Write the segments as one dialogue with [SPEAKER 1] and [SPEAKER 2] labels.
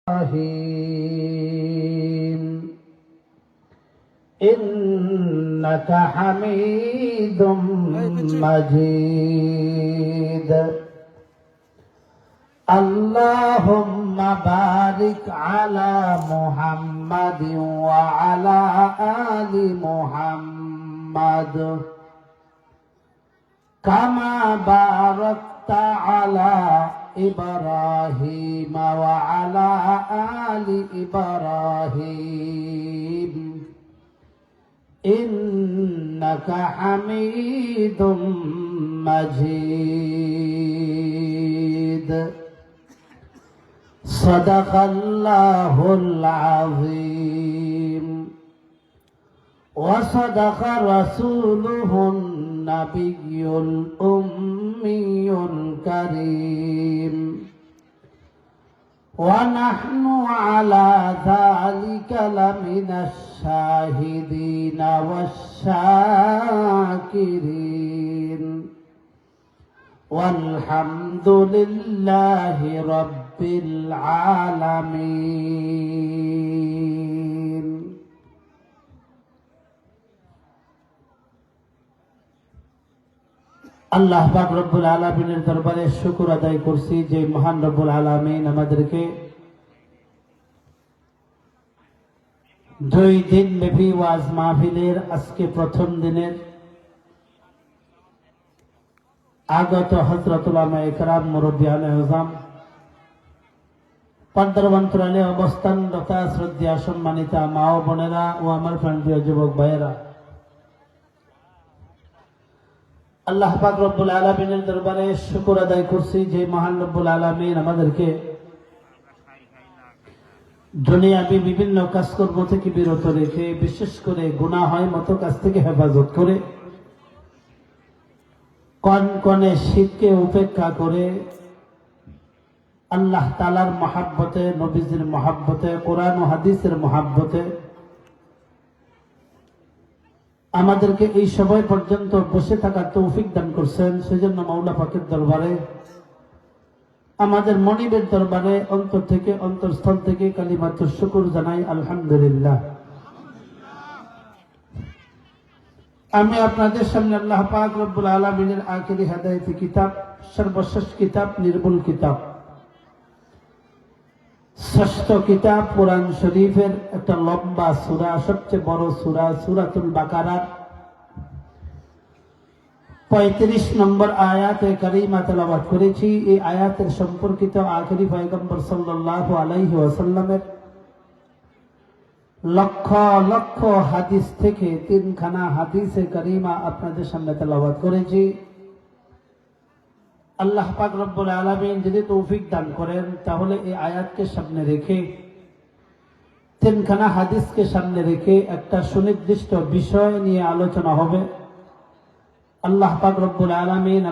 [SPEAKER 1] الرحيم إنك حميد مجيد اللهم بارك على محمد وعلى آل محمد كما باركت على إبراهيم وعلى آل إبراهيم إنك حميد مجيد صدق الله العظيم وصدق رسوله النبي الأمي الكريم ونحن على ذلك لمن الشاهدين والشاكرين والحمد لله رب العالمين আল্লাহ পাক রব্বুল আলামিনের দরবারে শুকর আদায় করছি যে মহান রব্বুল আলামিন আমাদেরকে 2 দিন ব্যাপী ওয়াজ মাহফিলের আজকে প্রথম দিনের আগত হযরত উলামায়ে কেরাম মুরব্বিয়ানে আযম পর্দার অন্তরালে অবস্থানরত শ্রদ্ধেয় সম্মানিতা মা ও বোনেরা ও আমার প্রিয় যুবক ভাইয়েরা, আল্লাহ পাক রব্বুল আলামিনের দরবারে শুকর আদায় করছি যে মহান রব্বুল আলামিন আমাদেরকে দুনিয়াবী বিভিন্ন কাজকর্ম থেকে বিরত রেখে বিশেষ করে গুনাহ হয় মতো কাজ থেকে হেফাজত করে কনকনে শীতকে উপেক্ষা করে আল্লাহ তাআলার মহাব্বতে, নবীজির মহাব্বতে, কোরআন ও হাদিসের মহাব্বতে আমাদেরকে এই সময় পর্যন্ত বসে থাকার তৌফিক দান করছেন। সেজন্য মাওলা পাকের দরবারে, আমাদের মনিবের দরবারে অন্তর থেকে, অন্তরস্থল থেকে কালিমাতুশ শুকর জানাই আলহামদুলিল্লাহ। আমি আপনাদের সামনে আল্লাহ পাক রব্বুল আলামিনের আখিরি হেদায়েতি কিতাব, সর্বশেষ কিতাব, নির্ভুল কিতাব, ষষ্ঠ কিতাব কোরআন শরীফের একটা লম্বা সূরা, সবচেয়ে বড় সূরা সূরাতুল বাকারার 35 নম্বর আয়াতে কারিমা তেলাওয়াত করেছি। এই আয়াতের সম্পর্কিত আখিরি পয়গম্বর সাল্লাল্লাহু আলাইহি ওয়াসাল্লামের লক্ষ লক্ষ হাদিস থেকে 3খানা হাদিসে কারিমা আপনাদের সামনে তেলাওয়াত করেছি। আল্লাহ পাক রব্বুল আলামিন যদি তৌফিক দান করেন তাহলে এই আয়াতকে সামনে রেখে, 3খানা হাদিসকে সামনে রেখে একটা সুনির্দিষ্ট বিষয় নিয়ে আলোচনা হবে। আল্লাহ পাক রব্বুল আলামিন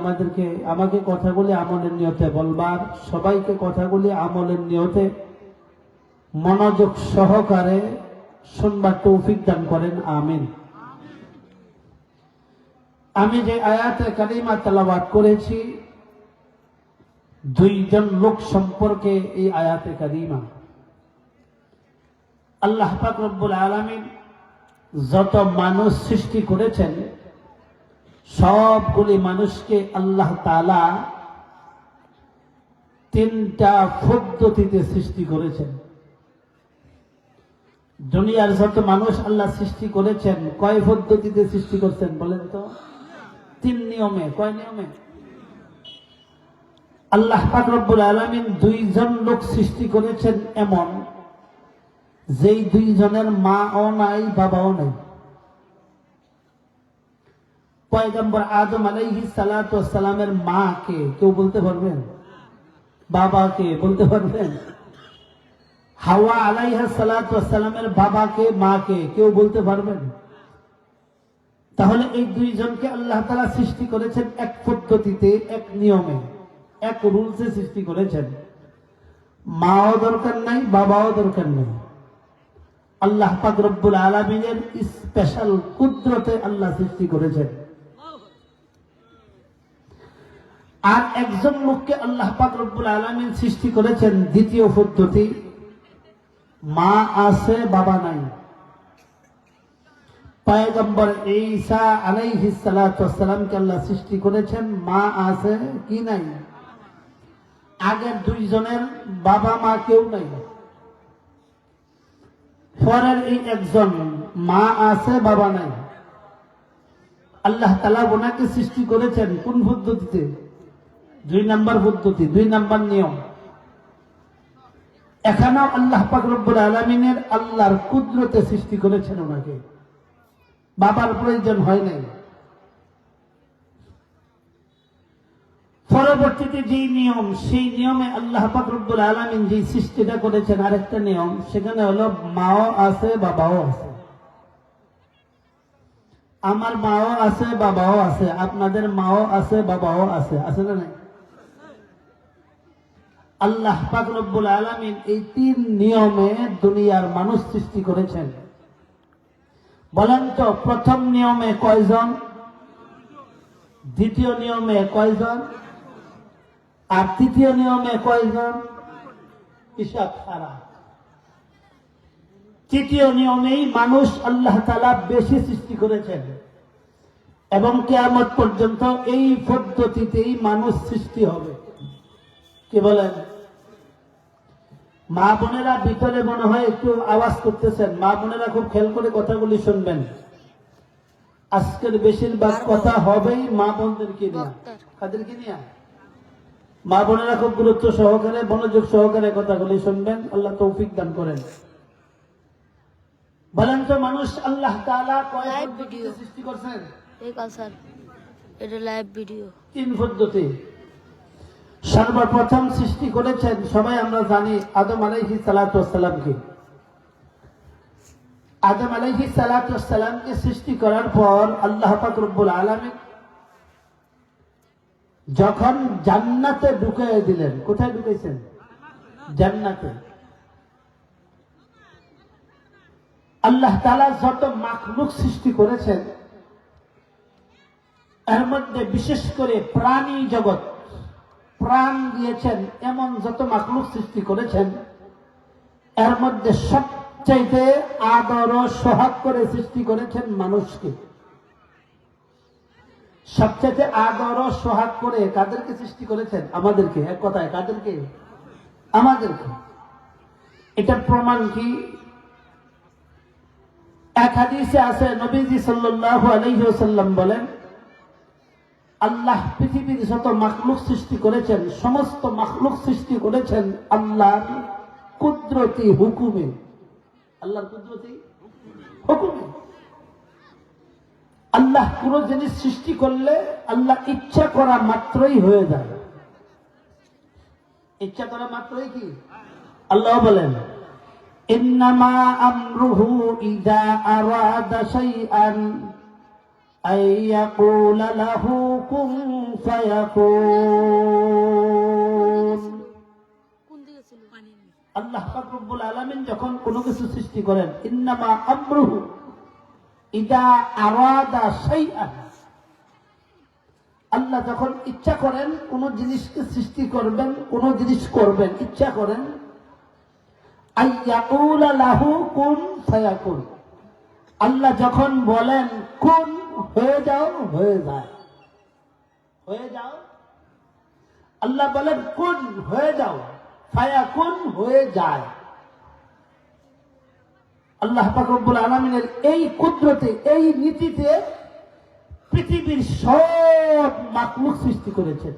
[SPEAKER 1] আমাকে কথাগুলি আমলের নিয়তে বলবার, সবাইকে কথাগুলি আমলের নিয়তে মনোযোগ সহকারে শুনবার তৌফিক দান করেন, আমিন। আমি যে আয়াতে কারিমা তেলাওয়াত করেছি, 2 জন লোক সম্পর্কে এই আয়াতে কারিমা। আল্লাহ পাক রব্বুল আলামিন যত মানুষ সৃষ্টি করেছেন সবগুলি মানুষকে আল্লাহ তাআলা 3টা পদ্ধতিতে সৃষ্টি করেছেন। দুনিয়ার যত মানুষ আল্লাহ সৃষ্টি করেছেন কয় পদ্ধতিতে সৃষ্টি করছেন বলেন তো? 3 নিয়মে। কয় নিয়মে? আল্লাহ পাক রব্বুল আলামিন 2 জন লোক সৃষ্টি করেছেন এমন, যেই 2 জনের মাও নাই, বাবাও নাই। পয়গম্বর আদম আলাইহিস সালাতু ওয়াস সালামের মা কে কেউ বলতে পারবেন? বাবা কে বলতে পারবেন? হাওয়া আলাইহিস সালাতু ওয়াস সালামের বাবা কে, মা কে কেউ বলতে পারবেন? তাহলে এই 2 জনকে আল্লাহ তাআলা সৃষ্টি করেছেন এক পদ্ধতিতে, এক নিয়মে, এক রুলসে সৃষ্টি করেছেন। মাও দরকার নাই, বাবাও দরকার নেই। আল্লাহ পাক রব্বুল আলামিনের স্পেশাল কুদরতে আল্লাহ সৃষ্টি করেছেন। আর একজন লোককে আল্লাহ পাক রব্বুল আলামিন সৃষ্টি করেছেন দ্বিতীয় পদ্ধতি, মা আছে বাবা নাই। পয়গম্বর ঈসা আলাইহিস সালাতু ওয়াস সালামকে আল্লাহ সৃষ্টি করেছেন, মা আছে কি নাই? আগের দুইজনের বাবা মা কেউ নাই, পরের এই একজন মা আছে বাবা নাই। আল্লাহ তাআলা ওনাকে সৃষ্টি করেছেন কোন পদ্ধতিতে? 2 নম্বর পদ্ধতি, 2 নম্বর নিয়ম। এখানেও আল্লাহ পাক রব্বুল আলামিনের আল্লাহর কুদরতে সৃষ্টি করেছেন ওনাকে, বাবার প্রয়োজন হয় নাই। পরবর্তীতে যেই নিয়ম, সেই নিয়মে আল্লাহ পাক রব্বুল আলামিন যে সৃষ্টিটা করেছেন আরেকটা নিয়ম, সেখানে হলো মাও আছে বাবাও আছে। আমার মাও আছে বাবাও আছে, আপনাদের মাও আছে বাবাও আছে, আছে না নাই? আল্লাহ পাক রব্বুল আলামিন এই 3 নিয়মে দুনিয়ার মানুষ সৃষ্টি করেছেন। বলেন তো প্রথম নিয়মে কয়জন, দ্বিতীয় নিয়মে কয়জন, আর তৃতীয় নিয়মে কয়জন? হিসাব ছাড়া। তৃতীয় নিয়মেই মানুষ আল্লাহ তাআলা বেশি সৃষ্টি করেছেন এবং কিয়ামত পর্যন্ত এই পদ্ধতিতেই মানুষ সৃষ্টি হবে। কি বলেন? মা বোনেরা ভিতরে মনে হয় একটু আওয়াজ করতেছেন, মা বোনেরা খুব খেয়াল করে কথাগুলি শুনবেন। আজকের বেশিরভাগ কথা হবেই মা বোনদেরকে নিয়ে। কাদেরকে নিয়ে? মা বোনেরা খুব গুরুত্ব সহকারে, মনোযোগ সহকারে কথাগুলি শুনবেন, আল্লাহ তৌফিক দান করেন। বলেন তো মানুষ আল্লাহ তাআলা কয় পদ্ধতিতে সৃষ্টি করেছেন?
[SPEAKER 2] এটা লাইভ ভিডিও।
[SPEAKER 1] 3 পদ্ধতি। সর্বপ্রথম সৃষ্টি করেছেন, সবাই আমরা জানি, আদম আলাইহিস সালাতু ওয়াস সালামকে। আদম আলাইহিস সালাতু ওয়াস সালামকে সৃষ্টি করার পর আল্লাহ পাক রব্বুল আলামিন যখন জান্নাতে ঢুকিয়ে দিলেন, কোথায় ঢুকাইছেন? জান্নাতে। আল্লাহ তাআলা যত মাখলুক সৃষ্টি করেছেন, এর মধ্যে বিশেষ করে প্রাণী জগৎ, প্রাণ দিয়েছেন এমন যত মাখলুক সৃষ্টি করেছেন, এর মধ্যে সবচাইতে আদর ও সোহাগ করে সৃষ্টি করেছেন মানুষকে। সবচাইতে আদর ও সোহাগ করে কাদেরকে সৃষ্টি করেছেন? আমাদেরকে। এক কথায় কাদেরকে? আমাদেরকে। এটার প্রমাণ কি? এক হাদিসে আছে, নবীজি সাল্লাল্লাহু আলাইহি ওয়াসাল্লাম বলেন, আল্লাহ পৃথিবীর যত মাখলুক সৃষ্টি করেছেন, সমস্ত মাখলুক সৃষ্টি করেছেন আল্লাহর কুদরতি হুকুমে। আল্লাহর কুদরতি হুকুমে। আল্লাহ কোন জিনিস সৃষ্টি করলে আল্লাহ ইচ্ছা করা মাত্রই হয়ে যায়। ইচ্ছা করা মাত্রই কি? আল্লাহ বলেন, ইন্নামা আমরুহু ইযা আরাদা শাইআন আইয়াকুলা লাহু কুন ফায়াকুন। আল্লাহ পাক রব্বুল আলামিন যখন কোনো কিছু সৃষ্টি করেন, ইন্নামা আমরুহু ইযা আরাদা শাইআন, আল্লাহ যখন ইচ্ছা করেন কোন জিনিসকে সৃষ্টি করবেন, কোন জিনিস করবেন, ইচ্ছা করেন, আইয়াকুলা লাহু কুন ফায়াকুন, আল্লাহ যখন বলেন কুন, হয়ে যাও, হয়ে যায়। হয়ে যাও, আল্লাহ বলেন কুন, হয়ে যাও, ফায়াকুন, হয়ে যায়। আল্লাহ পাক রব্বুল আলামিনের এই কুদরতে, এই নীতিতে পৃথিবীর সব মাখলুক সৃষ্টি করেছেন।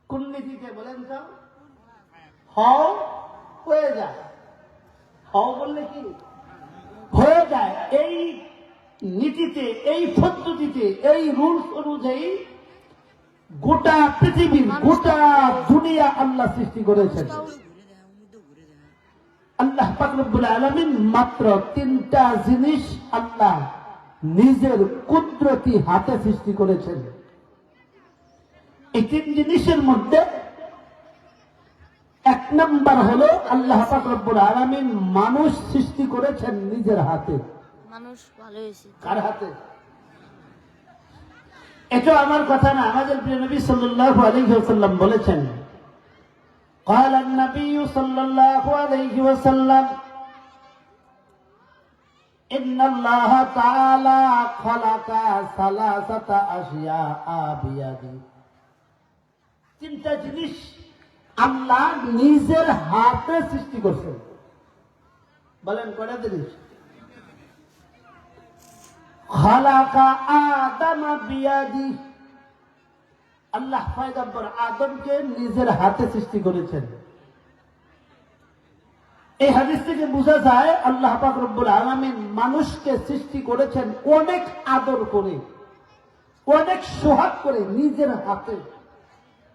[SPEAKER 1] কোন নীতিতে বলেন তো? হও, হয়ে যায়। হও বললে কি? হয়ে যায়। এই নীতিতে, এই পদ্ধতিতে, এই রুলস অনুযায়ী গোটা পৃথিবীর, গোটা দুনিয়া আল্লাহ সৃষ্টি করেছেন। আল্লাহ পাক রব্বুল আলামিন মাত্র 3টা জিনিস আল্লাহ নিজের কুদরতি হাতে সৃষ্টি করেছেন। এই 3 জিনিসের মধ্যে 1 নাম্বার হলো আল্লাহ পাক রব্বুল আলামিন মানুষ সৃষ্টি করেছেন নিজের হাতে।
[SPEAKER 2] মানুষ ভালো হয়েছে।
[SPEAKER 1] কার হাতে? এটা আমার কথা না, আমাদের প্রিয় নবী সাল্লাল্লাহু আলাইহি ওয়াসাল্লাম বলেছেন, قال النبي صلى الله عليه وسلم إن الله تعالى خلق ثلاثة أشياء بيده তিনটা জিনিস আল্লাহ নিজের হাতে সৃষ্টি করছেন। বলেন কয়টা জিনিস? খালাকা আদম বিয়াদি, আল্লাহ পয়গম্বর আদমকে নিজের হাতে সৃষ্টি করেছেন। এই হাদিস থেকে বোঝা যায় আল্লাহ পাক রব্বুল আলামিন মানুষকে সৃষ্টি করেছেন অনেক আদর করে, অনেক সোহাগ করে নিজের হাতে।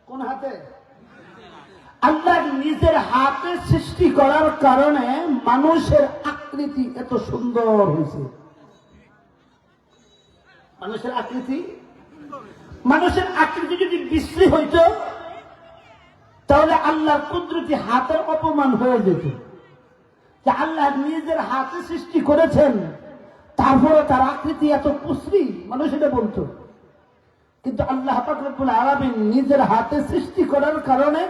[SPEAKER 1] কোন হাতে? আল্লাহ নিজের হাতে সৃষ্টি করার কারণে মানুষের আকৃতি এত সুন্দর হয়েছে। মানুষের আকৃতি যদি বিশ্রী হইত তাহলে আল্লাহর কুদরতি হাতের অপমান হয়ে যেত। যে আল্লাহ নিজের হাতে সৃষ্টি করেছেন তারপরে তার আকৃতি এত কুশ্রী, মানুষ এটা বলতো। কিন্তু আল্লাহ পাক রব্বুল আলামিন নিজের হাতে সৃষ্টি করার কারণে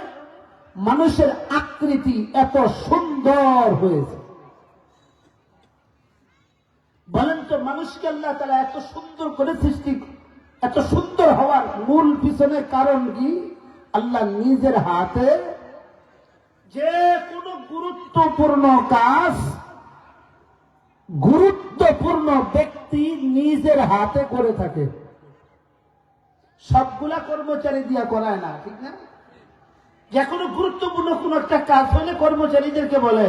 [SPEAKER 1] মানুষের আকৃতি এত সুন্দর হয়েছে। বলেন তো মানুষকে আল্লাহ তাআলা এত সুন্দর করে সৃষ্টি, এত সুন্দর হওয়ার মূল পিছনে কারণ কি? আল্লাহ নিজের হাতে যে কোনো গুরুত্বপূর্ণ কাজ, গুরুত্বপূর্ণ ব্যক্তি নিজের হাতে করে থাকে। সবগুলা কর্মচারী দিয়া করায় না, ঠিক না? যে কোনো গুরুত্বপূর্ণ কোন একটা কাজ হলে কর্মচারীদেরকে বলে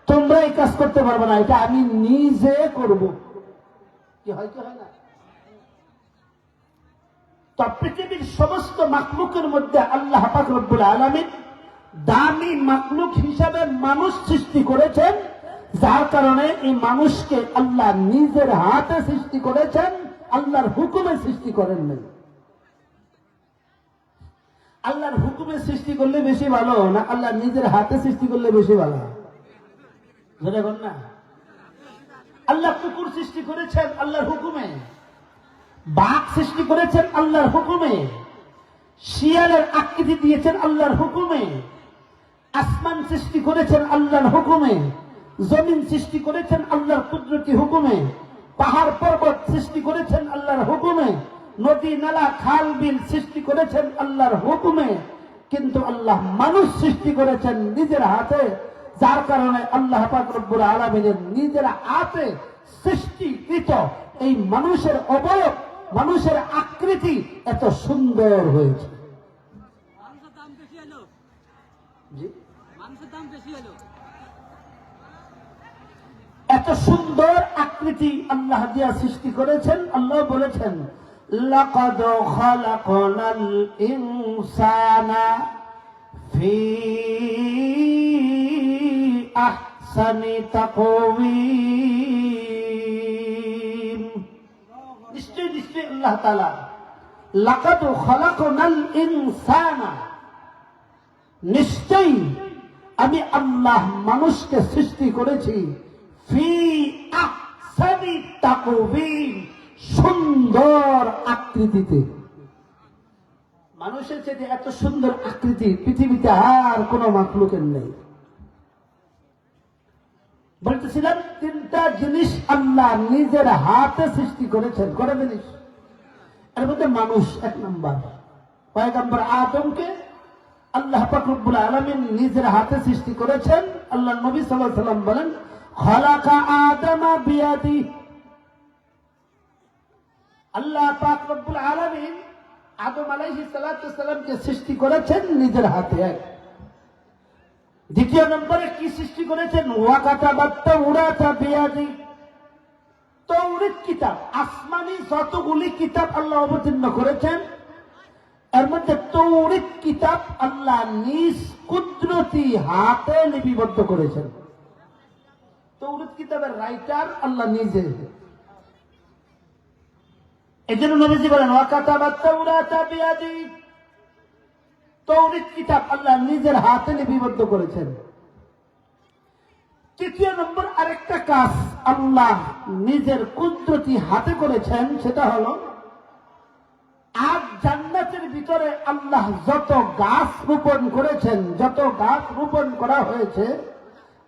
[SPEAKER 1] তোমরা এই কাজ করতে পারবে না, এটা আমি নিজে করব। কি হয় কি হয় না? তো পৃথিবীর সমস্ত মাখলুকের মধ্যে আল্লাহ পাক রব্বুল আলামিন দামি মাখলুক হিসাবে মানুষ সৃষ্টি করেছেন, যার কারণে এই মানুষকে আল্লাহ নিজের হাতে সৃষ্টি করেছেন, আল্লাহর হুকুমে সৃষ্টি করেন নাই। আল্লাহর হুকুমে সৃষ্টি করলে বেশি ভালো না আল্লাহ নিজের হাতে সৃষ্টি করলে বেশি ভালো? বুঝলেন না? আল্লাহ কুকুর সৃষ্টি করেছেন আল্লাহর হুকুমে, বাঘ সৃষ্টি করেছেন আল্লাহর হুকুমে, শিয়ালের আকৃতি দিয়েছেন আল্লাহর হুকুমে, আসমান সৃষ্টি করেছেন আল্লাহর হুকুমে, জমিন সৃষ্টি করেছেন আল্লাহর কুদরতি হুকুমে, পাহাড় পর্বত সৃষ্টি করেছেন আল্লাহর হুকুমে, নদী নালা খাল বিল সৃষ্টি করেছেন আল্লাহর হুকুমে। কিন্তু আল্লাহ মানুষ সৃষ্টি করেছেন নিজের হাতে, যার কারণে আল্লাহ পাক রব্বুল আলামিনের নিজের হাতে সৃষ্টিকৃত এই মানুষের অবয়ব, মানুষের আকৃতি এত সুন্দর হয়েছে। এত সুন্দর আকৃতি আল্লাহ দিয়া সৃষ্টি করেছেন। আল্লাহ বলেছেন লাকাদ খালাকনাল ইনসানা ফি আহসানি তাকওয়িম। নিশ্চয় নিশ্চয় আল্লাহ তাআলা লাকাদ খালাকনাল ইনসানা, নিশ্চয় আমি আল্লাহ মানুষকে সৃষ্টি করেছি ফি আহসানি তাকওয়িম, সুন্দর আকৃতিতে। মানুষের চেয়ে এত সুন্দর আকৃতি পৃথিবীতে আর কোন মাখলুকের নেই। বলতেছিলাম তিনটা জিনিস আল্লাহ নিজের হাতে সৃষ্টি করেছেন। কটা জিনিস? এর মধ্যে মানুষ এক নাম্বার। পয়গম্বর আদমকে আল্লাহ পাক রব্বুল আলামিন নিজের হাতে সৃষ্টি করেছেন। আল্লাহ নবী সাল্লাল্লাহু আলাইহি ওয়াসাল্লাম বলেন খালাকা আদম বিয়াদি, আল্লাহ পাক রব্বুল আলামিন আদম আলাইহিস সালাতু ওয়াস সালামকে সৃষ্টি করেছেন নিজের হাতে। এক। দ্বিতীয় নম্বরে কি সৃষ্টি করেছেন? ওয়া কাতাবাত তাওরাতা বিয়াদি, তাওরাত কিতাব, আসমানি যতগুলি কিতাব আল্লাহ অবতীর্ণ করেছেন এর মধ্যে তাওরাত কিতাব আল্লাহ নিজ কুদরতি হাতে লিপিবদ্ধ করেছেন। তাওরাত কিতাবের রাইটার আল্লাহ নিজে। এজন্য নবীজি বলেন ওয়া কাতাবাত তাওরাতা বিয়াদি, তাওরাত কিতাব আল্লাহ নিজের হাতে লিপিবদ্ধ করেছেন। তৃতীয় নম্বর আরেকটা কাজ আল্লাহ নিজের কুদরতি হাতে করেছেন, সেটা হলো আজ জান্নাতের ভিতরে আল্লাহ যত গাছ রোপণ করেছেন, যত গাছ রোপণ করা হয়েছে,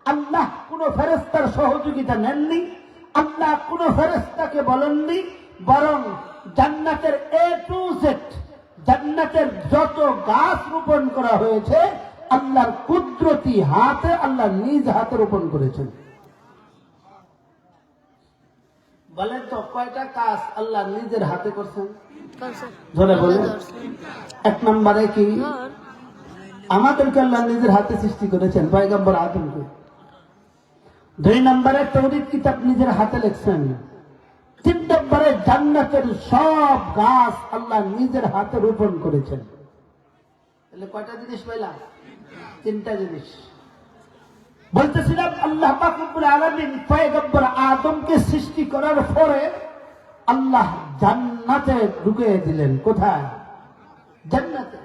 [SPEAKER 1] আল্লাহ কোন ফেরেশতার সহযোগিতা নেননি, আল্লাহ কোন ফেরেশতাকে বলেননি, বরং জান্নাতের এ টু জেড, জান্নাতের যত গাছ রোপণ করা হয়েছে আল্লাহর কুদরতি হাতে, আল্লাহ নিজ হাতে রোপণ করেছেন। বলেন তো কয়টা কাজ আল্লাহ নিজের হাতে করছেন? ধরে বলেন। এক নম্বরে কি? আমাদেরকে আল্লাহ নিজের হাতে সৃষ্টি করেছেন, পয়গম্বর আদমকে। দুই নম্বরে তৌরিত কিতাব নিজের হাতে লিখছেন। তিন নম্বরে জান্নাতের সব গাছ আল্লাহ নিজের হাতে রোপণ করেছেন। তাহলে কয়টা জিনিস পাইলাম? তিনটা জিনিস। বলতেছিলাম আল্লাহ পাক রব্বুল আলামিন পয়গম্বর আদমকে সৃষ্টি করার পরে আল্লাহ জান্নাতে ঢুকিয়ে দিলেন। কোথায়? জান্নাতে।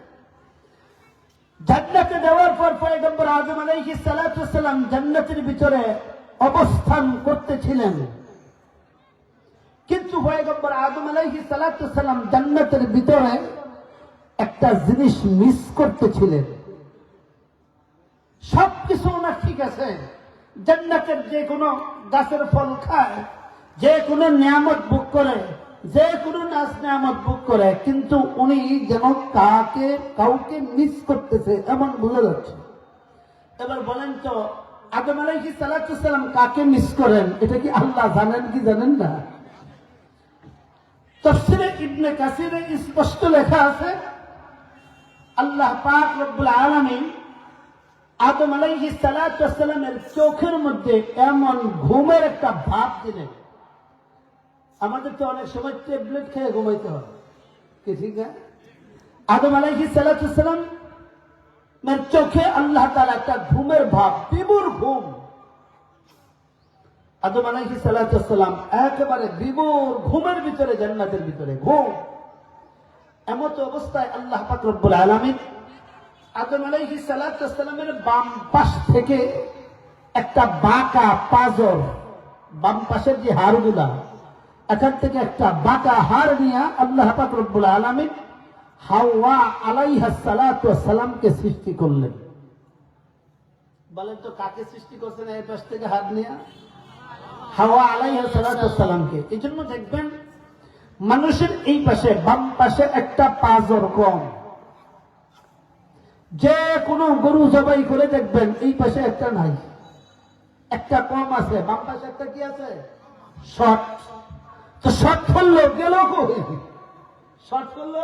[SPEAKER 1] জান্নাতে দেওয়ার পর পয়গম্বর আদম আলাইহিস সালাতু ওয়াস সালাম জান্নাতের ভিতরে অবস্থান করতেছিলেন, কিন্তু পয়গম্বর আদম আলাইহিস সালাতু ওয়াস সালাম জান্নাতের ভিতরে একটা জিনিস মিস করতেছিলেন। সবকিছু ওনার ঠিক আছে, জান্নাতের যে কোনো গাছের ফল খায়, যে কোনো নিয়ামত ভোগ করে, যে কোনো নাজ নিয়ামত ভোগ করে, কিন্তু উনি যেন কাউকে মিস করতেছে এমন বোঝা যাচ্ছে। এবার বলেন তো আদম আলাইহিস সালাতু ওয়াস সালাম কাকে মিস করেন? এটা কি আল্লাহ জানেন কি জানেন না? তাফসীরে ইবনে কাসিরে স্পষ্ট লেখা আছে, আল্লাহ পাক রব্বুল আলামিন আদম আলাইহিস সালাতু ওয়াস সালামের চোখের মধ্যে এমন ঘুমের একটা ভাব দিলেন। আমাদের তো অনেক সময় ট্যাবলেট খেয়ে ঘুমাইতে হয়, কি ঠিক না? আদম আলাইহিস সালাতু ওয়াস সালামের চোখে আল্লাহ তাআলা একটা ঘুমের ভাব, বিভোর ঘুম। আদম আলাইহিস সালাতু ওয়াস সালাম একেবারে বিভোর ঘুমের ভিতরে, জান্নাতের ভিতরে ঘুম। এমত অবস্থায় আল্লাহ পাক রব্বুল আলামিন আদম আলাইহিস সালাতু ওয়াস সালামের বাম পাশ থেকে একটা বাঁকা পাঁজর, বাম পাশের যে হাড়গুলা, এখান থেকে একটা বাঁকা হাড় নিয়ে আল্লাহ পাক রব্বুল আলামিন হাওয়া আলাইহাস সালাতু ওয়াস সালামকে সৃষ্টি করলেন। বলেন তো কাকে সৃষ্টি করছেন এই পাশ থেকে হাড় নিয়ে? হাওয়া আলাইহাস সালাতু ওয়াস সালামকে। এই জন্য দেখবেন মানুষের এই পাশে, বাম পাশে একটা পাঁজর কম। যে কোনো গরু জবাই করে দেখবেন এই পাশে একটা নাই, একটা কম আছে, বাম পাশে একটা কি আছে? শর্ট। তো শর্ট করলো গেল কই? শর্ট করলো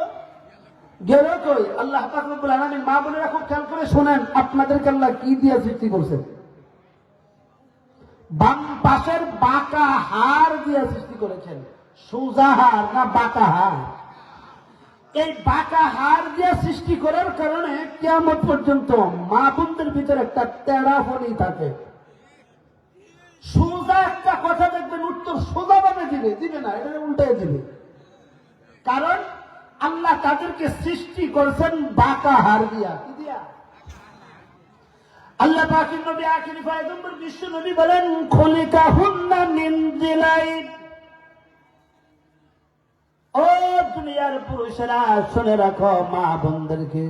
[SPEAKER 1] গেল কই? আল্লাহ পাক রব্বুল আলামিন, মা বোনেরা খুব খেয়াল করে শোনেন, আপনাদেরকে আল্লাহ কি দিয়ে সৃষ্টি করছেন? বাম পাশের বাঁকা হাড় দিয়ে সৃষ্টি করেছেন। সোজা হাড় না বাঁকা হাড়? এই বাঁকা হাড় দিয়ে সৃষ্টি করার কারণে কিয়ামত পর্যন্ত মা বোনদের ভিতরে একটা তেড়াফনি থাকে। সোজা একটা কথা দেখবেন উত্তর সোজাভাবে দিবে না, এটা উল্টাই দিবে। কারণ আল্লাহ তাদেরকে সৃষ্টি করেছেন বাঁকা হাড় দিয়া। কি দিয়া? আল্লাহ পাকের নবী আখিরি পয়গম্বর বিশ্ব নবী বলেন, খলিকাহুন্না মিন জিলাইব। ও দুনিয়ার পুরুষেরা শুনে রাখো, মা বোনদেরকে,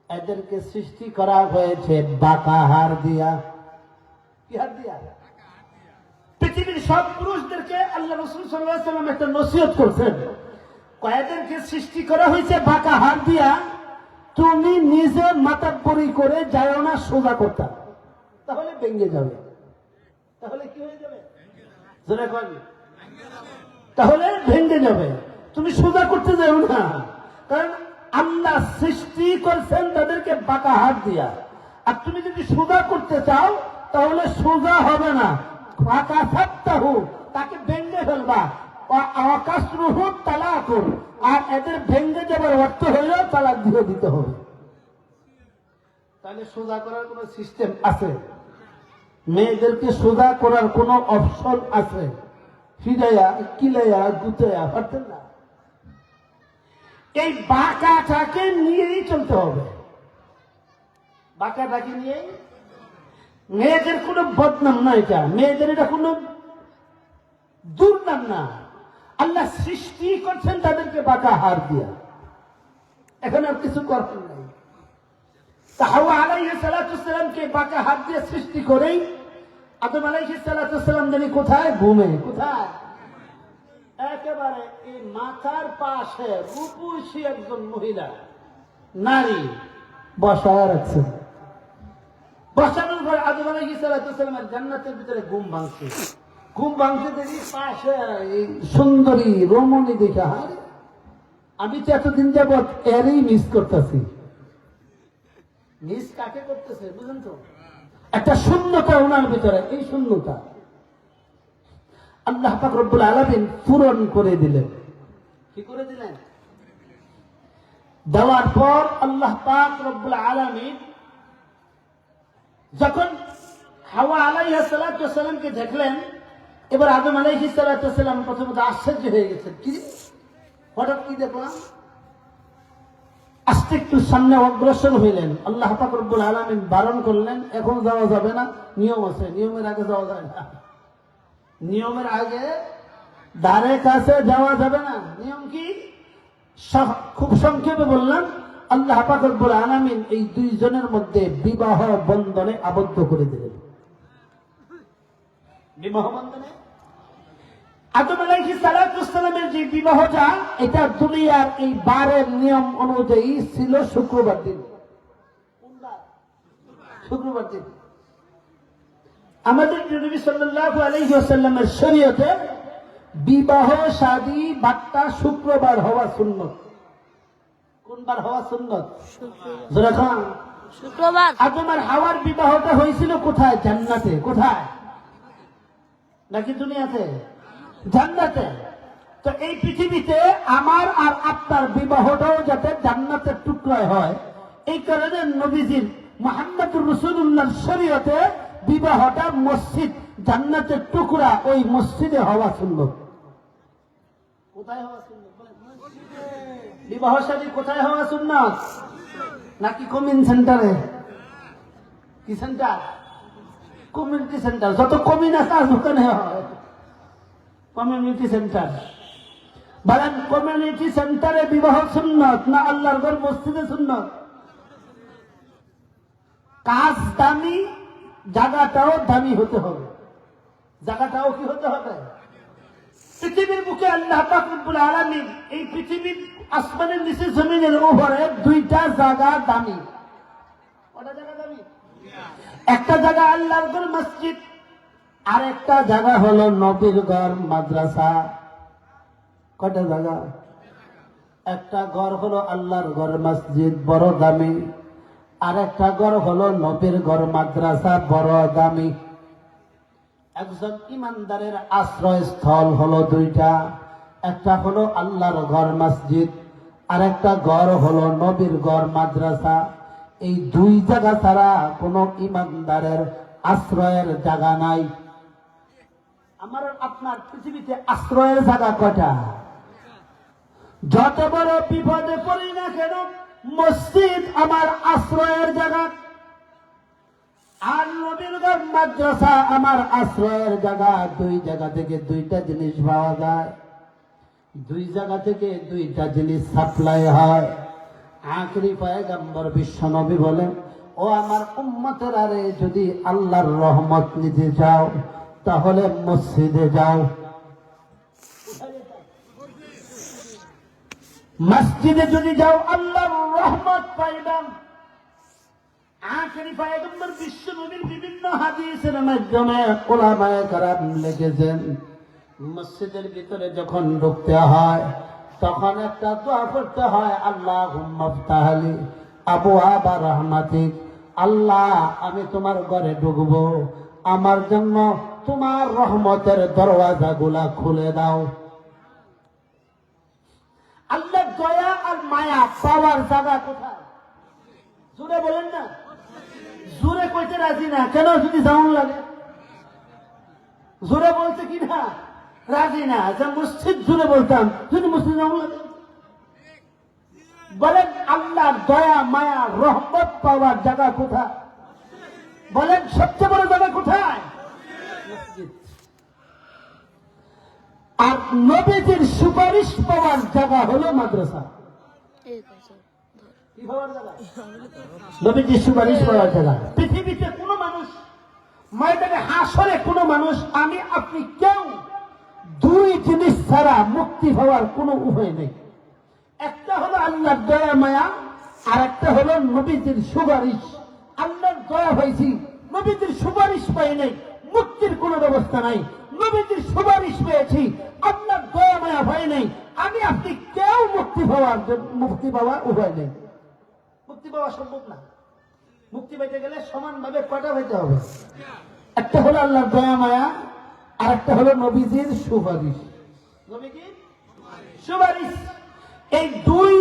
[SPEAKER 1] এদেরকে সৃষ্টি করা হয়েছে বাঁকা হাড় দিয়া। কি হাড় দিয়া? পৃথিবীর সব পুরুষদেরকে আল্লাহ রাসূল সাল্লাল্লাহু আলাইহি ওয়াসাল্লাম একটা নসিহত করছেন, কয়েদেরকে সৃষ্টি করা হয়েছে বাঁকা হাড় দিয়া, তুমি নিজে মাতাব্বরি করে যাও না সোজা করতা, তাহলে ভেঙে যাবে। তাহলে কি হয়ে যাবে? জোরে কইবে, তাহলে ভেঙে যাবে। তুমি সোজা করতে যাও না, কারণ আল্লাহ সৃষ্টি করছেন তাদেরকে বাঁকা হাত দিয়া। আর তুমি যদি সোজা করতে চাও তাহলে সোজা হবে না, বাঁকা সাত্তাহু, তাকে ভেঙে ফেলবা। আকাশরুহু তালাকুন, আর এদের ভেঙে যাবার অর্থ হইলেও তালাক দিয়ে দিতে হবে। তাহলে সোজা করার কোন সিস্টেম আছে? মেয়েদেরকে সোজা করার কোন অপশন আছে? ফিরাইয়া কিলাইয়া গুতাইয়া পারতেন না। এই বাঁকাটাকে নিয়েই চলতে হবে, বাঁকাটাকে নিয়েই। মেয়েদের কোনো বদনাম না, এটা মেয়েদের এটা কোনো দুর্নাম না। আল্লাহ সৃষ্টি করছেন তাদেরকে বাঁকা হাড় দিয়া। এখন আর কিছু করার নাই। তা হাওয়া আলাইহিস সালাতু ওয়াসসালামকে বাঁকা হাত দিয়ে সৃষ্টি করেই আদম আলাইহিস সালাতু ওয়াসসালাম জানি কোথায়? ঘুমে। কোথায়? একেবারে এই মাথার পাশে রূপসী একজন মহিলা, নারী বসায় রাখছে। বসানোর পর আদম আলাইহিস সালাতু ওয়াসসালামের জান্নাতের ভিতরে ঘুম ভাঙছে। ঘুম ভাঙতে দেখি পাশে এই সুন্দরী রমণী দেখা, হায় আমি তো এতদিন যাবৎ এরই মিস করতেছি। মিস কাকে করতেছে বুঝলেন তো? একটা শূন্যতা ওনার ভিতরে, এই শূন্যতা আল্লাহ পাক রব্বুল আলামিন পূরণ করে দিলেন। কি করে দিলেন? দেওয়ার পর আল্লাহ পাক রব্বুল আলামিন যখন হাওয়া আলাইহিস সালাতু ওয়াসসালামকে দেখলেন, এবার আদম আলাইহিস সালাতু ওয়াসসালাম প্রথমত আশ্চর্য হয়ে গেছেন। কি হঠাৎ কি দেখলাম? আস্তে একটু সামনে অগ্রসর হইলেন। আল্লাহ পাক রব্বুল আলামিন বারণ করলেন, এখন যাওয়া যাবে না, নিয়ম আছে, নিয়মের আগে যাওয়া যায় না। নিয়মের আগে দ্বারে কাছে যাওয়া যাবে না। নিয়ম কি? খুব সংক্ষেপে বললাম, আল্লাহ পাক রব্বুল আলামিন এই দুইজনের মধ্যে বিবাহ বন্ধনে আবদ্ধ করে দিলেন। বিবাহ বন্ধনে আদম আলাইহিস সালাতু ওয়াসসালামের যে বিবাহটা, এটা দুনিয়ার এই বারের নিয়ম অনুযায়ী ছিল শুক্রবার দিন। শুক্রবার দিন। আমাদের নবী সাল্লাল্লাহু আলাইহি ওয়াসাল্লামের শরীয়তে বিবাহ শাদী বাট্টা শুক্রবার হওয়া সুন্নত। কোন বার হওয়া সুন্নত?
[SPEAKER 2] শুক্রবার।
[SPEAKER 1] আদম আর হাওয়ার বিবাহটা হয়েছিল কোথায়? জান্নাতে। কোথায়? নাকি দুনিয়াতে? জান্নাতে। তো এই পৃথিবীতে আমার আর আপনার বিবাহটাও যাতে জান্নাতের টুকরায় হয়, এই কারণে নবীজির মুহাম্মদুর রাসূলুল্লাহর শরীয়তে বিবাহটা মসজিদ, জান্নাতের টুকরা ওই মসজিদে হওয়া সুন্নত। কোথায় হওয়া সুন্নত? বিবাহ শাদী কোথায় হওয়া সুন্নত? নাকি কমিউন সেন্টারে? কি সেন্টার? Community centre. যত কমিউন আছে ওখানে হয় কমিউনিটি সেন্টার। বলেন কমিউনিটি সেন্টারে বিবাহ সুন্নত না আল্লাহর ঘর মসজিদে সুন্নত? কাজ দামি, জায়গাটাও দামি হতে হবে। জায়গাটাও কি হতে হবে? পৃথিবীর বুকে আল্লাহ পাক রব্বুল আলামিন এই পৃথিবীর আসমানের নিচে জমিনের উপরে দুইটা জায়গা দামি। কটা জায়গা দামি? একটা জায়গা আল্লাহর ঘর মসজিদ, আর একটা জায়গা হলো নবীর ঘর মাদ্রাসা। কটা জায়গা? একটা ঘর হলো আল্লাহর ঘর মসজিদ, বড় দামি। আর একটা ঘর হলো নবীর ঘর মাদ্রাসা, বড় দামি। একজন ইমানদারের আশ্রয়স্থল হলো দুইটা, একটা হলো আল্লাহর ঘর মসজিদ, আর একটা ঘর হলো নবীর ঘর মাদ্রাসা। এই দুই জায়গা ছাড়া কোন ইমানদারের আশ্রয়ের জায়গা নাই। আমার আপনার পৃথিবীতে আশ্রয়ের জায়গা কয়টা? যত বড় বিপদে পড়ি না কেন, মসজিদ আমার আশ্রয়ের জায়গা, আর নবীর ঘর মাদ্রাসা আমার আশ্রয়ের জায়গা। দুই জায়গা থেকে দুইটা জিনিস পাওয়া যায়, দুই জায়গা থেকে দুইটা জিনিস সাপ্লাই হয়। আখরি পয়গম্বর বিশ্ব নবী বলেন, ও আমার উম্মতের, আরে যদি আল্লাহর রহমত নিতে চাও তাহলে মসজিদে যাও। মসজিদে যদি যাও আল্লাহর রহমত পাইলাম। আখরি পয়গম্বর বিশ্ব নবীর বিভিন্ন হাদিসের মাধ্যমে উলামায়ে কেরাম লিখেছেন, মসজিদের ভিতরে যখন ঢুকতে হয় তখন একটা দোয়া করতে হয়, আল্লাহুম্মা ফতাহলি আবওয়াবা রাহমাতিক। আল্লাহ, আমি তোমার ঘরে ঢুকবো, আমার জন্য তোমার রহমতের দরওয়াজাগুলা খুলে দাও। আল্লাহ দয়া আর মায়া পাওয়ার জায়গা কোথায়? জোরে বলেন না। জোরে কইতে রাজি না কেন? যদি যেমন লাগে জোরে বলতে কি না রাজি না। যে মসজিদ জোরে বলতাম, যদি মসজিদ যেমন লাগে। বলেন আল্লাহর দয়া মায়া রহমত পাওয়ার জায়গা কোথায়? বলেন সবচেয়ে বড় জায়গা কোথায়? মসজিদ। আর নবীজির সুপারিশ পাওয়ার জায়গা হলো মাদ্রাসা। কি পাওয়ার জায়গা? নবীজির সুপারিশ পাওয়ার জায়গা। পৃথিবীতে কোনো মানুষ, ময়দানে হাসরে কোনো মানুষ, আমি আপনি কেউ দুই জিনিস ছাড়া মুক্তি পাওয়ার কোনো উপায় নেই। একটা হলো আল্লাহর দয়া মায়া, আর একটা হলো নবীজির সুপারিশ। আল্লাহর দয়া হয়েছি, নবীজির সুপারিশ পাই নাই, মুক্তির কোনো ব্যবস্থা নাই। নবীজির সুপারিশ পেয়েছি, আল্লাহর দয়া মায়া হয় নাই, আমি আপনি কেউ মুক্তি পাওয়ার উপায় নেই। মুক্তি পাওয়া সম্ভব না। মুক্তি পেতে গেলে সমানভাবে কটা হইতে হবে। একটা হলো আল্লাহর দয়া মায়া, আর একটা হলো নবীজির সুপারিশ। নবীজির সুপারিশ, এই দুই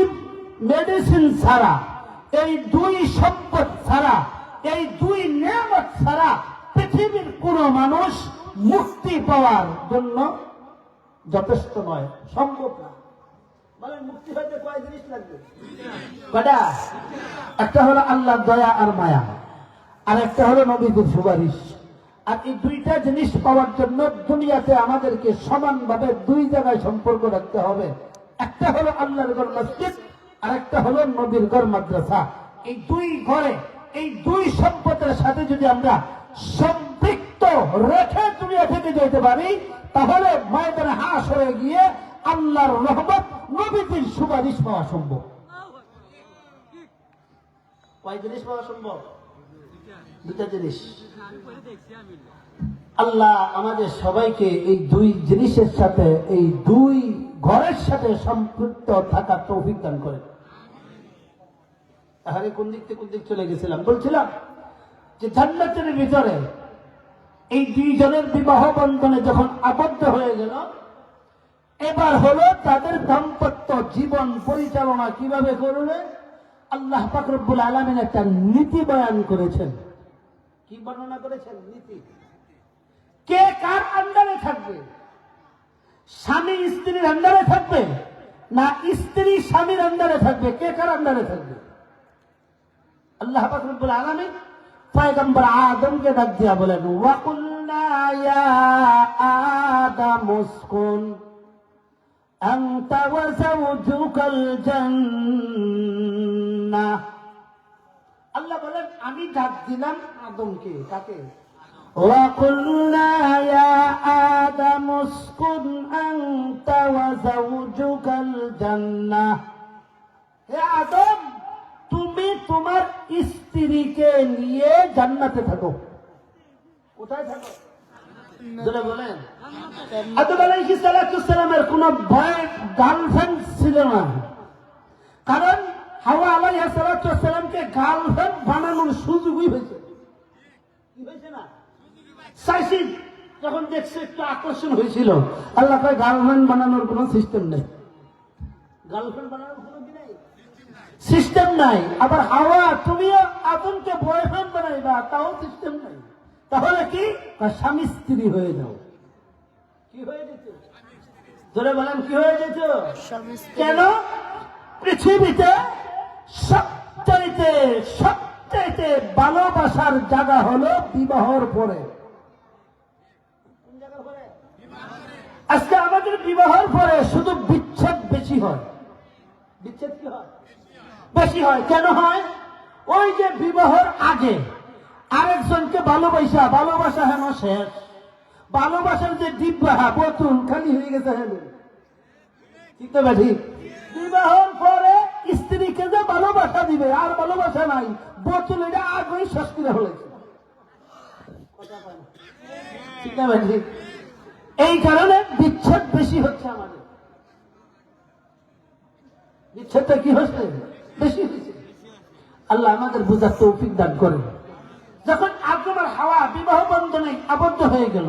[SPEAKER 1] মেডিসিন ছাড়া, এই দুই সম্পদ ছাড়া, এই দুই নিয়ামত ছাড়া পৃথিবীর কোন মানুষ মুক্তি পাওয়ার জন্য যথেষ্ট নয়, সম্ভব না। মানে মুক্তি হইতে কয় জিনিস লাগবে? কয়টা? একটা হলো আল্লাহর দয়া আর মায়া, আর একটা হলো নবীজির সুপারিশ। আর এই দুইটা জিনিস পাওয়ার জন্য দুনিয়াতে আমাদেরকে সমানভাবে দুই জায়গায় সম্পর্ক রাখতে হবে। একটা হলো আল্লাহর ঘর মসজিদ, আর একটা হলো নবীর ঘর মাদ্রাসা। এই দুই ঘরে, এই দুই সম্পদের সাথে যদি আমরা সম্পৃক্ত রেখে দুনিয়া থেকে যেতে পারি, তাহলে ময়দানে হাসরে গিয়ে আল্লাহর রহমত, নবীজির সুপারিশ পাওয়া সম্ভব। কয় জিনিস পাওয়া সম্ভব? দুটা জিনিস। আল্লাহ আমাদের সবাইকে এই দুই জিনিসের সাথে, এই দুই ঘরের সাথে সম্পৃক্ত থাকার তৌফিক দান করে। তাহলে কোন দিক থেকে কোন দিক চলে গেছিলাম? বলছিলাম যে জান্নাতের ভিতরে এই দুইজনের বিবাহ বন্ধনে যখন আবদ্ধ হয়ে গেল, এবার হলো তাদের দাম্পত্য জীবন পরিচালনা কিভাবে করবে। আল্লাহ পাক রব্বুল আলামিন একটা নীতি বয়ান করেছেন। কি বর্ণনা করেছেন? নীতি। কে কার আন্ডারে থাকবে? স্বামী স্ত্রীর আন্ডারে থাকবে, না স্ত্রী স্বামীর আন্ডারে থাকবে? কে কার আন্ডারে থাকবে? আল্লাহ পাক রব্বুল আলামিন পয়গম্বর আদমকে ডাক দিয়া বলেন, ওয়া কুলনা ইয়া আদম উসকুন আনতা ওয়া যাওজুকাল জান্নাহ। আল্লাহ বলেন, আমি ডাক দিলাম আদমকে। কাকে? ওয়া কুলনা ইয়া আদম উসকুন আনতা ওয়া যাওজুকাল জান্নাহ। হে আদম, তুমি তোমার স্ত্রীকে নিয়ে জান্নাতে থাকো। কোথায় থাকো? বলেন। আদম আলাইহিস সালামের কোন গার্লফ্রেন্ড ছিল না, কারণ হাওয়া আলাইহিস সালামকে গার্লফ্রেন্ড বানানোর সুযোগই হয়েছে। কি হয়েছে না? চাইছি যখন দেখছে একটু আকর্ষণ হয়েছিল, আল্লাহ কয় গার্লফ্রেন্ড বানানোর কোন সিস্টেম নেই। গার্লফ্রেন্ড বানানোর কোন কি নেই? সিস্টেম নাই। আবার হাওয়া তুমিও আদমকে বয়ফ্রেন্ড বানাইবা, তাও সিস্টেম নাই। তাহলে কি? স্বামী স্ত্রী হয়ে যাও। কি হয়ে যেত? ধরে বলেন, কি হয়ে যেত? কেন? পৃথিবীতে সবচাইতে ভালোবাসার জায়গা হলো বিবাহর পরে। কোন জায়গার পরে? আজকে আমাদের বিবাহর পরে শুধু বিচ্ছেদ বেশি হয়। বিচ্ছেদ কি হয়? বেশি হয়। কেন হয়? ওই যে বিবাহের আগে আরেকজনকে ভালোবাসা হেন শেষ, ভালোবাসার যে ডিব্বা বোতল খালি হয়ে গেছে হেন। ঠিক তো ঠিক? বিবাহের পরে স্ত্রীকে যে ভালোবাসা দিবে, আর ভালোবাসা নাই, বোতল এটা আগেই শেষ করে হয়েছে। ঠিক না ঠিক? এই কারণে বিচ্ছেদ বেশি হচ্ছে আমাদের। বিচ্ছেদটা কি হচ্ছে? বেশি হয়েছে। আল্লাহ আমাদের বুঝার তৌফিক দান করেন। যখন আদম আর হাওয়া বিবাহ বন্ধনে আবদ্ধ হয়ে গেল,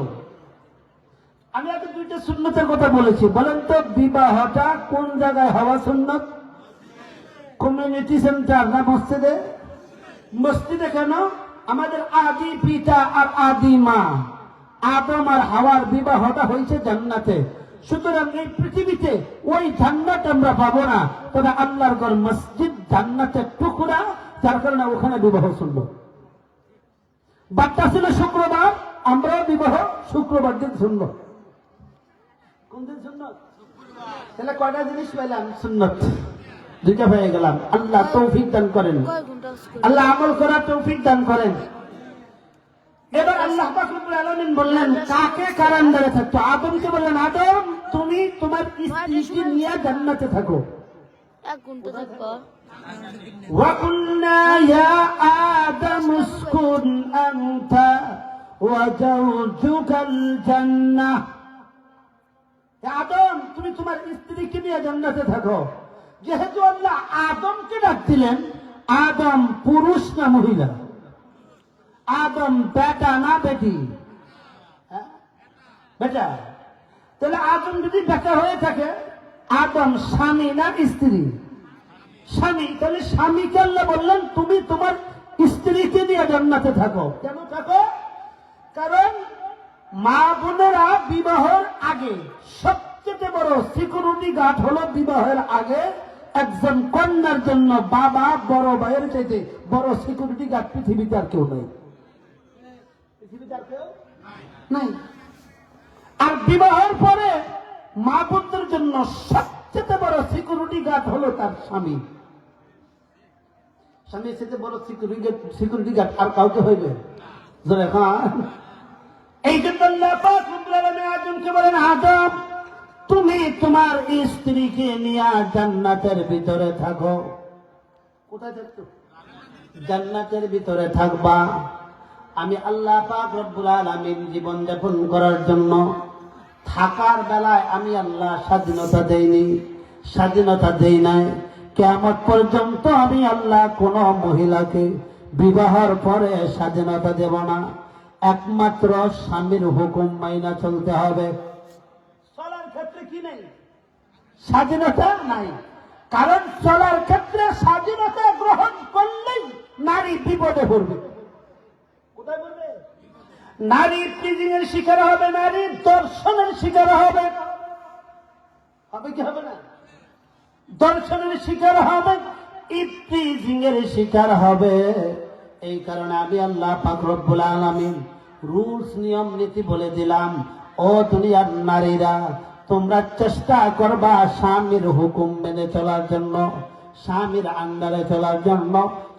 [SPEAKER 1] আমি আগে দুইটা সুন্নতের কথা বলেছি। বলেন তো, বিবাহটা কোন জায়গায় হওয়া সুন্নত? কমিউনিটি সেন্টার না মসজিদে? মসজিদে। কেন? আমাদের আদি পিতা আর আদি মা আদম আর হাওয়ার বিবাহটা হয়েছে জান্নাতে। সুতরাং এই পৃথিবীতে ওই জান্নাত আমরা পাবো না, তবে আল্লাহর ঘর মসজিদ জান্নাতের টুকরা, যার কারণে ওখানে বিবাহ সুন্নত। বার্তা ছিল শুক্রবার, আমরাও বিবাহ শুক্রবার দিন সুন্নত। কোন দিন সুন্নত? তাহলে কয়টা জিনিস পেলাম সুন্নত? দুইটা হয়ে গেলাম। আল্লাহ তৌফিক দান করেন,
[SPEAKER 2] কয় ঘন্টা করে?
[SPEAKER 1] আল্লাহ আমল করার তৌফিক দান করেন। এবার আল্লাহ পাক রব্বুল আলামিন বললেন কাকে কার আন্ডারে থাকতো? আদমকে বললেন আদম তুমি তোমার স্ত্রীকে নিয়ে জান্নাতে থাকো।
[SPEAKER 2] 1 ঘন্টা থাকবো।
[SPEAKER 1] وَقُلْنَا يَا آدَمُ اسْكُنْ أَنْتَ وَزَوْجُكَ الْجَنَّةَ। আদম তুমি তোমার স্ত্রীকে নিয়ে জান্নাতে থাকো। যেহেতু আল্লাহ আদমকে ডাক দিলেন, আদম পুরুষ না মহিলা? আদম বেটা না বেটি? হ্যাঁ? বেটা। তাহলে আদম যদি বেটা হয়ে থাকে, আদম স্বামী না স্ত্রী? স্বামী। তাহলে স্বামীকে আল্লাহ বললেন তুমি তোমার স্ত্রীকে নিয়ে জান্নাতে থাকো। কেন থাকো? কারণ মা বোনেরা বিবাহের আগে সবচেয়ে বড় সিকিউরিটি গার্ড হলো বিবাহের আগে একজন কন্যার জন্য বাবা বড় ভাইয়ের চাইতে বড় সিকিউরিটি গার্ড পৃথিবীতে আর কেউ নেই। পৃথিবীতে আর কেউ নাই। আর বিবাহের পরে মা বোনদের জন্য সবচেয়ে বড় সিকিউরিটি গার্ড হলো তার স্বামী। স্বামীর সাথে বড় সিকিউরিটি গার্ড আর কাউকে হইবে? এই জন্য আল্লাহ পাক রব্বুল আলামিন আদমকে বলেন আদম তুমি তোমার স্ত্রীকে নিয়ে জান্নাতের ভিতরে থাকো। কোথায় থাকতো? জান্নাতের ভিতরে থাকবা। আমি আল্লাহ পাক রব্বুল আলামিন জীবন যাপন করার জন্য থাকার বেলায় আমি আল্লাহ স্বাধীনতা দেইনি, স্বাধীনতা দেই নাই। কিয়ামত পর্যন্ত আমি আল্লাহ কোন মহিলাকে বিবাহের পরে স্বাধীনতা দেব না। একমাত্র স্বামীর হুকুম মাইনা চলতে হবে। চলার ক্ষেত্রে কি নেই? স্বাধীনতা নাই। কারণ চলার ক্ষেত্রে স্বাধীনতা গ্রহণ করলেই নারী বিপদে পড়বে। কোথায় পড়বে? নারী প্রিজিং এর শিকার হবে, নারী দর্শনের শিকার হবে। হবে কি হবে না? দর্শনের শিকার হবে, ইপ্রিজিং এর শিকার হবে। এই কারণে আমি আল্লাহ পাক রব্বুল আলামিন রুলস নিয়ম নীতি বলে দিলাম, ও দুনিয়ার নারীরা তোমরা চেষ্টা করবা স্বামীর হুকুম মেনে চলার জন্য, স্বামীর আন্ডারে চলার জন্য,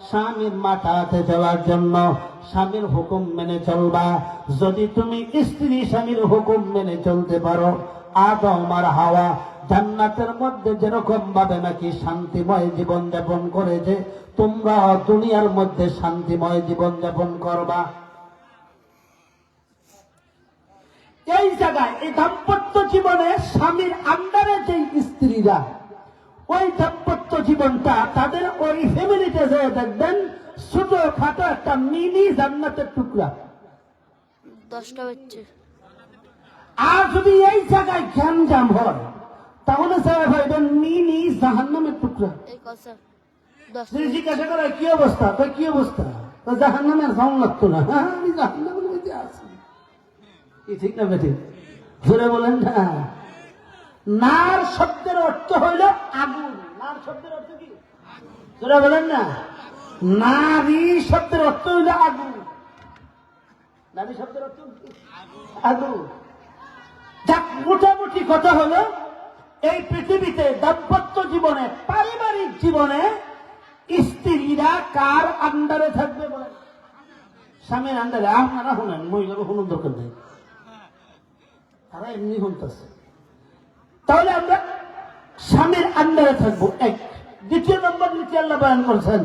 [SPEAKER 1] স্বামীর মাথাতে চলার জন্য। স্বামীর হুকুম মেনে চলবা। যদি তুমি স্ত্রী স্বামীর হুকুম মেনে চলতে পারো, আদম আর হাওয়া জান্নাতের মধ্যে যেরকম ভাবে নাকি শান্তিময় জীবন যাপন করেছে, তোমরা দুনিয়ার মধ্যে শান্তিময় জীবন যাপন করবা। এই জায়গায় এই দাম্পত্য জীবনে স্বামীর আন্ডারে যে স্ত্রীরা, ওই দাম্পত্য জীবনটা তাদের ওই ফ্যামিলিতে যে দেখবেন ছোট খাটো একটা মিনি জান্নাতের টুকরা।
[SPEAKER 2] 10টা বাজছে।
[SPEAKER 1] আর যদি এই জায়গায় জ্ঞানজাম হয় তাহলে স্যার ভাইবেন মিনি জাহান্নামের টুকরা।
[SPEAKER 2] এই কথা
[SPEAKER 1] জিজ্ঞাসা করে কি অবস্থা? তো কি অবস্থা? তো জাহান্নামের জাম লাগতো না। হ্যাঁ আমি জাহান্নামের মধ্যে আছি। কি ঠিক না বেঠিক? জোরে বলেন না। নার শব্দের অর্থ হইল আগুন। নার শব্দের অর্থ কি? জোরে বলেন না। নারী শব্দের অর্থ হইল আগুন। নারী শব্দের অর্থ আগুন। যাক, মোটামুটি কথা হলো এই পৃথিবীতে দাম্পত্য জীবনে, পারিবারিক জীবনে স্ত্রীরা কার আন্ডারে থাকবে বলেন? স্বামীর আন্ডারে। আপনারা শুনেন, মহিলাকে কোনো দরকার নেই, তারা এমনি শুনতেছে। তাহলে আমরা স্বামীর আন্ডারে থাকবো, এক। দ্বিতীয় নম্বর নীতি আল্লাহ বয়ান করছেন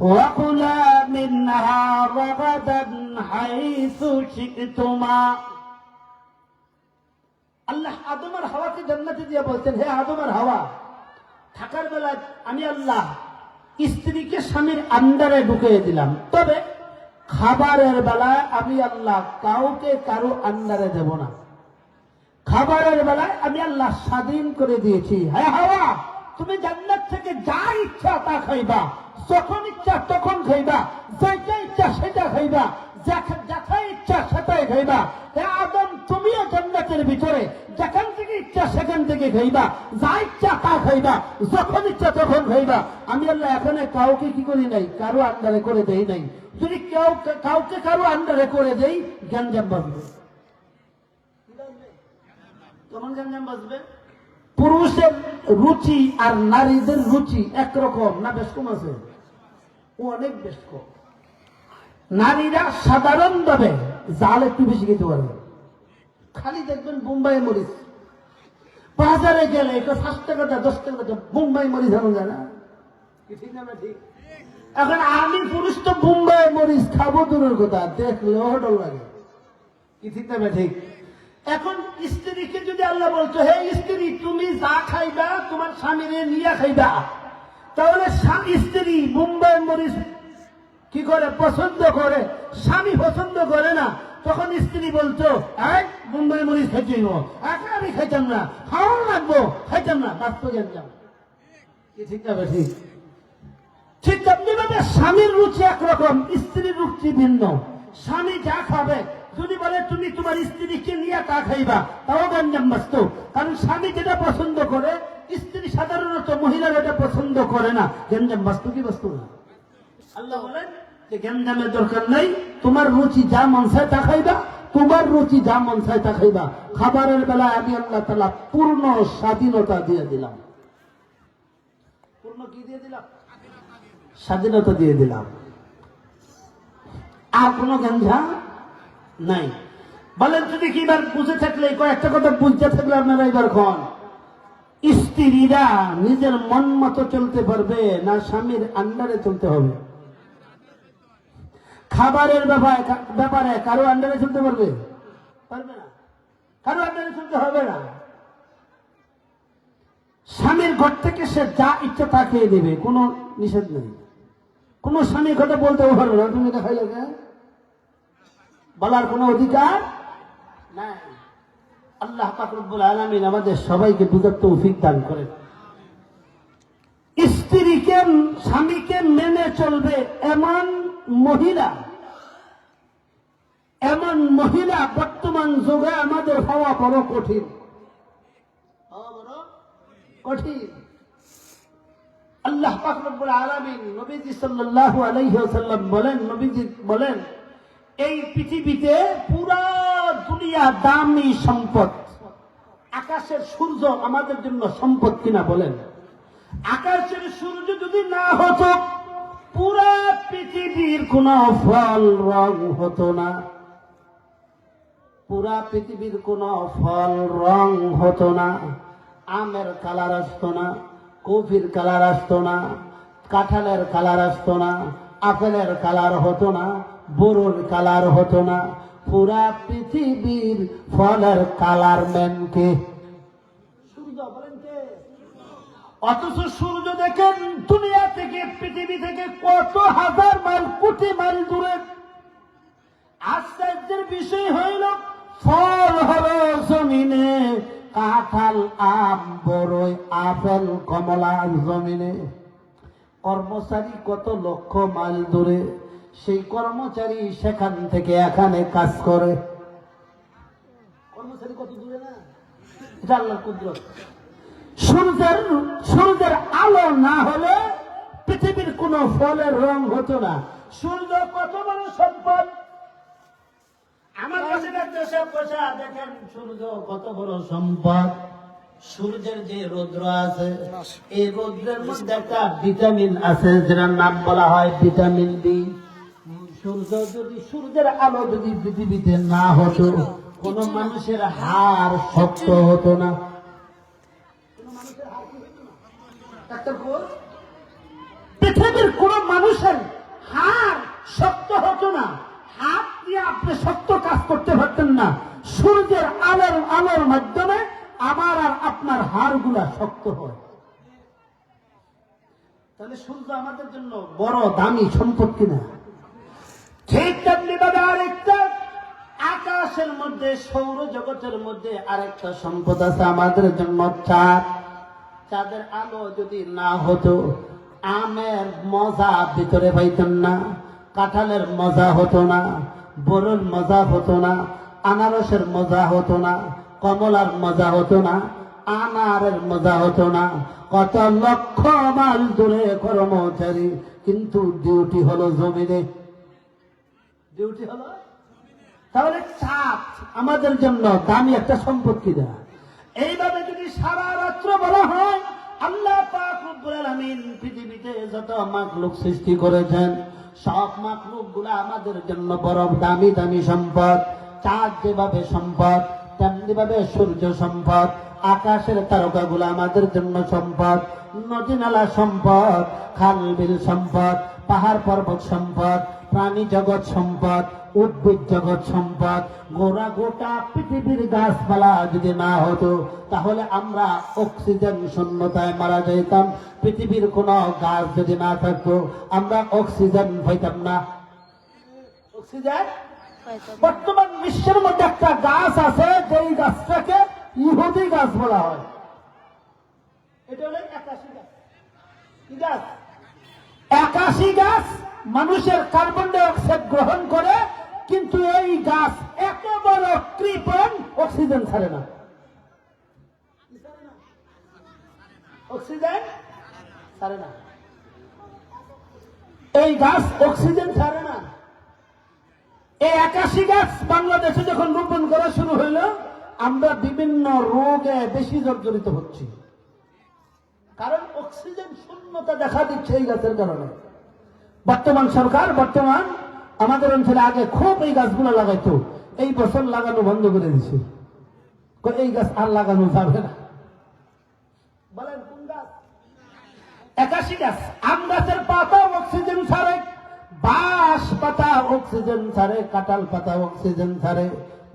[SPEAKER 1] ওয়াকুলা মিনহা রাগাদান হাইসু শিকতুমা। আল্লাহ আদম আর হাওয়াকে জান্নাতে দিয়ে বলতেন, হে আদম আর হাওয়া, থাকার বেলায় আমি আল্লাহ স্ত্রীকে স্বামীর আন্ডারে ঢুকিয়ে দিলাম, তবে খাবারের বেলায় আমি আল্লাহ কাউকে কারো আন্ডারে দেব না। খাবারের বেলায় আমি আল্লাহ স্বাধীন করে দিয়েছি। হ্যাঁ হাওয়া, তুমি জান্নাত থেকে যা ইচ্ছা তা খাইবা, যখন ইচ্ছা তখন খাইবা, যেটা ইচ্ছা সেটা খাইবা, যেটা ইচ্ছা সেটাই খাইবা। হ্যাঁ আদম, তুমিও জান্নাতের ভিতরে যেখান থেকে ইচ্ছা সেখান থেকে খাইবা, যা ইচ্ছা তা খাইবা, যখন ইচ্ছা তখন খাইবা। আমি আল্লাহ এখানে কাউকে কি করি নাই, কারো আন্ডারে করে দেই নাই। যদি কাউকে কারো আন্ডারে করে দেই, জ্ঞানজাম বাঁচবে। কেমন জ্ঞানজাম বাঁচবে? পুরুষের রুচি আর নারীদের রুচি একরকম না, বেশ কম আছে? ও অনেক বেশ কম। নারীরা সাধারণভাবে জাল একটু বেশি খেতে পারবে। খালি দেখবেন বোম্বাই মরিচ, বাজারে গেলে এটা 5 টাকা 10 টাকা বোম্বাই মরিচ আনা যায় না, ঠিক না? ঠিক। এখন আমি পুরুষ তো বোম্বাই মরিচ খাবো দূরের কথা, দেখলেও ডর লাগে, কি ঠিক না? ঠিক। এখন স্ত্রীকে যদি আল্লাহ বলতো, হে স্ত্রী তুমি যা খাইবা তোমার স্বামীরে নিয়ে খাইবা, তাহলে স্ত্রী বোম্বাই মরিচ কি করে পছন্দ করে, স্বামী পছন্দ করে না, তখন স্ত্রী বলতো বোম্বাই মরিচ খাইছি, আমি খাইতাম না, খাওয়া লাগবো, খাইতাম না, বাস্তব জানতাম, কি ঠিক না? ঠিক। ঠিক তেমনি ভাবে স্বামীর রুচি একরকম, স্ত্রীর রুচি ভিন্ন। স্বামী যা খাবে যদি বলে তুমি তোমার স্ত্রীকে নিয়ে তা খাইবা, তাও গঞ্জাম বাস্তব। কারণ স্বামী যেটা পছন্দ করে স্ত্রী সাধারণত মহিলারা এটা পছন্দ করে না। গঞ্জাম বাস্তব কি বাস্তব না? আল্লাহ বলেন যে গঞ্জামের দরকার নাই, তোমার রুচি যা মন চায় তা খাইবা, তোমার রুচি যা মন চায় তা খাইবা। খাবারের বেলায় আমি আল্লাহ তাআলা পূর্ণ স্বাধীনতা দিয়ে দিলাম। পূর্ণ কি দিয়ে দিলাম? স্বাধীনতা দিয়ে দিলাম। আর কোন গঞ্জাম নাই। বলেন যদি কি এবার বুঝে থাকলে, কয়েকটা কথা বুঝতে থাকলে আপনারা এবার খন, স্ত্রীরা নিজের মন মতো চলতে পারবে না স্বামীর আন্ডারে চলতে হবে? খাবারের ব্যাপারে কারো আন্ডারে চলতে পারবে? পারবে না। কারো আন্ডারে চলতে হবে না। স্বামীর ঘর থেকে সে যা ইচ্ছা তা খেয়ে দেবে, কোনো নিষেধ নেই। কোন স্বামীর কথা বলতেও পারবে না তুমি এটা খাইলে, বলার কোন অধিকার নাই। আল্লাহ পাক রব্বুল আলামিন আমাদের সবাইকে বুঝার তৌফিক দান করেন। স্ত্রীকে স্বামীকে মেনে চলবে এমন মহিলা বর্তমান যুগে আমাদের হওয়া বড় কঠিন, কঠিন। আল্লাহ পাক রব্বুল আলামিন নবীজি সাল্লাল্লাহু আলাইহি ওয়াসাল্লাম বলেন, নবীজি বলেন, এই পৃথিবীতে পুরা দুনিয়া দামি সম্পদ। আকাশের সূর্য আমাদের জন্য সম্পদ কিনা বলেন? আকাশের সূর্য যদি না হতো পুরা পৃথিবীর কোন ফল রং হতো না, পুরা পৃথিবীর কোন ফল রং হতো না। আমের কালার আসতো না, কফির কালার আসতো না, কাঁঠালের কালার আসতো না, আপেলের কালার হতো না, বড়ুর কালার হতো না। পুরা পৃথিবীর ফলের কালার ম্যানকে সূর্য, বলেন কে? অথচ সূর্য দেখেন দুনিয়া থেকে, পৃথিবী থেকে কত হাজার মাইল, কোটি মাইল দূরে। আশ্চর্যের বিষয় হইল ফল হলো জমিনে, কাঁঠাল, আম, বড়ই, আপেল, কমলা জমিনে। কর্মচারী কত লক্ষ মাইল দূরে, সেই কর্মচারী সেখান থেকে এখানে কাজ করে। কর্মচারী কত দূরে না? এটা আল্লাহর কুদরত। সূর্যের আলো না হলে পৃথিবীর কোন ফলের রং হতো না। সূর্য কত বড় সম্পদ। আমার কাছে দেখেন সূর্য কত বড় সম্পদ। সূর্যের যে রৌদ্র আছে, এই রৌদ্রের মধ্যে একটা ভিটামিন আছে যেটার নাম বলা হয় ভিটামিন ডি। সূর্যের আলো যদি পৃথিবীতে না হতো কোন মানুষের হাড় শক্ত হতো না। পৃথিবীর কোন মানুষের হাড় শক্ত হতো না, হাত দিয়ে আপনি শক্ত কাজ করতে পারতেন না। সূর্যের আলোর মাধ্যমে আমার আর আপনার হাড় গুলা শক্ত হয়। তাহলে সূর্য আমাদের জন্য বড় দামি সম্পদ কিনা? ঠিক তেমনি ভাবে আরেকটা আকাশের মধ্যে, সৌর জগতের মধ্যে আরেকটা সম্পদ আছে আমাদের জন্য, চাঁদ। চাঁদের আলো যদি না হতো আমের মজা ভিতরে পাইতেন না, কাঁঠালের মজা হতো না, বড়ের মজা হতো না, আনারসের মজা হতো না, কমলার মজা হতো না, আনারের মজা হতো না। কত লক্ষ মাইল দূরে কর্মচারী, কিন্তু ডিউটি হলো জমিনে, ডিউটি হলো। তাহলে চাঁদ আমাদের জন্য দামি একটা সম্পদ কিনা? এইভাবে যদি সারা রাত মাত্র বলা হয় আল্লাহ পাক রব্বুল আলামিন পৃথিবীতে যত মাখলুক সৃষ্টি করেছেন সব মাখলুকগুলো আমাদের জন্য বড় দামি দামি সম্পদ। চাঁদ যেভাবে সম্পদ, তেমনি ভাবে সূর্য সম্পদ, আকাশের তারকাগুলো আমাদের জন্য সম্পদ, নদী নালা সম্পদ, খাল বিল সম্পদ, পাহাড় পর্বত সম্পদ, প্রাণী জগৎ সম্পদ, উদ্ভিদ জগৎ সম্পদ। গোটা পৃথিবীর গাছপালা যদি না হতো তাহলে আমরা অক্সিজেন শূন্যতায় মারা যেতাম। পৃথিবীর কোন গাছ যদি না থাকতো আমরা অক্সিজেন পাইতাম না। অক্সিজেন বর্তমান বিশ্বের মধ্যে একটা গাছ আছে যেই গাছটাকে ইহুদি গাছ বলা হয়। এটা হলো 81 গাছ। কি গাছ? 81 গাছ মানুষের কার্বন ডাই অক্সাইড গ্রহণ করে, কিন্তু এই গাছ এত বড় কৃপণ অক্সিজেন ছাড়ে না। অক্সিজেন ছাড়ে না, এই গাছ অক্সিজেন ছাড়ে না। এই 81 গাছ বাংলাদেশে যখন রোপণ করা শুরু হইল আমরা বিভিন্ন রোগে বেশি জর্জরিত হচ্ছি, কারণ অক্সিজেন শূন্যতা দেখা দিচ্ছে এই গাছের কারণে। বর্তমান সরকার আমাদের অঞ্চলে আগে খুব এই গাছগুলো লাগাইতো, এই বছর লাগানো বন্ধ করে দিছে। এই গাছ আর লাগানো যাবে না। বলেন কোন গাছ? 81 গাছ। আম গাছের পাতা অক্সিজেন ছাড়ে, বাঁশ পাতা অক্সিজেন ছাড়ে, কাঁঠাল পাতা অক্সিজেন ছাড়ে,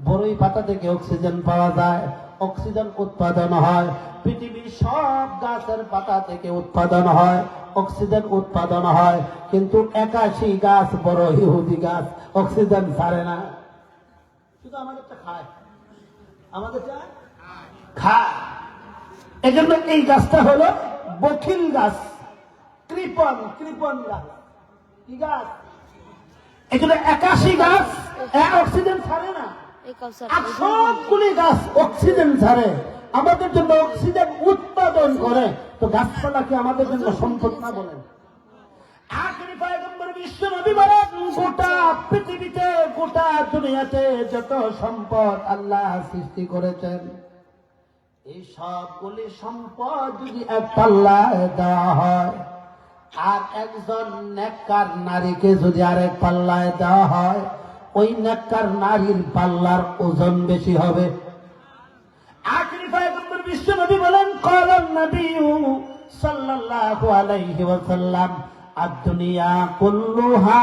[SPEAKER 1] বড়ই পাতা থেকে অক্সিজেন পাওয়া যায়, অক্সিজেন উৎপাদন হয়। পৃথিবীর সব গাছের পাতা থেকে উৎপাদন হয়, অক্সিজেন উৎপাদন হয়, কিন্তু 81 গাছ বড় ইহুদি গাছ অক্সিজেন ছাড়ে না। শুধু আমাদেরটা খায়, আমাদেরটা খায়। এজন্য এই গাছটা হলো বখিল গাছ, কৃপণ গাছ। কি গাছ? এজন্য 81 গাছ অক্সিজেন ছাড়ে না, আর সবগুলি গাছ অক্সিজেন ছাড়ে, আমাদের জন্য অক্সিজেন উৎপাদন করে। তো গাছপালা কি আমাদের জন্য সম্পদ না? বলেন। আখেরি পয়গম্বর বিশ্ব নবী বলেন গোটা পৃথিবীতে, গোটা দুনিয়াতে যত সম্পদ আল্লাহ সৃষ্টি করেছেন এই সবগুলি সম্পদ যদি এক পাল্লায় দেওয়া হয় আর একজন নেককার নারীকে যদি আরেক পাল্লায় দেওয়া হয়, ওই নেককার নারীর পাল্লার ওজন বেশি হবে। আখেরি পয়গম্বর বিশ্ব নবী বলেন ক্বালান নবী সাল্লাল্লাহু আলাইহি ওয়াসাল্লাম আদ-দুনিয়া কুল্লুহা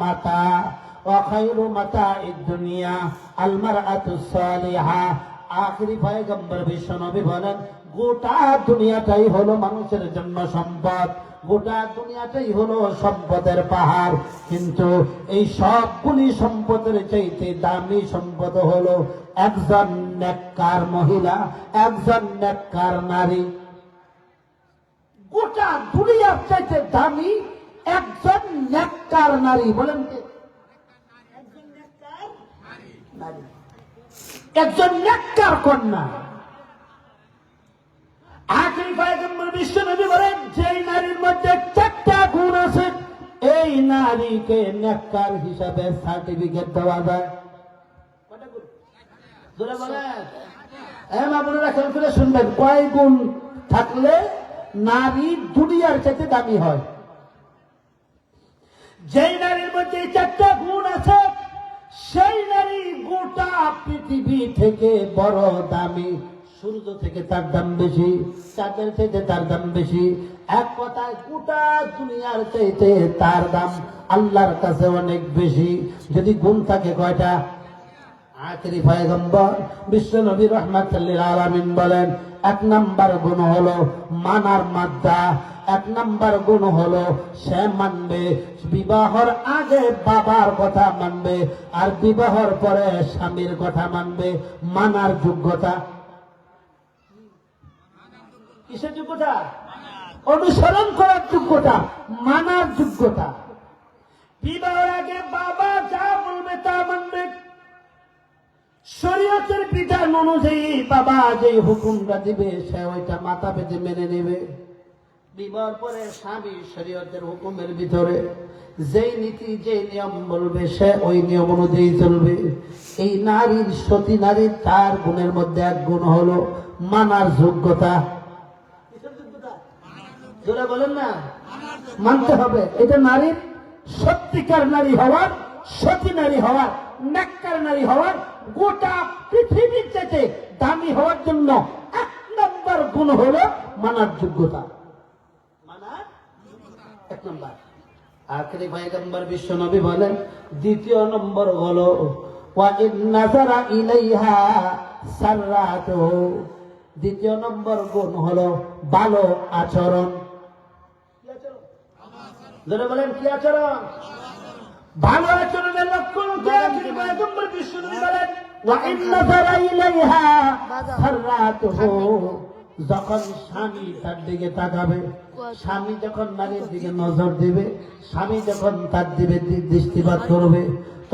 [SPEAKER 1] মাতা ওয়া খায়রু মাতা'id দুনিয়া আল মারআতুস সালিহা। আখেরি পয়গম্বর বিশ্ব নবী বলেন গোটা দুনিয়াটাই হলো মানুষের জন্য সম্পদ, গোটা দুনিয়াটাই হলো সম্পদের পাহাড়, কিন্তু এই সবগুলি সম্পদের চাইতে দামি সম্পদ হলো একজন নেককার মহিলা, একজন নেককার নারী। গোটা দুনিয়ার চাইতে দামি একজন নেককার নারী। বলেন কে? একজন নেককার নারী, একজন নেককার কন্যা। আখেরি পয়গম্বর বিশ্ব নবী বলেন যেই নারীর মধ্যে 4টা গুণ আছে এই নারীকে নেককার হিসাবে সার্টিফিকেট দেওয়া যায়। কয়টা গুণ? জোরে বলেন। আপনারা খেয়াল করে শুনবেন, কয় গুণ থাকলে নারী দুনিয়ার চাইতে দামি হয়। যেই নারীর মধ্যে 4টা গুণ আছে সেই নারী গোটা পৃথিবী থেকে বড় দামি। সূর্য থেকে তার দাম বেশি, চাঁদের চাইতে তার দাম বেশি, এক কথায় গোটা দুনিয়ার চাইতে তার দাম আল্লাহর কাছে অনেক বেশি। যদি গুণ থাকে কয়টা? আখেরি পয়গম্বর বিশ্ব নবী রাহমাতুল লিল আলামিন বলেন 1 নাম্বার গুণ হলো মানার মাদ্দা, 1 নাম্বার গুণ হলো সে মানবে বিবাহর আগে বাবার কথা মানবে, আর বিবাহর পরে স্বামীর কথা মানবে। মানার যোগ্যতা। কিসের যোগ্যতা? অনুসরণ করার যোগ্যতা, মানার যোগ্যতা। বিবাহের আগে বাবা যা বলবে তা মানবে, শরীয়তের বিধান অনুযায়ী বাবা যে হুকুমটা দিবে সে ওইটা মাথা পেতে মেনে নেবে। বিবাহের পরে স্বামী শরীয়তের হুকুমের ভিতরে যেই নীতি যে নিয়ম বলবে সে ওই নিয়ম অনুযায়ী চলবে। এই নারীর, সতী নারীর 4 গুণের মধ্যে 1 গুণ হলো মানার যোগ্যতা। যেটা বলেন না, মানতে হবে। এটা নারীর সত্যিকার নারী হওয়ার, সতী নারী হওয়ার, নেককার নারী হওয়ার, গোটা পৃথিবীর চাইতে দামি হওয়ার জন্য 1 নম্বর গুণ হলো মানার যোগ্যতা। মানার 1 নম্বর। আখেরি পয়গম্বর বিশ্ব নবী বলেন, দ্বিতীয় নম্বর হলো ওয়া ইন নাযারা ইলাইহা সাররাতুহু। দ্বিতীয় নম্বর গুণ হলো ভালো আচরণ। যারা বলেন কি আচরণ? ভালো আচরণের লক্ষণ কি? আখেরি পয়গম্বর বিশ্ব নবী বলেন ওয়া ইন নাযারা ইলাইহা সাররাতুহু। যখন স্বামী তার দিকে তাকাবে, স্বামী যখন নারীর দিকে নজর দিবে, স্বামী যখন তার দিকে দৃষ্টিপাত করবে,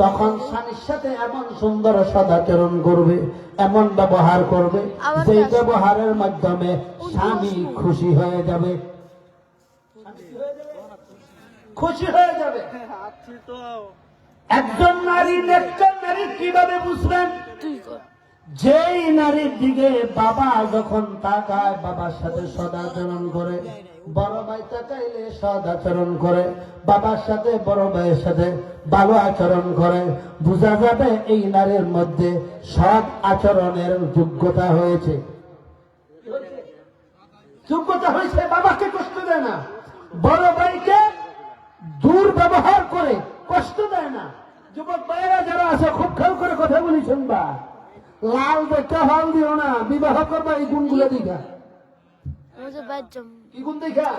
[SPEAKER 1] তখন স্বামীর সাথে এমন সুন্দর সদাচরণ করবে, এমন ব্যবহার করবে, যে ব্যবহারের মাধ্যমে স্বামী খুশি হয়ে যাবে। খুশি হয়ে যাবে। একজন নারী নেককার নারী কিভাবে বুঝবেন?
[SPEAKER 2] তুই কর।
[SPEAKER 1] যেই নারীর দিকে বাবা যখন তাকায়, বাবার সাথে সদাচরণ করে, বড় ভাই তাকাইলে সদাচরণ করে, বাবার সাথে বড় ভাইয়ের সাথে ভালো আচরণ করে, বোঝা যাবে এই নারীর মধ্যে সৎ আচরণের যোগ্যতা হয়েছে। যোগ্যতা হয়েছে। বাবাকে কষ্ট দেয় না, বড় ভাইকে দুর্ব্যবহার করে কষ্ট দেয় না। যুবক ভাইয়েরা যারা আছে, খুব খেয়াল করে কথা বলি, শুনবা। লাল দেখা হল দিও না, বিবাহ করবা এই গুণগুলো দেখা। কি গুণ দেখা?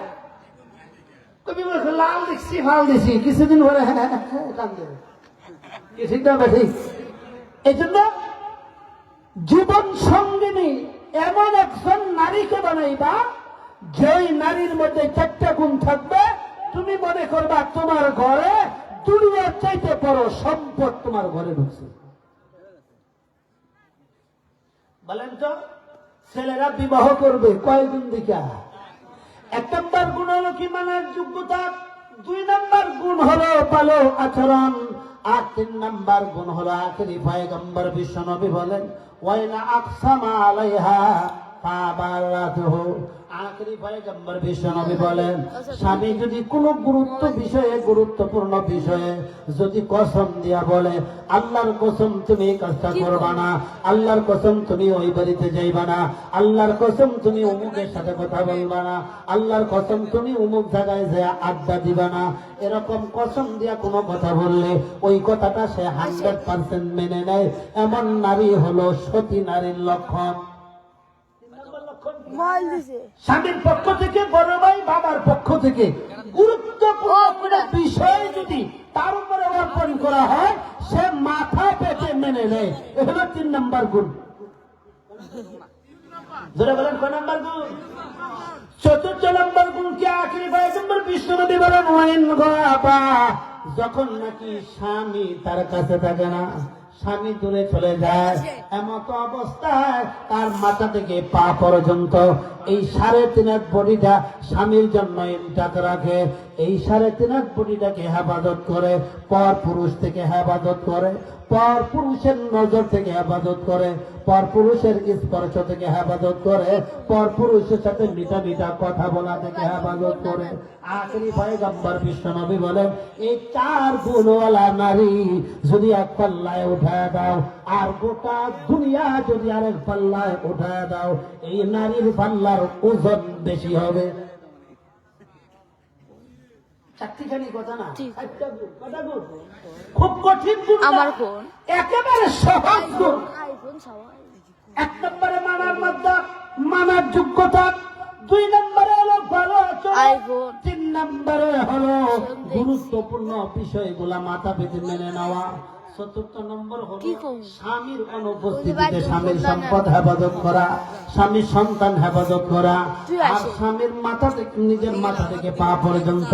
[SPEAKER 1] তুমি লাল দেখছি, ভাল দেখছি, কিছুদিন পরে কান্দে। ঠিক না ঠিক? এই জন্য জীবন সঙ্গিনী এমন একজন নারীকে বানাইবা, যেই নারীর মধ্যে 4টা গুণ থাকবে। তুমি মনে করবা তোমার ঘরে দুনিয়ার চাইতে বড় সম্পদ তোমার ঘরে ঢুকছে। বলেন তো, ছেলেরা বিবাহ করবে কয় গুণ দেখা? 1 নম্বর গুণ হলো কি? মানার যোগ্যতা। 2 নম্বর গুণ হলো ভালো আচরণ। আর 3 নম্বর গুণ হলো আখেরি পয়গম্বর বিশ্ব নবী বলেন ওয়াইনা আকসামা আলাইহা ফাবারাতুহু। আখেরি পয়গম্বর বিশ্ব নবী বলেন, স্বামী যদি কোনো গুরুত্বপূর্ণ বিষয়ে যদি কসম দিয়া বলে, আল্লাহর কসম তুমি এই কাজটা করবা না, আল্লাহর কসম তুমি ওই বাড়িতে যাইবা না, আল্লাহর কসম তুমি অমুকের সাথে কথা বলবা না, আল্লাহর কসম তুমি অমুক জায়গায় যায় আড্ডা দিবা না, এরকম কসম দিয়া কোনো কথা বললে ওই কথাটা সে 100% মেনে নেয়। এমন নারী হলো সতী নারীর লক্ষণ। স্বামীর পক্ষ থেকে, বড় ভাই বাবার পক্ষ থেকে গুরুত্বপূর্ণ বিষয় যদি তার উপরে অর্পণ করা হয়, সে মাথা পেতে মেনে নেয়। এ হলো 3 নম্বর গুণ। যারা বলেন কয় নম্বর গুণ? 4র্থ নম্বর গুণ কি? আখেরি পয়গম্বর বিশ্ব নবী বলেন ওয়াইন গাবা। যখন নাকি স্বামী তার কাছে থাকে না, স্বামী দূরে চলে যায়, এমত অবস্থায় তার মাথা থেকে পা পর্যন্ত এই 3.5 বডিটা স্বামীর জন্য ইনটাক রাখে। এই 3.5 বডিটাকে হেফাজত করে, পর পুরুষ থেকে হেফাজত করে, পর পুরুষের নজর থেকে হেফাজত করে, পর পুরুষের স্পর্শ থেকে হেফাজত করে, পর পুরুষের সাথে মিঠা মিঠা কথা বলা থেকে হেফাজত করে। আখেরি পয়গম্বর বিশ্ব নবী বলেন, এই 4 গুণওয়ালা নারী যদি এক পাল্লায় উঠায় দাও, আর গোটা দুনিয়া যদি আরেক পাল্লায় উঠায় দাও, এই নারীর পাল্লার ওজন বেশি হবে। 4টি কথা না, 5টা গুণ। কটা গুণ? খুব কঠিন গুণ।
[SPEAKER 2] আমার ফোন
[SPEAKER 1] একেবারে সহজ গুণ।
[SPEAKER 2] আইফোন সবাই।
[SPEAKER 1] 1 নম্বরে মানার যোগ্যতা। 2 নম্বরে হলো ভালো আচরণ।
[SPEAKER 2] আইফোন।
[SPEAKER 1] 3 নম্বরে হলো গুরুত্বপূর্ণ বিষয়গুলা মাথা পেতে মেনে নেওয়া। 4র্থ নম্বর হলো স্বামীর অনুপস্থিতিতে স্বামীর সম্পদ হেফাজত করা, স্বামীর সন্তান হেফাজত করা, আর স্বামীর মাথা থেকে, নিজের মাথা থেকে পা পর্যন্ত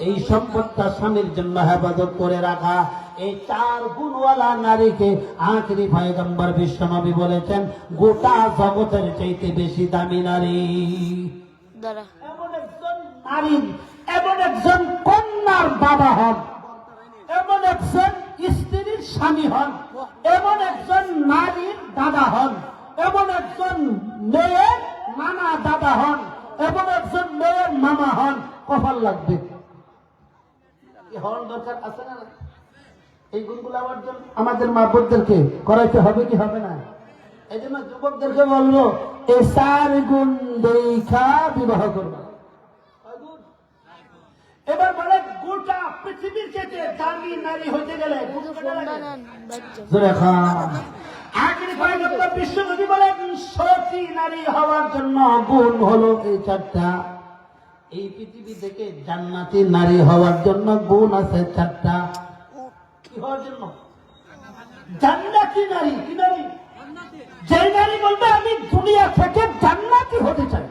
[SPEAKER 1] এই সম্পদটা স্বামীর জন্য হেফাজত করে রাখা। এই 4 গুণওয়ালা নারীকে আখেরি পয়গম্বর বিশ্ব নবী বলেছেন গোটা জগতের চাইতে বেশি দামি নারী। এমন একজন নারী, এমন একজন কন্যার বাবা হন, এমন একজন স্ত্রীর স্বামী হন, এমন একজন নারীর দাদা হন, এমন একজন মেয়ের নানা দাদা হন এবং একজন মেয়ের মামা হন, কপাল লাগবে। হওয়ার দরকার আছে না? এই গুণগুলো অর্জন আমাদের মা বোনদেরকে করাইতে হবে কি হবে না? এই জন্য যুবকদেরকে বলবো, এই 4 গুণ দেখা বিবাহ করবা। এবার বলে, গোটা পৃথিবীর চেয়ে দামি নারী হইতে গেলে আখেরি পয়গম্বর বিশ্বনবী বলেন, সতী নারী হওয়ার জন্য গুণ হলো এই 4টা। এই পৃথিবী থেকে জান্নাতি নারী হওয়ার জন্য গুণ আছে 4টা। কি হওয়ার জন্য? জান্নাতি নারী। কি নারী? যে নারী বলবে আমি দুনিয়া থেকে জান্নাতি হতে চাই,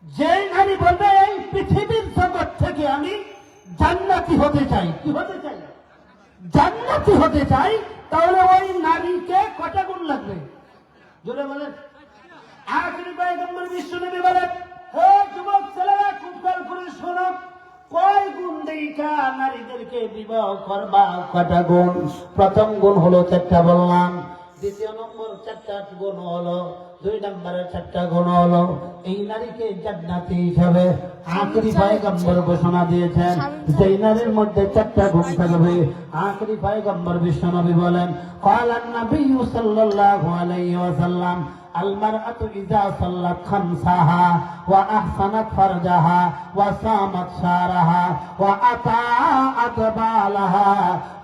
[SPEAKER 1] যে নারী বলবে এই পৃথিবীর জগৎ থেকে আমি জান্নাতি হতে চাই। কি হতে চাই? জান্নাতি হতে চাই। তাহলে ওই নারীকে কটা গুণ লাগবে? জোরে বলেন। আখেরি পয়গম্বর বিশ্বনবী বলেন, হে যুবক ছেলেরা, খুব খেয়াল করে শোনো, কয় গুণ দেখা নারীদেরকে বিবাহ করবা? কটা গুণ? প্রথম গুণ হলো 4টা বললাম, দ্বিতীয় নম্বর 4টা গুণ হলো, 2 নম্বরের 4টা গুণ হলো এই নারীকে জান্নাতি হিসাবে আখেরি পয়গম্বর ঘোষণা দিয়েছেন। যেই নারীর মধ্যে 4টা গুণ থাকবে, আখেরি পয়গম্বর বিশ্বনবী বলেন, ক্বালান নবী সাল্লাল্লাহু আলাইহি ওয়াসাল্লাম, المرأة إذا صلت خمسها وأحسنت فرجها وصامت شهرها وأطاعت بالها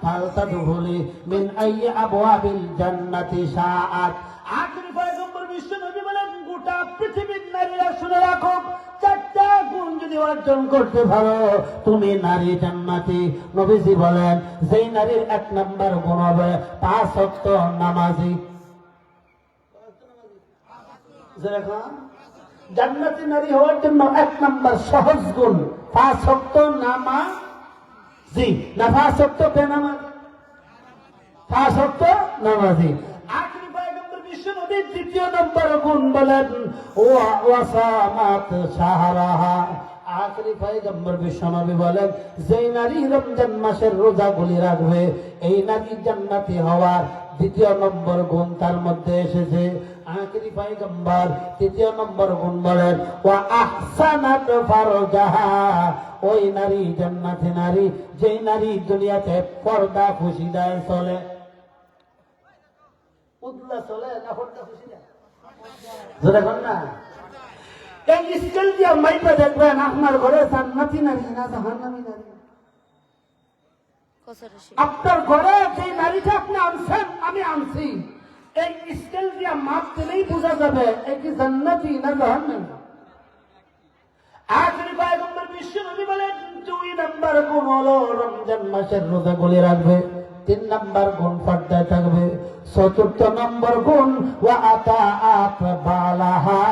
[SPEAKER 1] فلتدخل من أي أبواب الجنة شاءت। আখেরি পয়গম্বর বিশ্বনবী বলেন, গোটা পৃথিবীর নারীরা শুনে রাখো, 4টা গুণ যদি অর্জন করতে পারো তুমি নারী জান্নাতি। নবীজি বলেন, যেই নারীর 1 নম্বর গুণ হবে 5 ওয়াক্ত নামাজি। জান্নাতি নারী হওয়ার জন্য 1 নম্বর সহজ গুণ 5 ওয়াক্ত নামাজি। না 5 ওয়াক্ত বেনামাজি, 5 ওয়াক্ত নামাজি। আখেরি পয়গম্বর বিশ্বনবী 2য় নম্বর গুণ বলেন, ওয়াসামাত শাহরাহা। আখেরি পয়গম্বর বিশ্বনবী বলেন, যেই নারী রমজান মাসের রোজাগুলি রাখবে এই নারী জান্নাতি হওয়ার 2য় নম্বর গুণ তার মধ্যে এসেছে। আখেরি পয়গম্বর 3য় নম্বর গুণ বলেন, ওয়া আহসানাত ফারজাহা। ওই নারী জান্নাতি নারী, যেই নারী দুনিয়াতে পর্দা খুশিদায় চলে। উদলা চলে না পর্দা খুশিদায়? জোরে বল না। এই স্কেল দিয়ে মাইপে দেখবেন আপনার ঘরে জান্নাতি নারী না জাহান্নামী নারী? আপনার ঘরে যে নারীটা আপনি আনছেন, আমি আনছি, এই স্কেল দিয়ে মাপ দিলেই বোঝা যাবে এই কি জান্নাতি না জাহান্নামী। আখেরি পয়গম্বর বিশ্বনবী বলেন, 2 নম্বর গুণ হলো রমজান মাসের রোজাগুলি রাখবে। 3 নম্বর গুণ পর্দায় থাকবে। 4র্থ নম্বর গুণ ওয়া আতাআত বালাহা।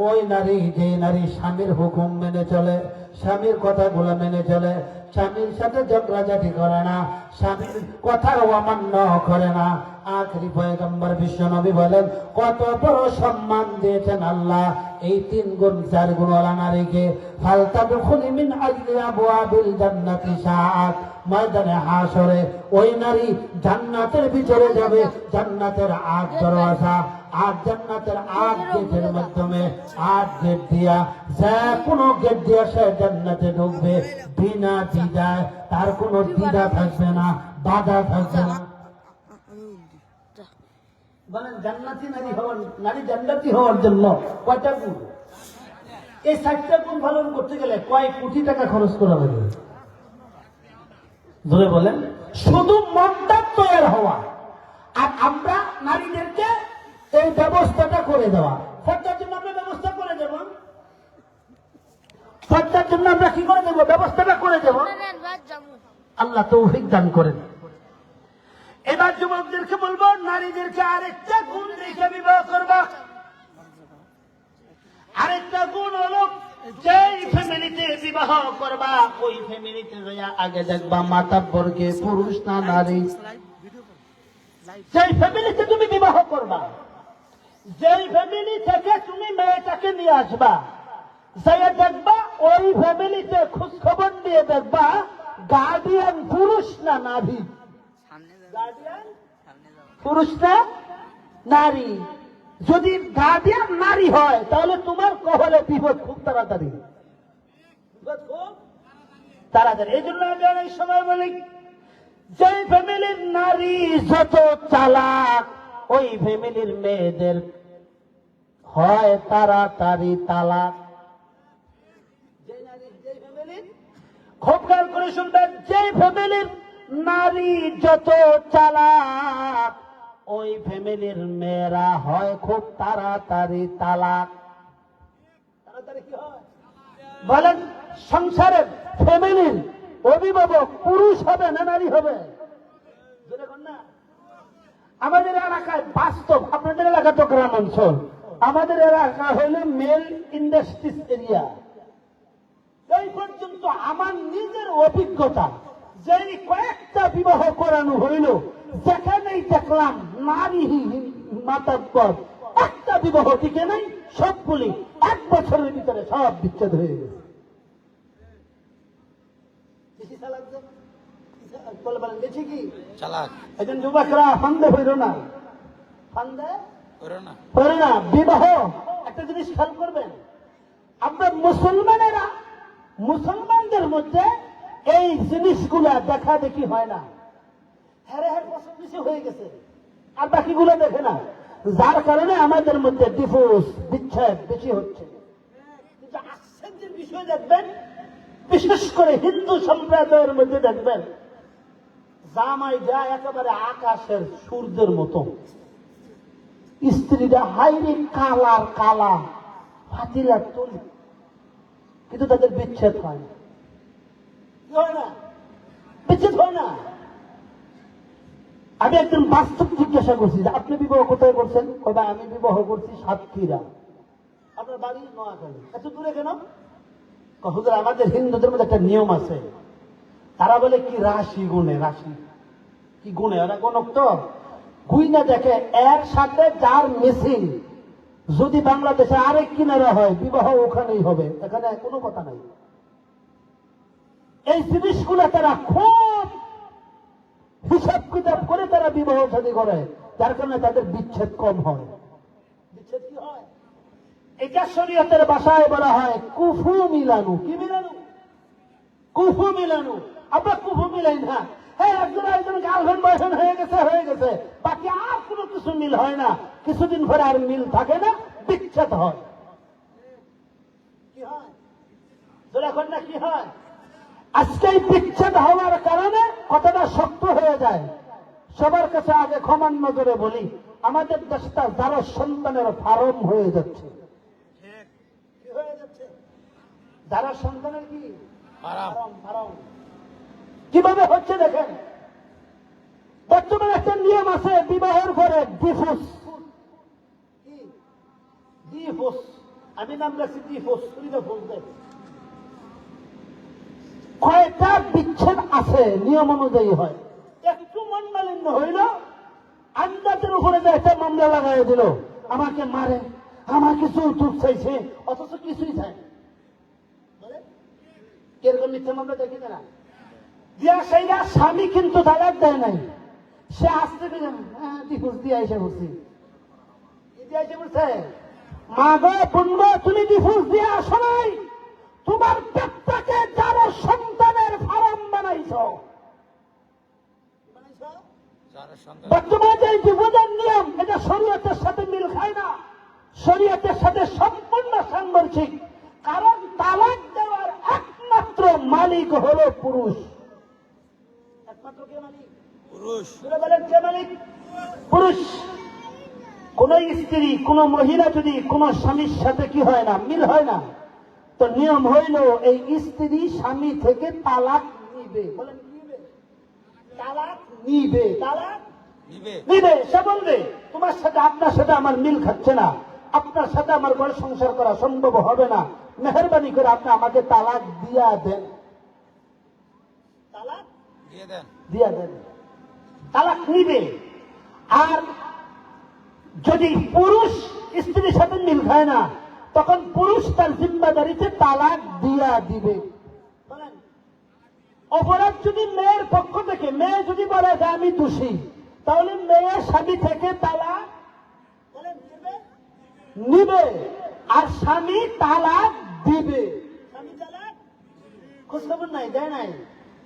[SPEAKER 1] ওই নারী, যে নারী স্বামীর হুকুম মেনে চলে, স্বামীর কথাগুলো মেনে চলে, স্বামীর সাথে ঝগড়াঝাটি করে না, স্বামীর কথার অমান্য করে না। আখেরি পয়গম্বর বিশ্বনবী বলেন, কত বড় সম্মান দিয়েছেন আল্লাহ এই 3 গুণ 4 গুণওয়ালা নারীকে। ফালতাদখুলি মিন আজলি আবওয়াবিল জান্নাতি শাআত। ময়দানে হাশরে ওই নারী জান্নাতের ভিতরে যাবে, জান্নাতের 8 দরওয়াজা, 8 জান্নাতের 8 গেটের মাধ্যমে 8 গেট দিয়া, যে কোনো গেট দিয়া সে জান্নাতে ঢুকবে বিনা দ্বিধায়। তার কোনো দ্বিধা থাকবে না, বাধা থাকবে না। বলেন, জান্নাতি নারী হওয়ার, নারী জান্নাতি হওয়ার জন্য কয়টা গুণ? এই 4টা গুণ পালন করতে গেলে কয় কোটি টাকা খরচ করা লাগে? ধরে বলেন, শুধু মনটা তৈরি হওয়া আর আমরা নারীদেরকে এই ব্যবস্থাটা করে দেওয়া। পর্দার জন্য আমরা ব্যবস্থা করে দেব, পর্দার জন্য আমরা কি করে দেবো? ব্যবস্থাটা করে দেব। আল্লাহ তৌফিক দান করেন। এবার যুবকদেরকে বলবো, নারীদেরকে আরেকটা গুণ দেখে বিবাহ করবা। আরেকটা গুণ হলো, যেই ফ্যামিলিতে বিবাহ করবা ওই ফ্যামিলিতে আগে দেখবা মাতাব্বরকে, পুরুষ না নারী। যেই ফ্যামিলিতে তুমি বিবাহ করবা, যেই ফ্যামিলি থেকে তুমি মেয়েটাকে নিয়ে আসবা, যাই দেখবা ওই ফ্যামিলিতে খোঁজ খবর দিয়ে দেখবা গার্ডিয়ান পুরুষ না নারী। গার্ডিয়ান পুরুষ না নারী। যদি গার্ডিয়ান নারী হয় তাহলে তোমার কহলে বিপদ খুব তাড়াতাড়ি, বিপদ খুব তাড়াতাড়ি। এই জন্য আমি অনেক সময় বলি, যে ফ্যামিলির নারী যত চালাক ওই ফ্যামিলির মেয়েদের হয় তাড়াতাড়ি তালাক। খুব খেয়াল করে শুনবেন, যে ফ্যামিলির নারী যত চালাক ওই ফ্যামিলির মেয়েরা হয় খুব তাড়াতাড়ি তালাক। তাড়াতাড়ি কি হয় বলেন? সংসারের ফ্যামিলির অভিভাবক পুরুষ হবে না নারী হবে? না, আমাদের এলাকায় বাস্তব, আপনাদের এলাকা তো গ্রাম অঞ্চল, আমাদের এলাকা হলো মেল ইন্ডাস্ট্রিজ এরিয়া। এই পর্যন্ত আমার নিজের অভিজ্ঞতা, যে কয়েকটা বিবাহ করানো হইল, যেখানেই দেখলাম নারী মাতাব্বর, একটা বিবাহ টিকে নেই, সবগুলি 1 বছরের ভিতরে সব বিচ্ছেদ হয়ে গেছে। বেশি কি চালাক? একজন যুবকরা ফান্দে হইল না, ফান্দে হইল না। বিবাহ একটা জিনিস খেয়াল করবেন, আমরা মুসলমানেরা, মুসলমানদের মধ্যে এই জিনিসগুলা দেখা দেখি হয় না, হেরে হের পছন্দ বেশি হয়ে গেছে, আর বাকিগুলো দেখে না, যার কারণে আমাদের মধ্যে ডিভোর্স, বিচ্ছেদ বেশি হচ্ছে। কিন্তু আশ্চর্যের বিষয় দেখবেন, বিশেষ করে হিন্দু সম্প্রদায়ের মধ্যে দেখবেন, জামাই যায় একেবারে আকাশের সূর্যের মতো, স্ত্রীরা হাইরে কালার কালা ফাতিলার তুলি, কিন্তু তাদের বিচ্ছেদ হয় না। বিচ্ছেদ হয় না। আমি একজন বাস্তব জিজ্ঞাসা করছি যে আপনি বিবাহ কোথায় করছেন? কবে? আমি বিবাহ করছি সাতক্ষীরা। আপনার বাড়ি নোয়াখালী। এত দূরে কেন? হুজুর আমাদের হিন্দুদের মধ্যে একটা নিয়ম আছে, তারা বলে কি রাশি গুনে, রাশি কি গুনে, ওরা গণক তো গুইনা দেখে, এর সাথে যার মেশিন যদি বাংলাদেশে আরেক কিনারা হয়, বিবাহ ওখানেই হবে, এখানে কোনো কথা নাই। এই জিনিসগুলো তারা খুব হিসাব কিতাব করে তারা বিবাহ শাদী করে, যার কারণে তাদের বিচ্ছেদ কম হয়। বিচ্ছেদ কি হয়? এটা শরীয়তের ভাষায় বলা হয় কুফু মিলানু। কি মিলানু? কুফু মিলানু। আমরা কুফু মিলাই না। হ্যাঁ, একজন একজন গার্লফ্রেন্ড বয়ফ্রেন্ড হয়ে গেছে, হয়ে গেছে, বাকি আর কোনো কিছু মিল হয় না, কিছুদিন পরে আর মিল থাকে না, বিচ্ছেদ হয়। কি হয়? এখন না কি হয়? আজকে বিচ্ছেদ হওয়ার কারণে কথাটা শক্ত হয়ে যায়। সবার কাছে আগে ক্ষমার নজরে বলি, আমাদের দেশটা যারা সন্তানের ফার্ম হয়ে যাচ্ছে। কি হয়ে যাচ্ছে? যারা সন্তানের কি ফার্ম। কিভাবে হচ্ছে দেখেন, বর্তমানে একটা নিয়ম আছে, বিবাহের পরে ডিভোর্স। ডিভোর্স, আমি নাম রাখছি ডিভোর্স। কয়টা বিচ্ছেদ আছে নিয়ম অনুযায়ী হয়। একটু মন মালিন্য হইল, আন্দাজের উপরে একটা মামলা লাগাই দিল, আমাকে মারে, আমাকে যৌতুক চাইছে, অথচ কিছুই চায় কিরকম মিথ্যা মামলা দেখি না দিয়া, সেইটা স্বামী কিন্তু তালাক দেয় নাই, সে আসতে দিল, ডিভোর্স দিয়ে এসে বলছি, দিয়ে এসে বলছে, মা গো পুণ্য, তুমি ডিভোর্স দিয়ে আসো নাই, তোমার পেটটাকে যারা সন্তানের ফার্ম বানাইছ। বর্তমানে যে ডিভোর্সের নিয়ম, এটা শরীয়তের সাথে মিল খায় না, শরীয়তের সাথে সম্পূর্ণ সাংঘর্ষিক। কারণ তালাক দেওয়ার একমাত্র মালিক হলো পুরুষ। একমাত্র কে মালিক? পুরুষ। বলেন কে মালিক? পুরুষ। কোন স্ত্রী, কোন মহিলা যদি কোন স্বামীর সাথে কি হয় না, মিল হয় না, তো নিয়ম হইল এই স্ত্রী স্বামী থেকে তালাক নিবে। বলেন নিবে? তালাক নিবে। তালাক নিবে। সে বলবে তোমার সাথে, আপনার সাথে আমার মিল খাচ্ছে না, আপনার সাথে আমার ঘরে সংসার করা সম্ভব হবে না, মেহরবানি করে আপনি আমাকে তালাক দিয়া দেন। তালাক দিয়া দেন। তালাক নিবে। আর যদি পুরুষ স্ত্রীর সাথে মিল খায় না, তখন পুরুষ তার জিম্মাদারিতে তালাক দিয়া দিবে। অপরাধ যদি মেয়ের পক্ষ থেকে, মেয়ে যদি বলে যে আমি দোষী, তাহলে মেয়ের স্বামী থেকে তালাক নিবে আর স্বামী তালাক দিবে। স্বামী তালাক খোঁজখবর নাই, দেয় নাই,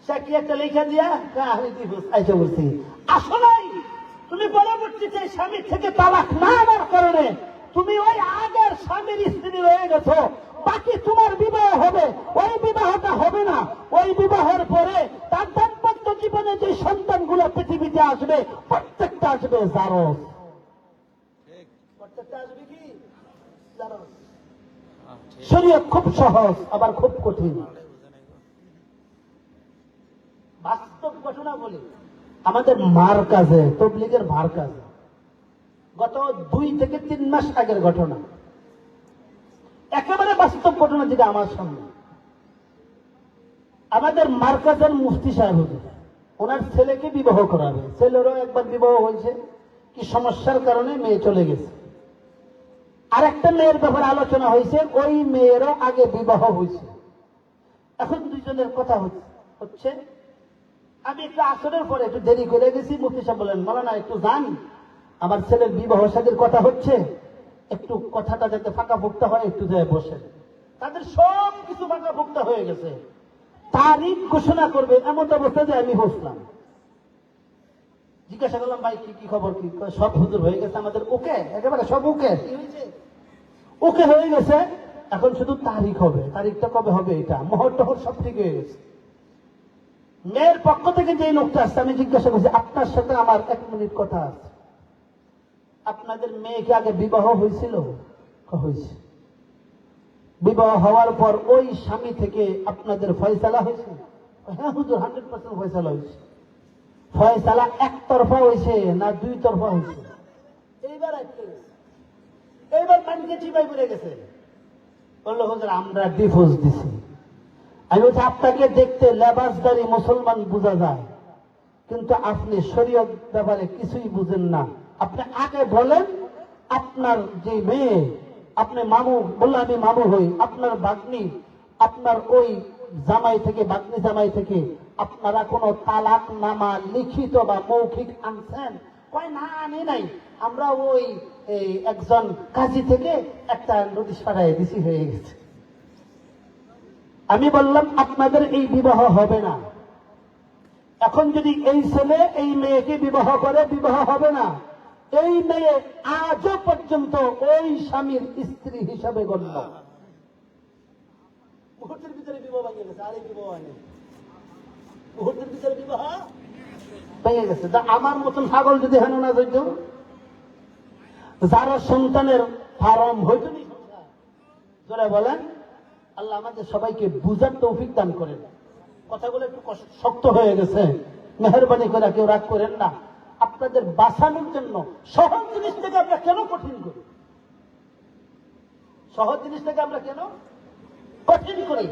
[SPEAKER 1] সে কি একটা লেখা দিয়া আমি দিবস আইসা বলছি আসো নাই। তুমি পরবর্তীতে স্বামীর থেকে তালাক না আনার কারণে তুমি ওই আগের স্বামীর স্ত্রী রয়ে গেছো, বাকি তোমার বিবাহ হবে, ওই বিবাহটা হবে না। ওই বিবাহের পরে তার দাম্পত্য জীবনে যে সন্তানগুলো পৃথিবীতে আসবে প্রত্যেকটা আসবে জারজ। প্রত্যেকটা আসবে কি জারজ। শরীয়ত খুব সহজ আবার খুব কঠিন। বাস্তব ঘটনা বলি, আমাদের মার কাছে তবলিগের মার কাছে গত 2 থেকে 3 মাস আগের ঘটনা, একেবারে বাস্তব ঘটনা যেটা আমার সামনে। আমাদের মার্কাজের মুফতি সাহেব হুজুর, ওনার ছেলেকে বিবাহ করাবে। ছেলেরও একবার বিবাহ হয়েছে, কি সমস্যার কারণে মেয়ে চলে গেছে। আর একটা মেয়ের ব্যাপারে আলোচনা হয়েছে, ওই মেয়েরও আগে বিবাহ হয়েছে। এখন দুইজনের কথা হচ্ছে। আমি একটু আসরের পরে একটু দেরি করে গেছি, মুফতি সাহেব বলেন মাওলানা একটু যান, আমার ছেলের বিবাহ শাদীর কথা হচ্ছে, একটু কথাটা যাতে ফাঁকা ফুক্তা হয় একটু যায় বসে। তাদের সব কিছু ফাঁকা ফুক্তা হয়ে গেছে, তারিখ ঘোষণা করবে এমন অবস্থা যে আমি বসলাম। জিজ্ঞাসা করলাম ভাই কি কি খবর, কি সব হুজুর হয়ে গেছে আমাদের, ওকে একেবারে সব ওকে, ওকে হয়ে গেছে। এখন শুধু তারিখ হবে, তারিখটা কবে হবে এটা, মোহর টহর সব ঠিক হয়ে গেছে। মেয়ের পক্ষ থেকে যে লোকটা আসছে, আমি জিজ্ঞাসা করছি আপনার সাথে আমার 1 মিনিট কথা আছে, আপনাদের মেয়েকে আগে বিবাহ হয়েছিল? হয়েছে। বিবাহ হওয়ার পর ওই স্বামী থেকে আপনাদের ফয়সালা হয়েছে? হ্যাঁ হুজুর 100% ফয়সালা হয়েছে। ফয়সালা একতরফা হয়েছে না 2 তরফা হয়েছে? এইবার মানকে চিপাই পড়ে গেছে, বললো হুজুর আমরা ডিভোর্স দিছি। আমি বলছি আপনাকে দেখতে লেবাসদারি মুসলমান বোঝা যায়, কিন্তু আপনি শরীয়ত ব্যাপারে কিছুই বুঝেন না। আপনি আগে বলেন আপনার যে মেয়ে, আপনি মামু বললে আমি মামু হই, আপনার ভাগ্নি, আপনার ওই জামাই থেকে, ভাগ্নি জামাই থেকে আপনারা কোনো তালাক নামা লিখিত বা মৌখিক আনছেন? কয় না আনি নাই, আমরা ওই একজন কাজী থেকে একটা নোটিশ পাঠাই দিছি, হয়ে গেছে। আমি বললাম আপনাদের এই বিবাহ হবে না। এখন যদি এই ছেলে এই মেয়েকে বিবাহ করে, বিবাহ হবে না। এই মেয়ে আজও পর্যন্ত ওই স্বামীর স্ত্রী হিসাবে গণ্য। মুহূর্তের ভিতরে বিবাহ ভেঙে গেছে, আর এই বিবাহ হয়নি। মুহূর্তের ভিতরে বিবাহ ভেঙে গেছে। আমার মতন পাগল যদি হেন না হইত, যারা সন্তানের ফার্ম হইত নি, যারা বলেন আল্লাহ আমাদের সবাইকে বুঝার তৌফিক দান করেন। কথাগুলো একটু শক্ত হয়ে গেছে, মেহরবানি করে কেউ রাগ করেন না। আপনাদের বাঁচানোর জন্য সহজ জিনিসটাকে আমরা কেন কঠিন করি? সহজ জিনিসটাকে আমরা কেন কঠিন করি?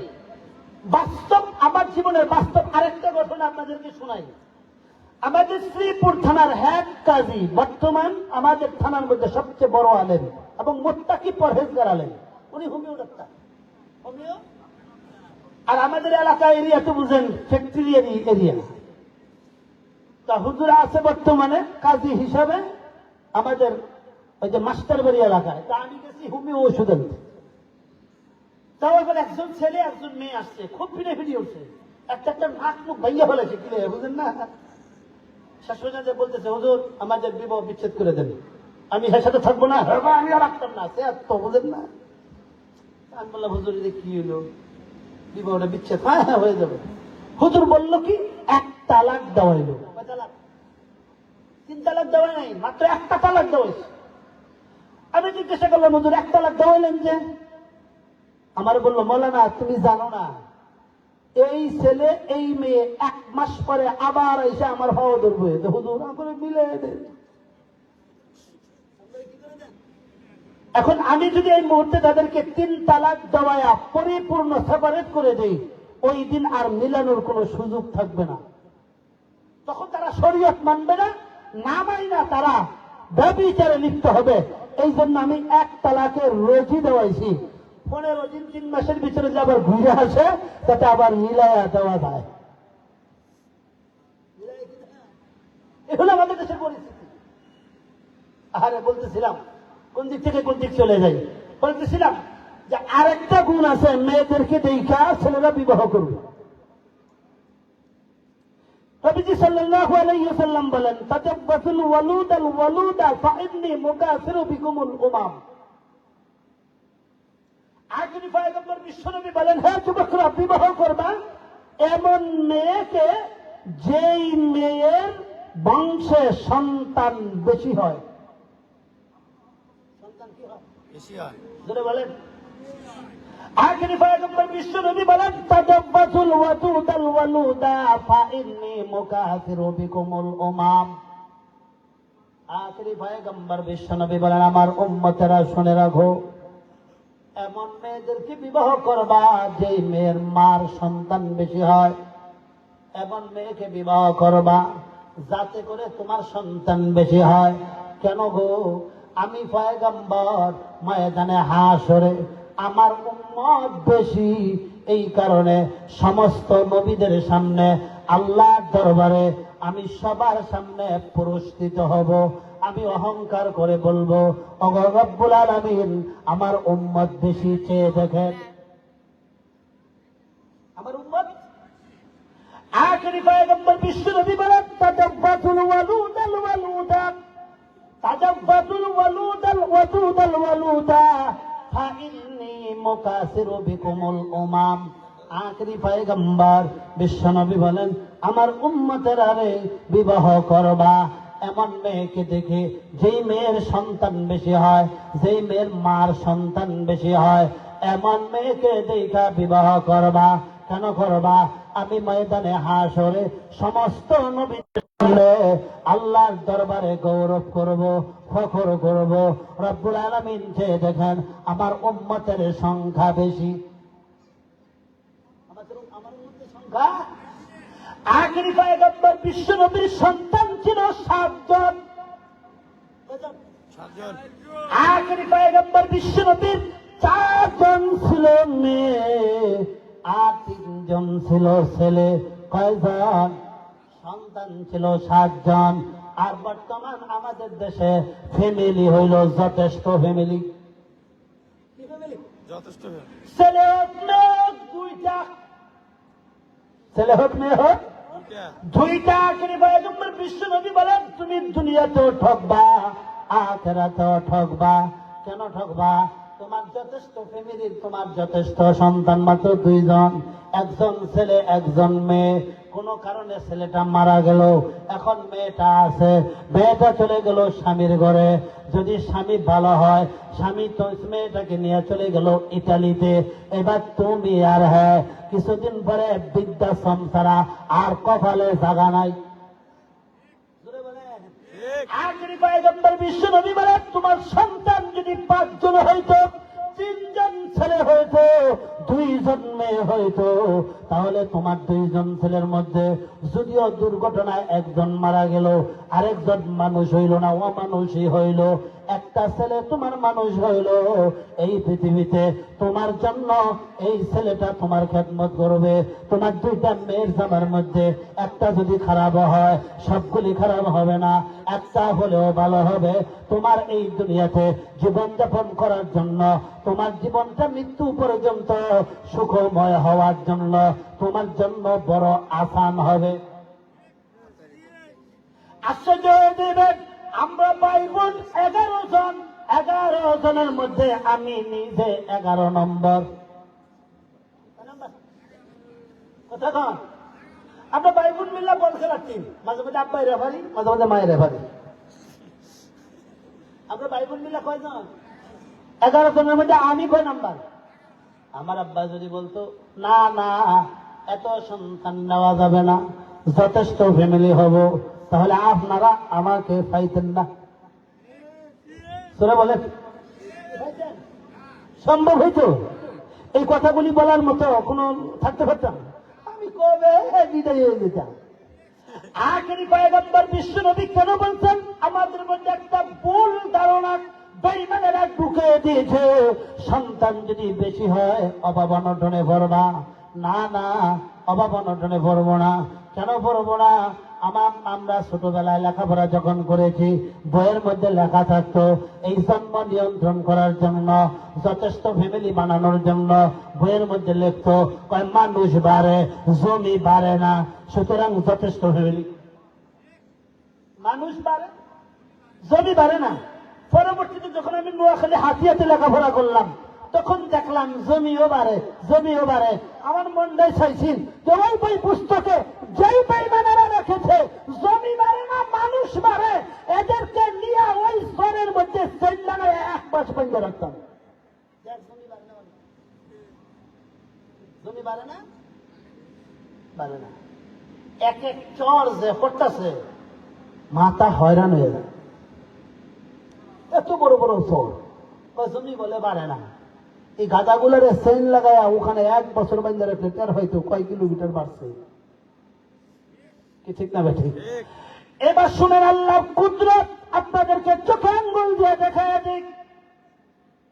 [SPEAKER 1] বাস্তব, আমার জীবনের বাস্তব আরেকটা ঘটনা আপনাদেরকে শোনাই। আমাদের শ্রীপুর থানার হেড কাজী, বর্তমান আমাদের থানার মধ্যে সবচেয়ে বড় আলেম এবং মুত্তাকি পরহেজগার আলেম, উনি হোমিও ডাক্তার, হোমিও। আর আমাদের এলাকা এরিয়া তো বুঝেন ফ্যাক্টরি এরিয়া। তা হুজুর আছে বর্তমানে কাজী হিসাবে আমাদের ওই যে মাস্টার বাড়ি এলাকায়। তা আমি গেছি হোমিও ওষুধ আনতে। তাও এবার একজন ছেলে একজন মেয়ে আসছে, খুব ফিরে উঠছে, একটা নাক মুখ ভাইয়া ফেলেছে, কি বুঝেন না। শাশুড়ি বলতেছে হুজুর আমাদের বিবাহ বিচ্ছেদ করে দেন। আমি এর সাথে থাকবো না, আমিও রাখতাম না, সে তো বুঝেন না। আমি বললাম হুজুর কি হলো, বিবাহটা বিচ্ছেদ? হ্যাঁ হ্যাঁ হয়ে যাবে। হুজুর বলল কি 1 তালাক দেওয়াইল। 3 তালাক দেওয়া নাই, মাত্র 1টা তালাক দেওয়াইছে। আমি জিজ্ঞাসা করলাম হুজুর 1 তালাক দেওয়াইলেন যে? আমার বললো মৌলানা তুমি জানো না, এই ছেলে এই মেয়ে 1 মাস পরে আবার এসে আমার হওয়া ধরবে। হুজুর আমাকে মিলে দেন। এখন আমি যদি এই মুহূর্তে তাদেরকে 3 তালাক দেওয়া পরিপূর্ণ সেপারেট করে দেই, ওই দিন আর মিলানোর কোনো সুযোগ থাকবে না। তখন তারা শরীয়ত মানবে না, না মানি না তারা ব্যভিচারে লিপ্ত হবে। এই জন্য আমি 1 তালাকের রোজই দেওয়াইছি। 15 দিন 3 মাসের ভিতরে যে আবার ঘুরে আসে, তাতে আবার মিলাইয়া দেওয়া যায়। এগুলো আমাদের দেশের পরিস্থিতি। আরে বলতেছিলাম কোন দিক থেকে কোন দিক চলে যাই। বলতেছিলাম যে আরেকটা গুণ আছে, মেয়েদেরকে দেখা ছেলেরা বিবাহ করবে। নবীজি সাল্লাল্লাহু আলাইহি ওয়াসাল্লাম বলেন, তাজাব্বাতুল ওয়ালুদাল ওয়ালুদা ফাইন্নী মুকাসিরু বিকুমুল উমাম। আখিরি পয়গম্বর বিশ্বনবী বলেন, হে যুবকরা, বিবাহ করবা এমন মেয়েকে যেই মেয়ের বংশে সন্তান বেশি হয়। সন্তান কি হয়? বেশি হয়। জোরে বলেন। আখিরি পয়গম্বর বিশ্বনবী বলেন, তাজাব্বাতুল ওয়াদুদাল ওয়ালুদা ফাইন্নী মুকাসিরু বিকুমুল উমাম। আখিরি পয়গম্বর বিশ্বনবী বলেন, আমার উম্মতেরা শুনে রাখো, এমন মেয়েদেরকে বিবাহ করবা যেই মেয়ের মার সন্তান বেশি হয়। এমন মেয়েকে বিবাহ করবা যাতে করে তোমার সন্তান বেশি হয়। কেন গো? আমি পয়গম্বর ময়দানে হাসরে আমার উম্মত বেশি, এই কারণে সমস্ত নবীদের সামনে আল্লাহর দরবারে আমি সবার সামনে পুরস্কৃত হব। আমি অহংকার করে বলবো, ওগো রব্বুল আলামিন, আমার উম্মত বেশি, চেয়ে দেখেন আমার উম্মত। আখিরি পয়গম্বর বিশ্বনবী বলেন, তাজাব্বাতুল ওয়ালুদাল ওয়ালুদা, তাজাব্বাতুল ওয়ালুদাল ওয়াদুদাল ওয়ালুদা ফাইন্নী মুকাসিরু বিকুমুল উমাম। আখিরি পয়গম্বর বিশ্বনবী বলেন, আমার উম্মতেরা রে, বিবাহ করবা এমন মেয়েকে দেখে যেই মেয়ের সন্তান বেশি হয়, যেই মেয়ের মার সন্তান বেশি হয়, এমন মেয়েকে দেখা বিবাহ করবা। কেন করবা? আমি ময়দানে হাসরে সমস্ত নবীদের সামনে আল্লাহর দরবারে গৌরব করব, ফখর করব। রব্বুল আলামিন যে দেখেন আমার উম্মতের সংখ্যা বেশি। আমার উম্মতের সংখ্যা। আখিরি পয়গম্বর বিশ্বনবীর সন্তান ছিল 7 জন। আখিরি পয়গম্বর বিশ্বনবীর 4 জন ছিল মেয়ে আর 3 জন ছিল ছেলে। কয়জন? সন্তান ছিল 7 জন। আর বর্তমান আমাদের দেশে ফ্যামিলি হইল যথেষ্ট ফ্যামিলি। যথেষ্ট ছেলে হোক মেয়ে হোক, 2টা ছেলে হোক মেয়ে হোক, 2টা। আখিরি পয়গম্বর বিশ্বনবী বলেন, তুমি দুনিয়াতেও ঠকবা, আখিরাতেও ঠকবা। কেন ঠকবা? তোমার যথেষ্ট ফ্যামিলির, তোমার যথেষ্ট সন্তান মাত্র 2 জন, 1 জন ছেলে 1 জন মেয়ে। কোন কারণে ছেলেটা মারা গেল, এখন মেয়েটা আছে, মেয়েটা চলে গেল স্বামীর ঘরে। যদি স্বামী ভালো হয়, স্বামী তো মেয়েটাকে নিয়ে চলে গেল ইতালিতে। এবার তুমি আর হ্যাঁ কিছুদিন পরে বৃদ্ধাশ্রম ছাড়া আর কপালে জায়গা নাই। আখিরি পয়গম্বর বিশ্বনবী বলেন, তোমার সন্তান যদি 5 জন হইতো, 3 জন ছেলে হইতো, 2 জন মেয়ে হইতো, তাহলে তোমার 2 জন ছেলের মধ্যে যদিও দুর্ঘটনায় 1 জন মারা গেল, আরেকজন মানুষ হইল না, অমানুষই হইল, একটা ছেলে তোমার মানুষ হইল। এই পৃথিবীতে তোমার জন্য এই ছেলেটা তোমার খেদমত করবে। তোমার 2টা মেয়ের জামার মধ্যে একটা যদি খারাপ হয়, সবগুলি খারাপ হবে না, একটা হলেও ভালো হবে। তোমার এই দুনিয়াতে জীবনযাপন করার জন্য, তোমার জীবনটা মৃত্যু পর্যন্ত সুখময় হওয়ার জন্য তোমার জন্য বড় আসান হবে। আশ্চর্য দেবেন, আমরা ভাই বোন 11 জন, 11 জনের মধ্যে আমি নিজে 11 নম্বর। কথা কন, আমরা ভাই বোন মিল্লা বল খেলার টিম, মাঝে মাঝে আব্বাই রেফারি, মাঝে মাঝে মায়ের রেফারি। আমরা ভাই বোন মিল্লা কয়জন? 11 জনের মধ্যে আমি কয় নাম্বার? আমার আব্বা যদি বলতো, না না, এত সন্তান নেওয়া যাবে না, যথেষ্ট ফ্যামিলি হব, তাহলে আপনারা আমাকে পাইতেন না। বলেন, সম্ভব হইতো? এই কথাগুলি বলার মতো কোনো থাকতে পারতাম? আমি কবে বিদায় হয়ে যেতাম। আখিরি পয়গম্বর বিশ্বনবী কেন বলছেন? আমাদের মধ্যে একটা ভুল ধারণা বেঈমানেরা ঢুকে দিয়েছে, সন্তান যদি বেশি হয় অভাব অনটনে ভরবা। না না, অভাব অনটনে ভরবো না। কেন ভরবো না? আমরা ছোটবেলায় লেখাপড়া যখন করেছি, বইয়ের মধ্যে লেখা থাকতো এই জন্ম নিয়ন্ত্রণ করার জন্য, যথেষ্ট ফ্যামিলি বানানোর জন্য বইয়ের মধ্যে লিখতো কয় মানুষ বাড়ে, জমি বাড়ে না, সুতরাং যথেষ্ট ফ্যামিলি। মানুষ বাড়ে, জমি বাড়ে না। পরবর্তীতে যখন আমি নোয়াখালী হাতিয়াতে লেখাপড়া করলাম, তখন দেখলাম জমিও বাড়ে, জমিও বাড়ে। আমার মনটাই চাইছিল যে ওই বই পুস্তকে যেই বেঈমানেরা রেখেছে জমি বাড়ে না মানুষ বাড়ে, এদেরকে নিয়ে ওই স্তরের মধ্যে সেল লাগায় 1 মাস বন্ধ রাখতাম। জমি বাড়ে না, বাড়ে না। এক এক চর যে পড়তেছে মাথা হয়রান হয়ে যায়। এত বড় বড় চর, জমি বলে বাড়ে না। এই গাদাগুলোর সেন লাগায়া ওখানে 1 বছর বাইন্দা রাখলে তার হয়তো কয় কিলোমিটার বাড়ছে, কি ঠিক না বেঠিক? এবার শুনেন আল্লাহ কুদরত আপনাদেরকে চোখে আঙ্গুল দিয়ে দেখায় দিক।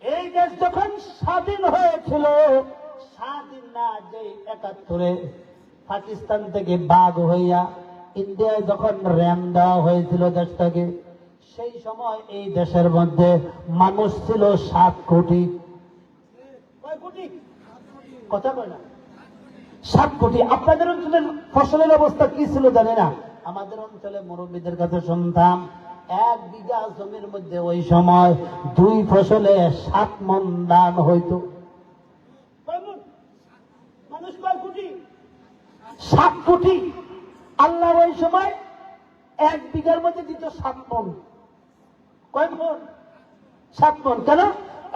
[SPEAKER 1] এই দেশ যখন স্বাধীন হয়েছিল, স্বাধীন না যে 71-এ পাকিস্তান থেকে বাঘ হইয়া ইন্ডিয়ায় যখন র্যাম দেওয়া হয়েছিল দেশটাকে, সেই সময় এই দেশের মধ্যে মানুষ ছিল 7 কোটি। কথা বলে না, 7 কোটি। আপনাদের অঞ্চলের ফসলের অবস্থা কি ছিল জানে না? আমাদের অঞ্চলে মুরব্বীদের কাছে শুনতাম 1 বিঘা জমির মধ্যে ওই সময় 2 ফসলে 7 মণ ধান হইতো। মানুষ কয় কোটি? 7 কোটি। আল্লাহ ওই সময় 1 বিঘার মধ্যে দিত 7 মণ। কয় মণ? 7 মণ। কেন?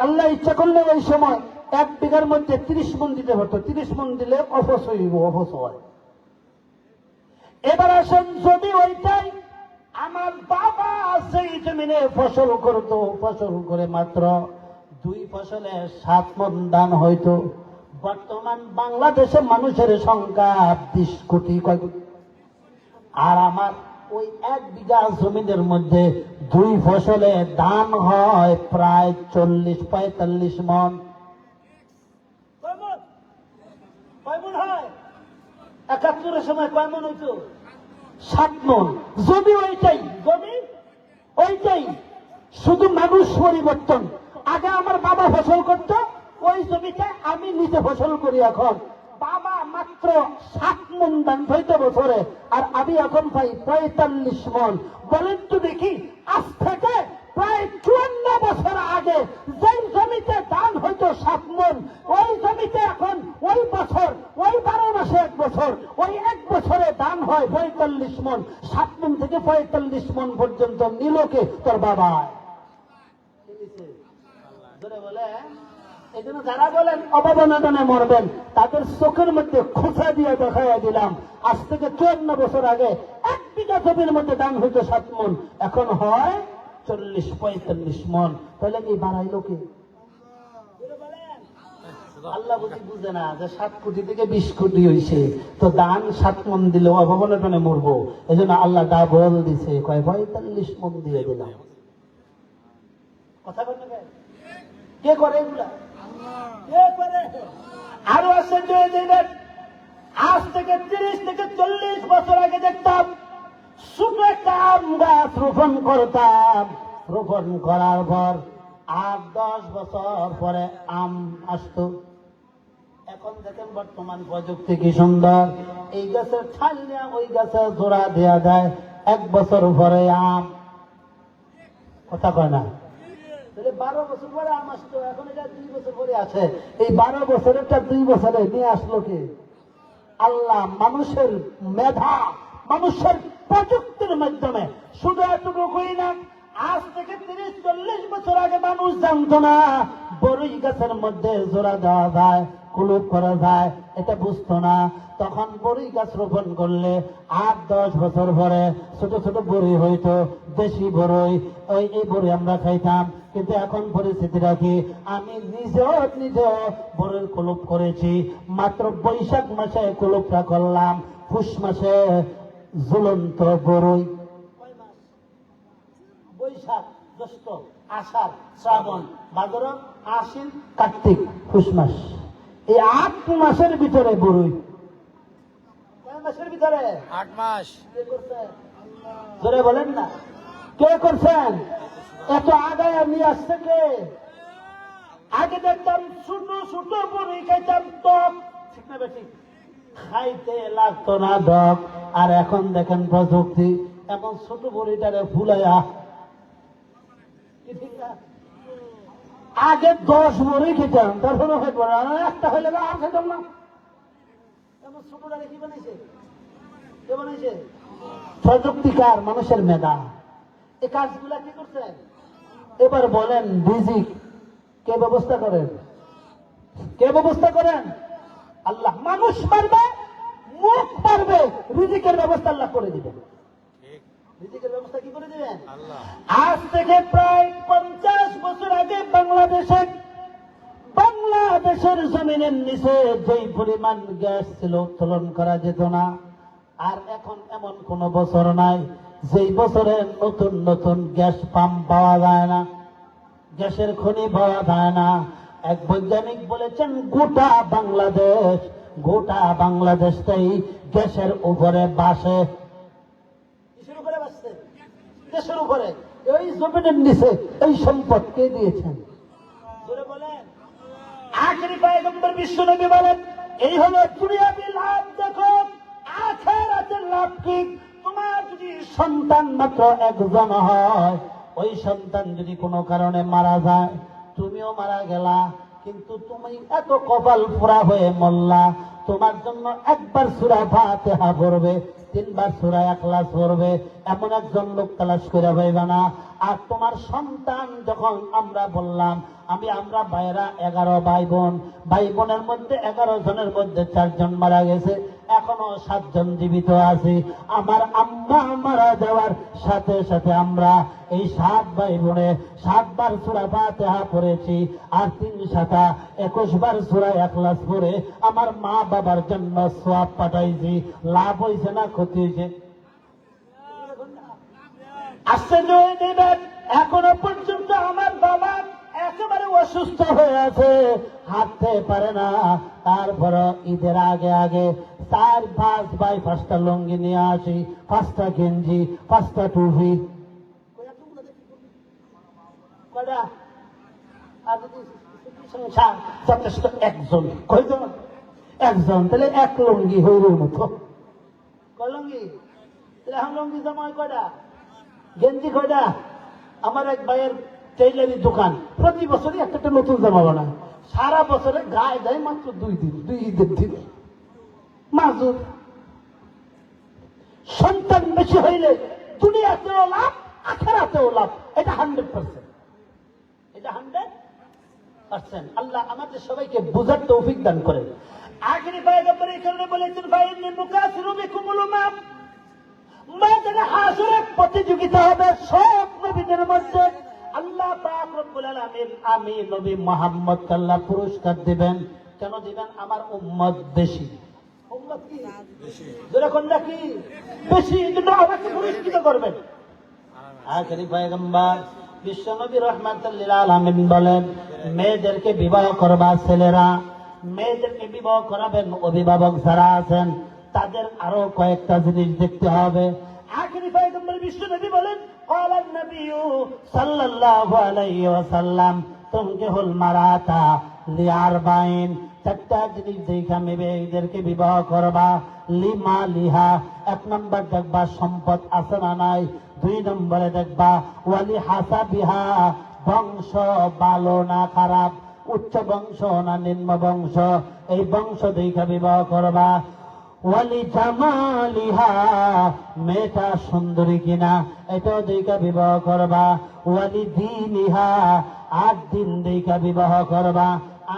[SPEAKER 1] আল্লাহ ইচ্ছা করলে ওই সময় 1 বিঘার মধ্যে 30 মণ দিতে হতো। 30 মণ দিলে অপচয় হইব, অপচয়। এবার আসেন, যদি ওইটাই আমার বাবা সেই জমিনে ফসল করত, ফসল করে মাত্র 2 ফসলে 7 মণ ধান হইতো। বর্তমান বাংলাদেশে মানুষের সংখ্যা 20 কোটি। কয় কোটি? আর আমার ওই 1 বিঘা জমিনের মধ্যে 2 ফসলে ধান হয় প্রায় 40-45 মণ। কয় মণ হয়? 71-এর সময় কয় মণ হইতো? 7 মণ। জমি ওইটাই, জমি ওইটাই, শুধু মানুষ পরিবর্তন। আগে আমার বাবা ফসল করত, ওই জমিতে আমি নিজে ফসল করি। এখন বাবা মাত্র 7 মণ ধান হইতো বছরে, আর আমি এখন পাই 45 মণ। বলেন তো দেখি, আজ থেকে প্রায় 54 বছর আগে যেই জমিতে ধান হইতো 7 মণ, ওই জমিতে এখন ওই বছর, ওই 12 মাসে 1 বছর, ওই 1 বছরে ধান হয় 45 মণ। 7 মণ থেকে 45 মণ পর্যন্ত নিলকে তোর বাবা। বলে এই জন্য যারা বলেন অবদানে মরবেন, তাদের চোখের মধ্যে খোঁচা দিয়ে দেখাইয়া দিলাম, আজ থেকে 54 বছর আগে 1 বিঘা জমির মধ্যে ধান হইতো 7 মণ, এখন হয় 40-45 মণ। তাহলে কি বাড়াইলো কি? আল্লাহ বুঝি বুঝে না যে 7 কোটি থেকে 20 কোটি হয়েছে, তো দান 7 মণ দিলে অভাবনে মরবো। এই জন্য আল্লাহ ডাবল দিছে, কয় 45 মণ দিয়ে দিলাম। কথা বলতে কে করে এগুলা? কে করে? আরো আছে আজ থেকে 30 থেকে 40 বছর আগে দেখতাম ছোট একটা আম গাছ রোপণ করতাম, রোপণ করার পর 8-10 বছর পরে আম আসতো। এখন দেখেন বর্তমান প্রযুক্তি কি সুন্দর, এই গাছের ছাল নিয়ে ওই গাছে জোড়া দেওয়া যায়, 1 বছর পরে আম। কথা কয় না? 12 বছর পরে আম আসতো, এখন এটা 2 বছর পরে আছে। এই 12 বছরেরটা 2 বছরে নিয়ে আসলো কে? আল্লাহ। মানুষের মেধা, মানুষের প্রযুক্তির মাধ্যমে। শুধু এতটুকুই না, আজ থেকে 30-40 বছর আগে মানুষ জানতো না বড়ই গাছের মধ্যে জোড়া দেওয়া যায়, কুলুপ করা যায়, এটা বুঝতো না। তখন বড়ই গাছ রোপণ করলে 8-10 বছর পরে ছোট ছোট বড়ই হইতো, দেশি বড়ই, এই বড়ই আমরা খাইতাম। কিন্তু এখন পরিস্থিতিটা কি? আমি নিজেও বড়ের কুলুপ করেছি। মাত্র বৈশাখ মাসে কুলুপটা করলাম, পুষ মাসে ঝুলন্ত বড়ই। বৈশাখ, জ্যৈষ্ঠ, আষাঢ়, শ্রাবণ, ভাদ্র, আশ্বিন, কার্তিক, পুষ মাস, এই 8 মাসের ভিতরে বড়ই। কয় মাসের ভিতরে? ভিতরে
[SPEAKER 3] 8 মাস।
[SPEAKER 1] কে করছে? জোরে বলেন না, কে করছেন? এত আগায় নিয়ে আসছে কে? আগে দেখতাম ছোট ছোট বড়ি খাইতাম টক, ঠিক না বেশি খাইতে লাগতো না ডক। আর এখন দেখেন প্রযুক্তি, এখন ছোট বড়িটারে ফুলাইয়া, কি ঠিক না? আগে 10 বড়ি খেতাম, তারপরে হয়তো একটা হইলে আর খেতাম না। এখন ছোটটারে কি বানাইছে? কে বানাইছে? প্রযুক্তিকার, মানুষের মেধা। এই কাজগুলা কি করছেন? এবার বলেন রিজিক কে ব্যবস্থা করেন? কে ব্যবস্থা করেন? আল্লাহ। মানুষ পারবে, মুখ পারবে, রিজিকের ব্যবস্থা আল্লাহ করে দিবেন।
[SPEAKER 3] ঠিক।
[SPEAKER 1] রিজিকের ব্যবস্থা কি করে দিবেন?
[SPEAKER 3] আল্লাহ।
[SPEAKER 1] আজ থেকে প্রায় 50 বছর আগে বাংলাদেশের জমিনের নিচে যেই পরিমাণ গ্যাস ছিল উত্তোলন করা যেত না। আর এখন এমন কোন বছর নাই যেই বছরে নতুন নতুন গ্যাস পাম্প পাওয়া যায় না, গ্যাসের খনি পাওয়া যায় না। এক বৈজ্ঞানিক বলেছেন গোটা বাংলাদেশটাই গ্যাসের উপরে বাসে। কিসের উপরে বাসছে? গ্যাসের উপরে। এই জমিনের নিচে এই সম্পদ কে দিয়েছেন? জোরে বলেন। আখেরি পয়গম্বর বিশ্বনবী বলেন, এই হলো দুনিয়াবি লাভ, দেখো আখিরাতের লাভ কি? তোমার যদি সন্তান মাত্র একজন হয়, ওই সন্তান যদি কোনো কারণে মারা যায়, তুমিও মারা গেলা, কিন্তু তুমি এত কপাল পোড়া হয়ে মরলা, তোমার জন্য একবার সূরা ফাতিহা পড়বে, 3 বার সূরা ইখলাস পড়বে, এমন একজন লোক তালাশ করে পাইবা না। আর তোমার সন্তান যখন আমরা বললাম, আমরা ভাইরা 11 ভাই বোনের মধ্যে 11 জনের মধ্যে 4 জন মারা গেছে, এখনো 7 জন জীবিত আছে। আমার আম্মা মারা যাওয়ার সাথে সাথে আমরা এই 7 ভাই বোনে 7 বার সূরা ফাতিহা পড়েছি, আর 3 7 21 বার সূরা ইখলাস পড়ে আমার মা বাবার জন্য সওয়াব পাঠাইছি। লাভ হইছে না ক্ষতি হইছে? আশ্চর্য হয়ে যাবেন, এখনো পর্যন্ত আমার বাবা একেবারে অসুস্থ হয়ে আছে, হাঁটতে পারে না। তারপর ঈদের আগে 4-5 ভাই 5টা লুঙ্গি নিয়ে আসি, 5টা গেঞ্জি, 5টা টুপি। যথেষ্ট একজন, কয়জন? একজন। তাহলে 1 লুঙ্গি হইলের মতো। কয় লুঙ্গি? তাহলে এখন লুঙ্গি জমা হয় কয়টা? গেঞ্জি কয়টা? আমার এক ভাইয়ের টেইলারি দোকান, প্রতি বছরই একটা নতুন জামা বানায়, সারা বছরে গায়ে দেয় মাত্র 2 দিন, 2 ঈদের দিনে। মাজুর। সন্তান বেশি হইলে দুনিয়াতেও লাভ, আখিরাতেও লাভ। এটা 100%। এটা 100%। আল্লাহ আমাদের সবাইকে বুঝার তৌফিক দান করেন। আখেরি পয়গম্বর এই কারণে বলেছেন, ফাইন্নী নুকাসিরু বিকুমুল উমাম, ময়দানে হাসরে প্রতিযোগিতা হবে সব নবীদের মধ্যে। আল্লাহ পাক রব্বুল আলামিন আমি নবী মুহাম্মদকে আল্লাহ পুরস্কার দিবেন। কেন দিবেন? আমার উম্মত বেশি। উম্মত কি বেশি? যেরকম নাকি বেশি, কিন্তু আমাকে পুরস্কৃত করবেন। আখেরি পয়গম্বর বিশ্বনবী রাহমাতুল লিল আলামিন বলেন, মেয়েদেরকে বিবাহ করবা ছেলেরা, মেয়েদেরকে বিবাহ করাবেন অভিভাবক যারা আছেন, তাদের আরো কয়েকটা জিনিস দেখতে হবে। আখেরি পয়গম্বর বিশ্বনবী বলেন, ক্বালান নবিয়্যু সাল্লাল্লাহু আলাইহি ওয়াসাল্লাম তুনকিহুল মারাতা লিআরবাইন, 4টা জিনিস দেখে মেয়েদেরকে বিবাহ করবা। লিমা লিহা, 1 নম্বর দেখবা সম্পদ আছে না নাই, 2 নম্বরে দেখবা ওয়ালি হাসাবিহা, বংশ ভালো না খারাপ, উচ্চ বংশ না নিম্ন বংশ, এই বংশ দেখে বিবাহ করবা। ওয়ালি জামালিহা, মেয়েটা সুন্দরী কিনা এটাও দেখে বিবাহ করবা। ওয়ালি দীনিহা, 8 দিন দেখে বিবাহ করবা।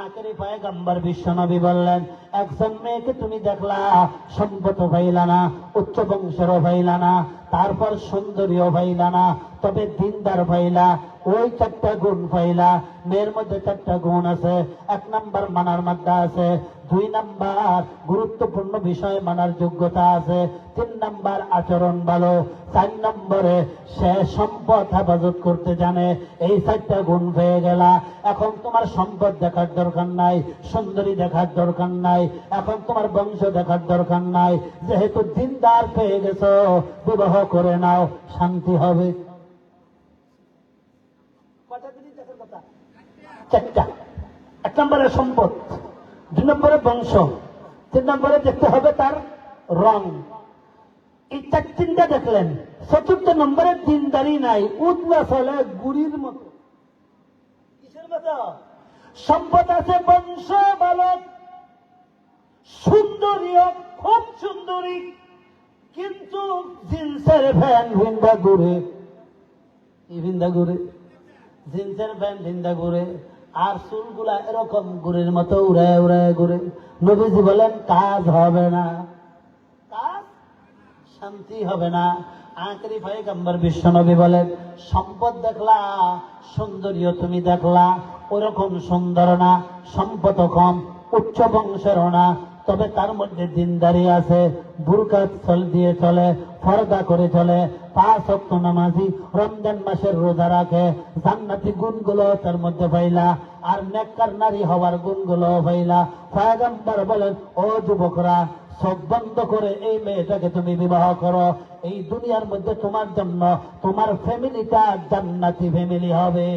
[SPEAKER 1] আখেরি পয়গম্বর বিশ্বনবী বললেন, একজন মেয়েকে তুমি দেখলা, সম্পদ পাইলা না, উচ্চ বংশেরও পাইলা না, তারপর সুন্দরীও পাইলা না, তবে দিনদার পাইলা, ওই 4টা গুণ পাইলা। মেয়ের মধ্যে 4টা গুণ আছে। 1 নম্বর মানার মধ্যে আছে, 2 নাম্বার গুরুত্বপূর্ণ বিষয় মানার যোগ্যতা আছে, 3 নাম্বার আচরণ ভালো, 4 নম্বরে সে সম্পদ হেফাজত করতে জানে। এই 4টা গুণ পেয়ে গেলা। এখন তোমার সম্পদ দেখার দরকার নাই, সুন্দরী দেখার দরকার নাই, এখন তোমার বংশ দেখার দরকার নাই। যেহেতু দিনদার পেয়ে গেছো, বিবাহ করে নাও, শান্তি হবে। কয়টা জিনিস দেখার কথা? 4টা। 1 নম্বরে সম্পদ, 2 নম্বরে বংশ, 3 নম্বরে দেখতে হবে তার রং। এই 4-3টা দেখলেন। 4র্থ নম্বরে দিনদারি নাই, উতলা চলে গুড়ির মতো। কিসের মতো? সম্পদ আছে, বংশ ভালো, সুন্দরী, খুব সুন্দরী, কিন্তু জিন্সের ভ্যান ভিন্দা ঘুরে, ভিন্দা ঘুরে, জিন্সের ভ্যান ভিন্দা ঘুরে, আর চুলগুলা এরকম গুড়ির মতো উড়ে উড়ে ঘুরে। নবীজি বলেন কাজ হবে না, কাজ শান্তি হবে না। আখেরি পয়গম্বর বিশ্বনবী বলেন সম্পদ দেখলা, সুন্দরীও তুমি দেখলা, ওরকম সুন্দর না, সম্পদ কম, উচ্চ বংশের না, তবে তার মধ্যে দিনদারি আছে, বুরকা চল দিয়ে চলে, পর্দা করে চলে, 5 ওয়াক্ত নামাজি, রমজান মাসের রোজা রাখে, জান্নাতি গুণগুলো তার মধ্যে পাইলা, আর নেককার নারী হওয়ার গুণগুলো পাইলা। পয়গম্বর বলেন ও যুবকরা, চোখ বন্ধ করে এই মেয়েটাকে তুমি বিবাহ করো। এই দুনিয়ার মধ্যে তোমার জন্য তোমার ফ্যামিলিটা জান্নাতি ফ্যামিলি হবে।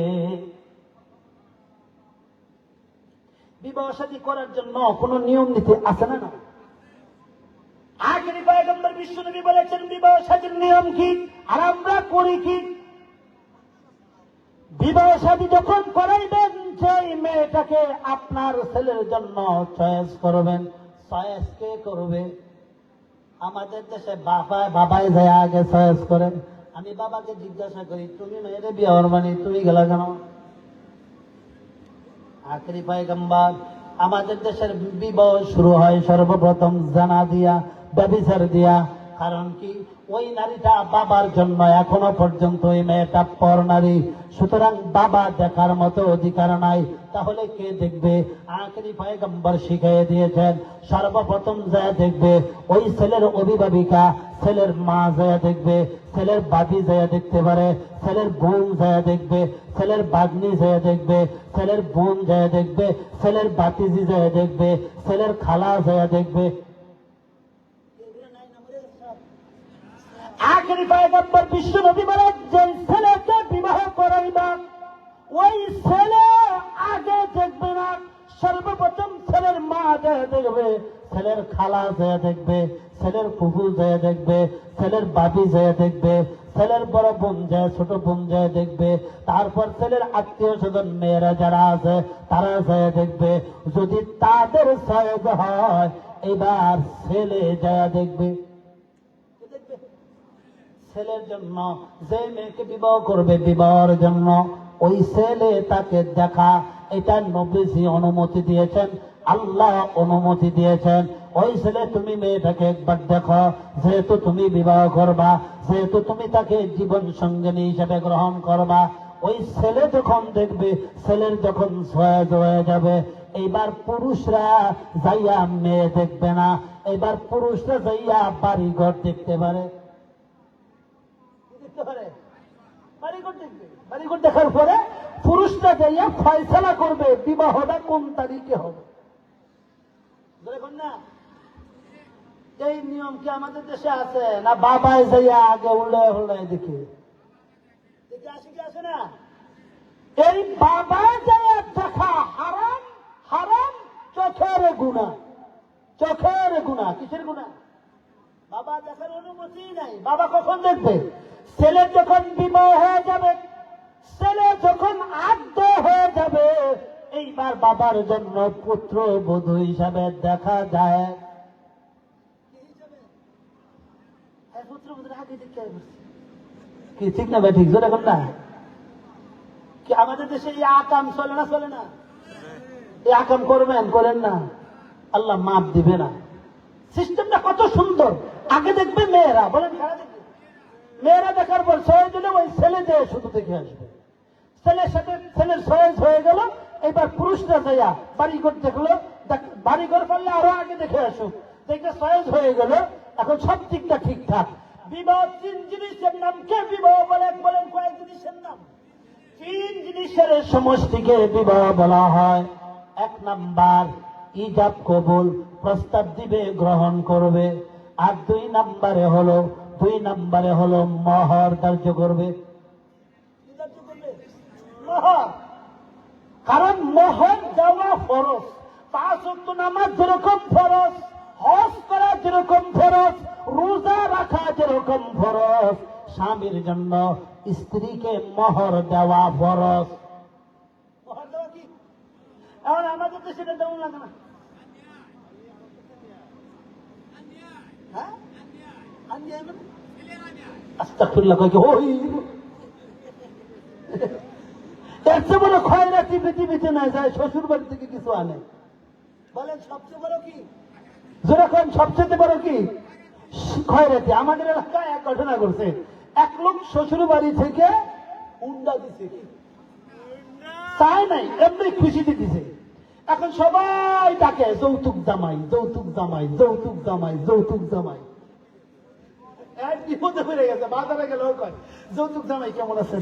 [SPEAKER 1] বিবাহ শাদী করার জন্য কোনো নিয়ম নীতি আছে না? আখেরি পয়গম্বর বিশ্বনবী বলেছেন বিবাহ শাদীর নিয়ম কি, আর আমরা করি কি? বিবাহ শাদী যখন করাইবেন, সেই মেয়েটাকে আপনার ছেলের জন্য চয়েস করবেন। চয়েস কে করবে? আমাদের দেশে বাবাই যায় আগে চয়েস করে। আমি বাবাকে জিজ্ঞাসা করি, তুমি মেয়েরে বিয়ে মানে তুমি গেলা কেন? আখেরি পয়গম্বর, আমাদের দেশের বিবাহ শুরু হয় সর্বপ্রথম জানা দিয়া, ব্যভিচার দিয়া। কারণ কি? ওই নারীটা বাবার জন্য এখনো পর্যন্ত ওই মেয়েটা পর নারী, সুতরাং বাবা দেখার মতো অধিকার নাই। তাহলে কে দেখবে? আখেরি পয়গম্বর শিখিয়ে দিয়েছেন সর্বপ্রথম যা দেখবে ওই ছেলের অভিভাবিকা, ছেলের মা যায় দেখবে, ছেলের বাদি যায় দেখতে পারে, ছেলের বোন যায় দেখবে, ছেলের বাগনি যায় দেখবে, ছেলের বোন যায় দেখবে, ছেলের বাতিজি যায় দেখবে, ছেলের খালা যায় দেখবে। আখেরি পয়গম্বর বিশ্বনবী বলেন যে ছেলেকে বিবাহ করাইবা, ওই ছেলে আগে দেখবে না, সর্বপ্রথম ছেলের মা যায় দেখবে, ছেলের খালা যায় দেখবে, ছেলের ফুফু যায় দেখবে, ছেলের বাবি যায় দেখবে, ছেলের বড় বোন যায়, ছোট বোন যায় দেখবে, তারপর ছেলের আত্মীয় স্বজন মেয়েরা যারা আছে তারা যায় দেখবে। যদি তাদের সয়েজ হয়, এবার ছেলে যায় দেখবে। ছেলের জন্য যে মেয়েকে বিবাহ করবে, বিবাহের জন্য ওই ছেলে তাকে দেখা, এটা নবীজি অনুমতি দিয়েছেন, আল্লাহ অনুমতি দিয়েছেন। ওই ছেলে তুমি মেয়েটাকে একবার দেখো, যেহেতু তুমি বিবাহ করবা, যেহেতু তুমি তাকে জীবন সঙ্গিনী হিসেবে গ্রহণ করবা। ওই ছেলে যখন দেখবে, ছেলের যখন সয়েজ হয়ে যাবে, এইবার পুরুষরা যাইয়া মেয়ে দেখবে না, এবার পুরুষরা যাইয়া বাড়িঘর দেখতে পারে। বাড়িঘর দেখার পরে পুরুষরা যাইয়া ফয়সালা করবে বিবাহটা কোন তারিখে হবে। না এই নিয়ম কি আমাদের দেশে আছে না? বাবাই যাইয়া আগে উল্লায় উল্লায় দেখে আসে কি আসে না? এই বাবাই যাইয়া দেখা হারাম, হারাম চোখের গুনাহ, চোখের গুনাহ। কিসের গুনাহ? বাবা দেখার অনুমতি নাই। বাবা কখন দেখবে? ছেলে যখন বিবাহ হয়ে যাবে, ছেলে যখন আদ্য হয়ে যাবে, এইবার বাবার জন্য পুত্র বধূ হিসাবে দেখা যায়। পুত্র বধূর আগে কি ঠিক না? ঠিক জোর এখন না কি? আমাদের দেশে এই আকাম চলে না? চলে না? এই আকাম করবেন, করেন না, আল্লাহ মাফ দিবে না। সিস্টেমটা কত সুন্দর। আগে দেখবে মেয়েরা, বলেন খেলা দেখবে, মেয়েরা দেখার পর সয়েজ হলে ওই ছেলে যে শুধু দেখে আসবে, ছেলের সাথে ছেলের সয়েজ হয়ে গেল, এবার পুরুষরা যাইয়া বাড়িঘর দেখলো, বাড়িঘর পারলে আরো আগে দেখে আসুক, দেখে সহজ হয়ে গেল, এখন সব দিকটা ঠিকঠাক। বিবাহ 3 জিনিসের নামকে বিবাহ বলেন, বলেন কয়েক জিনিসের নাম? 3 জিনিসের সমষ্টিকে বিবাহ বলা হয়। 1 নাম্বার ইজাব কবুল, প্রস্তাব দিবে গ্রহণ করবে। আর 2 নাম্বারে হলো মোহর ধার্য করবে। মোহর, কারণ মোহর দেওয়া ফরজ। 5 ওয়াক্ত নামাজ যেরকম ফরজ, হজ করা যেরকম ফরজ, রোজা রাখা যেরকম ফরজ, স্বামীর জন্য স্ত্রীকে মোহর দেওয়া ফরজ। মোহর দেওয়া কি? এখন আমাদের তো সেটা দেওয়া লাগে না। হ্যাঁ, আস্তাগফিরুল্লাহ, কয় কি ওই এর চেয়ে বড় খয়রাতি পৃথিবীতে না যায়, শ্বশুর বাড়ি থেকে কিছু আনে। বলেন সবচেয়ে বড় কি? যেরকম সবচেয়ে বড় কি খয়রাতি? আমাদের এলাকায় এক ঘটনা করছে, এক লোক শ্বশুর বাড়ি থেকে হুন্ডা দিছে, চায় নাই, এমনি খুশিতে দিছে। এখন সবাই ডাকে যৌতুক জামাই, যৌতুক জামাই, যৌতুক জামাই, যৌতুক জামাই। এক বিপদে পড়ে গেছে, বাজারে গেল কয় যৌতুক জামাই কেমন আছে?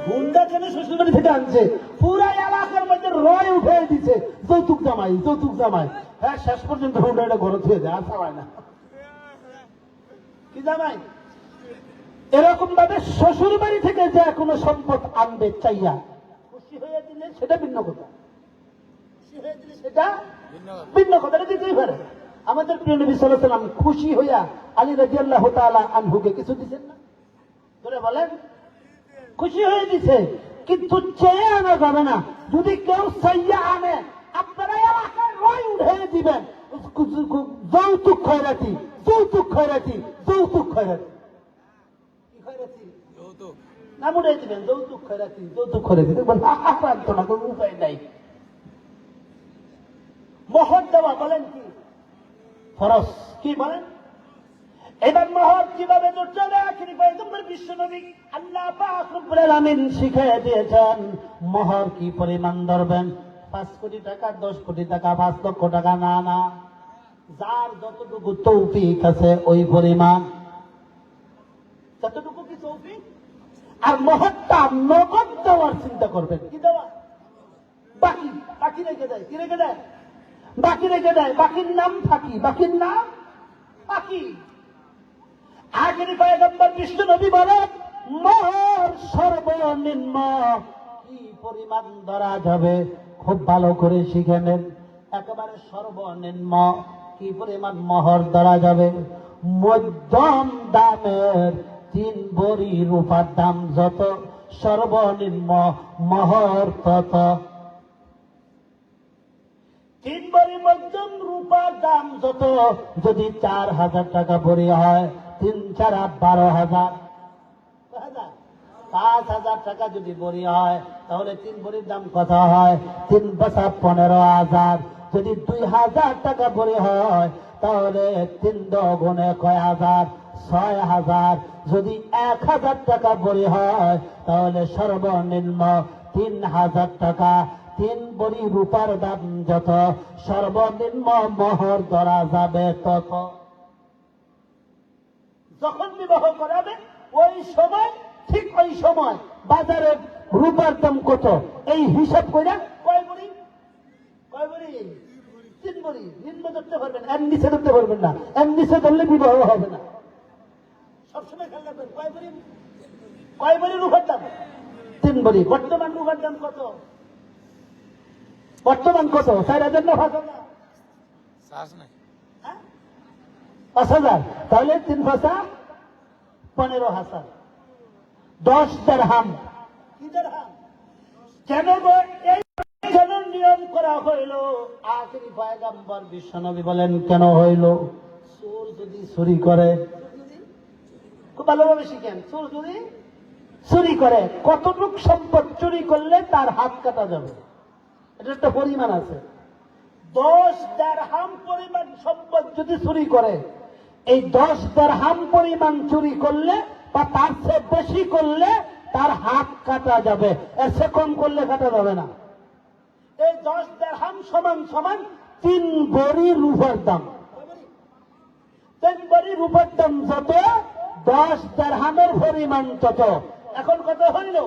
[SPEAKER 1] হুন্ডা কেন শ্বশুর বাড়ি থেকে আনছে, পুরা এলাকার মধ্যে রয় উঠে দিচ্ছে যৌতুক জামাই, যৌতুক জামাই। হ্যাঁ, শেষ পর্যন্ত হুন্ডাটা ঘরে থুয়ে দেয়, আর চাওয়ায় না। কি জামাই? এরকম ভাবে শ্বশুর বাড়ি থেকে যে কোনো সম্পদ আনবে চাইয়া, খুশি হয়ে দিলে সেটা ভিন্ন কথা, খুশি হয়ে দিলে সেটা ভিন্ন কথা, এটা দিতেই পারে। আমাদের প্রিয় নবী সাল্লাল্লাহু আলাইহি ওয়াসাল্লাম খুশি হইয়া আলী রাদিয়াল্লাহু তাআলা আনহুকে কিছু দিচ্ছেন না? ধরে বলেন, খুশি হয়ে দিছে, কিন্তু চেয়ে আনা যাবে না। যদি কেউ চাইয়া আনে, আপনারা এলাকায় রয় উঠে দিবেন যৌতুক খয়রাতি, যৌতুক খয়রাতি, যৌতুক খয়রাতি। কি খয়রাতি? যৌতুক নাম উঠে দিবেন, যৌতুক খয়রাতি, যৌতুক খয়রাতি। দেখবেন আক্রান্ত না, কোনো উপায় নাই। মোহর দেওয়া বলেন কি ফরজ? কি বলেন? এবার মোহর কিভাবে ধরতে হবে? আখিরি পয়গম্বর বিশ্বনবী আল্লাহ পাক রব্বুল আলামিন শিখিয়ে দিয়েছেন মোহর কি পরিমাণ ধরবেন। 5 কোটি টাকা, 10 কোটি টাকা, 5 লক্ষ টাকা না, না, যার যতটুকু তৌফিক আছে ওই পরিমাণ, যতটুকু কি তৌফিক। আর মোহরটা নগদ দেওয়ার চিন্তা করবেন। কি দেওয়া? বাকি, বাকি রেখে দেয়। কি রেখে দেয়? বাকি রেখে দেয়। বাকির নাম ফাঁকি, বাকির নাম ফাঁকি। আখিরি পয়গম্বর বিশ্বনবী বলেন মোহর সর্বনিম্ন কি পরিমাণ ধরা যাবে, খুব ভালো করে শিখে নেন। একেবারে সর্বনিম্ন কি পরিমাণ মোহর ধরা যাবে? মধ্যম দামের 3 ভরি রূপার দাম যত, সর্বনিম্ন মোহর তত। 3 ভরি মধ্যম রূপার দাম যত, যদি 4,000 টাকা ভরি হয়, 3 4 12,000, 5,000 টাকা যদি ভরি হয়, তাহলে 3 ভরির দাম কত হয়? 3 5 15,000। যদি 2,000 টাকা ভরি হয়, তাহলে 3 গুণে কয় হাজার? 6,000। যদি 1,000 টাকা ভরি হয়, তাহলে সর্বনিম্ন 3,000 টাকা। 3 ভরি রূপার দাম যত, সর্বনিম্ন মোহর ধরা যাবে তত। যখন বিবাহ করাবে ওই সময়, ঠিক ওই সময় বাজারে রূপার দাম কত এই হিসাব করে কয় ভরি? কয় ভরি? 3 ভরি। নিম্ন ধরতে পারবেন, এর নিচে ধরতে পারবেন না। এর নিচে ধরলে বিবাহ হবে না। সবসময় খেয়াল রাখবেন কয় ভরি, কয় ভরি রূপার দাম? 3 ভরি। বর্তমান রূপার দাম কত? বর্তমান কত? 4,000 না 5,000? 5,000। তাহলে 3 5 15,000। 10 দিরহাম। কি দিরহাম? কেন এই কেন নিয়ম করা হইল? আখিরি পয়গম্বর বিশ্বনবী বলেন কেন হইল? চোর যদি চুরি করে, খুব ভালোভাবে শিখেন, চোর যদি চুরি করে, কতটুক সম্পদ চুরি করলে তার হাত কাটা যাবে, এটা একটা পরিমাণ আছে। 10 দিরহাম পরিমাণ সম্পদ যদি চুরি করে, এই 10 দিরহাম পরিমাণ চুরি করলে বা তার চেয়ে বেশি করলে তার হাত কাটা যাবে, এর চেয়ে কম করলে কাটা যাবে না। এই 10 দিরহাম সমান সমান 3 ভরি রূপার দাম। 3 ভরি রূপার দাম যত, 10 দিরহামের পরিমাণ তত। এখন কত হইল?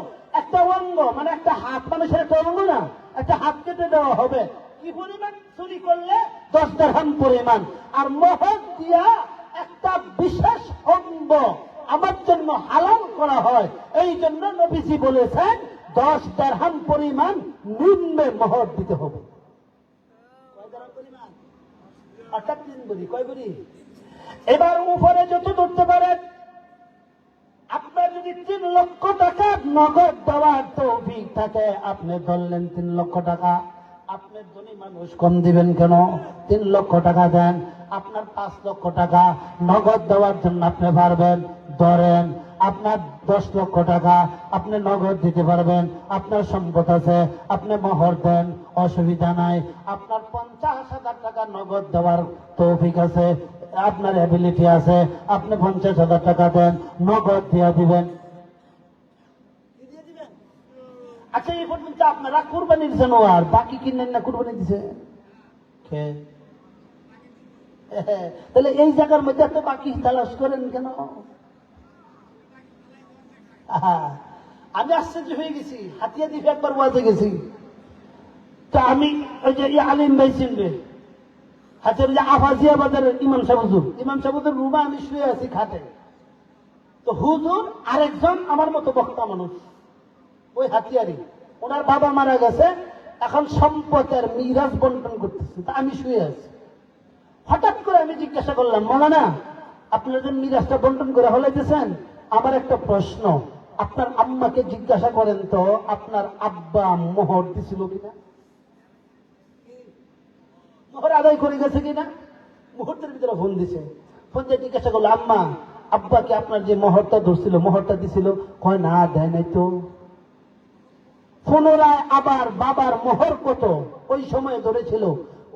[SPEAKER 1] একটা অঙ্গ মানে একটা হাত, মানুষের একটা অঙ্গ না, একটা হাত কেটে দেওয়া হবে। কি পরিমাণ চুরি করলে? 10 দিরহাম পরিমাণ। আর মোহর দিয়া একটা বিশেষ অঙ্গ আমার জন্য হালাল করা হয়। এই জন্য নবীজি বলেছেন 10 দিরহাম পরিমাণ নিম্নে মোহর দিতে হবে। কয় দিরহাম পরিমাণ? অর্থাৎ 3 ভরি। কয় ভরি? এবার উপরে যত ধরতে পারেন। আপনার যদি 3 লক্ষ টাকা নগদ দেওয়ার তৌফিক থাকে, আপনি ধরলেন 3 লক্ষ টাকা। আপনার ধনী মানুষ কম দিবেন কেন? 3 লক্ষ টাকা দেন। আপনার 5 লক্ষ টাকা নগদ দেওয়ার জন্য আপনি পারবেন, ধরেন। আপনার 10 লক্ষ টাকা আপনি নগদ দিতে পারবেন, আপনার সম্পদ আছে, আপনি মোহর দেন, অসুবিধা নাই। আপনার 50,000 টাকা নগদ দেওয়ার তৌফিক আছে, আপনার অ্যাবিলিটি আছে, আপনি 50,000 টাকা দেন, নগদ দিয়ে দিবেন। আচ্ছা, এই পর্যন্ত আপনারা কুরবানির জানোয়ার বাকি কিনেন না, কুরবানি দিছে তাহলে এই জায়গার মধ্যে এত বাকি তালাশ করেন কেন? আমি আশ্চর্য হয়ে গেছি। হাতিয়া দ্বীপে একবার ওয়াজে গেছি, তো আমি ওই যে আলিম ভাই চিনবে, হাতের যে আফাজিয়া বাজারের ইমাম সাহেবের রুমে আমি শুয়ে আছি খাটে। তো হুজুর আরেকজন আমার মতো বক্তা মানুষ, ওই হাতিয়ারি, ওনার বাবা মারা গেছে, এখন সম্পদের মিরাজ বন্টন করতেছে। তা আমি শুয়ে আছি। হঠাৎ করে আমি জিজ্ঞাসা করলাম, মৌলানা আপনারা যে মিরাজটা বন্টন করে হলাইতেছেন, আমার একটা প্রশ্ন, আপনার আম্মাকে জিজ্ঞাসা করেন তো আপনার আব্বা মোহর দিছিল কিনা, মোহর আদায় করে গেছে কিনা। মুহূর্তের ভিতরে ফোন দিছে। ফোন দিয়ে জিজ্ঞাসা করলো, আম্মা আব্বাকে আপনার যে মোহরটা ধরছিল, মোহরটা দিছিল? কয় না, দেয় নাই তো। পুনরায় আবার বাবার মোহর কত ওই সময় ধরেছিল,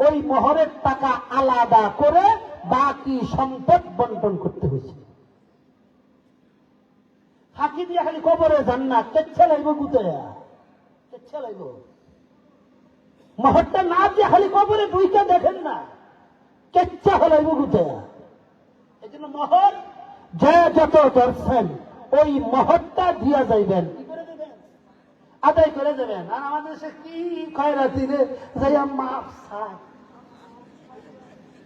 [SPEAKER 1] ওই মোহরের টাকা আলাদা করে বাকি সম্পদ বন্টন করতে হয়েছে। ফাঁকি দিয়ে খালি কবরে যান না, কেচ্ছা লাগবে গুতে, কেচ্ছা লাগবে। মোহরটা না দিয়ে খালি কবরে দুইটা দেখেন না, কেচ্ছা হলাইব গুতে। এই জন্য মোহর যে যত ধরছেন ওই মোহরটা দিয়া যাইবেন, আদায় করে দেবেন। আর আমাদের দেশে কি খয়রাতি রে, যাইয়া মাপ চায়,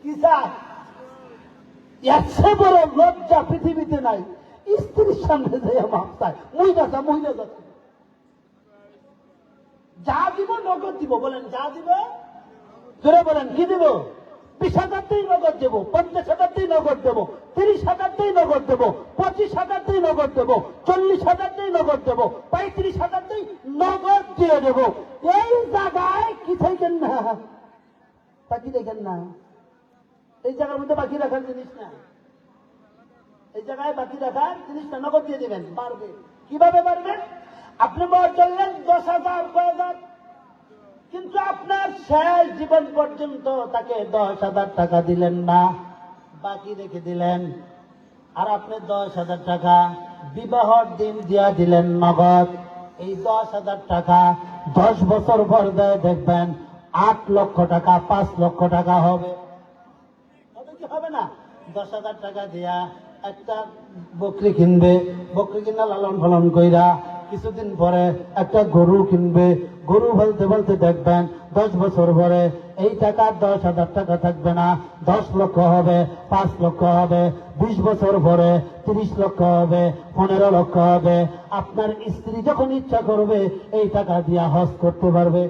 [SPEAKER 1] কি চায়? একশো বড় লজ্জা পৃথিবীতে নাই, স্ত্রীর সামনে যাইয়া মাপ চায়। মহিলা যাচ্ছে, যা দিব নগদ দিব। বলেন যা দিব, জোরে বলেন কি দিব? 20,000 নগদ দেবো, 50,000 নগদ দেবো, 30,000 নগদ দেবো, 25,000 নগদ দেবো, 40,000 নগদ দেবো, 35,000 নগদ দিয়ে দেবো। এই জায়গায় কি থাকেন না, বাকি দেখেন না। এই জায়গার মধ্যে বাকি রাখার জিনিস না, এই জায়গায় বাকি রাখার জিনিসটা নগদ দিয়ে দেবেন। বাড়বে কিভাবে বাড়বে? আপনি বড় চললেন 10,000 কয়েক, কিন্তু আপনার শেষ জীবন পর্যন্ত তাকে 10,000 টাকা দিলেন না, বাকি রেখে দিলেন। আর আপনি 10,000 টাকা বিবাহর দিন দিয়া দিলেন নগদ। এই 10,000 টাকা 10 বছর পর দেয় দেখবেন 8 লক্ষ টাকা, 5 লক্ষ টাকা হবে। কি হবে না? 10,000 টাকা দিয়া একটা বকরি কিনবে, বকরি কিনা লালন পালন কইরা কিছুদিন পরে একটা গরু কিনবে, গরু বলতে বলতে দেখবেন 10 বছর পরে এই টাকা 10,000 টাকা থাকবে না, 10 লক্ষ হবে, 5 লক্ষ হবে, 20 বছর পরে 30 লক্ষ হবে, 15 লক্ষ হবে। আপনার স্ত্রী যখন ইচ্ছা করবে এই টাকা দিয়া হজ করতে পারবে।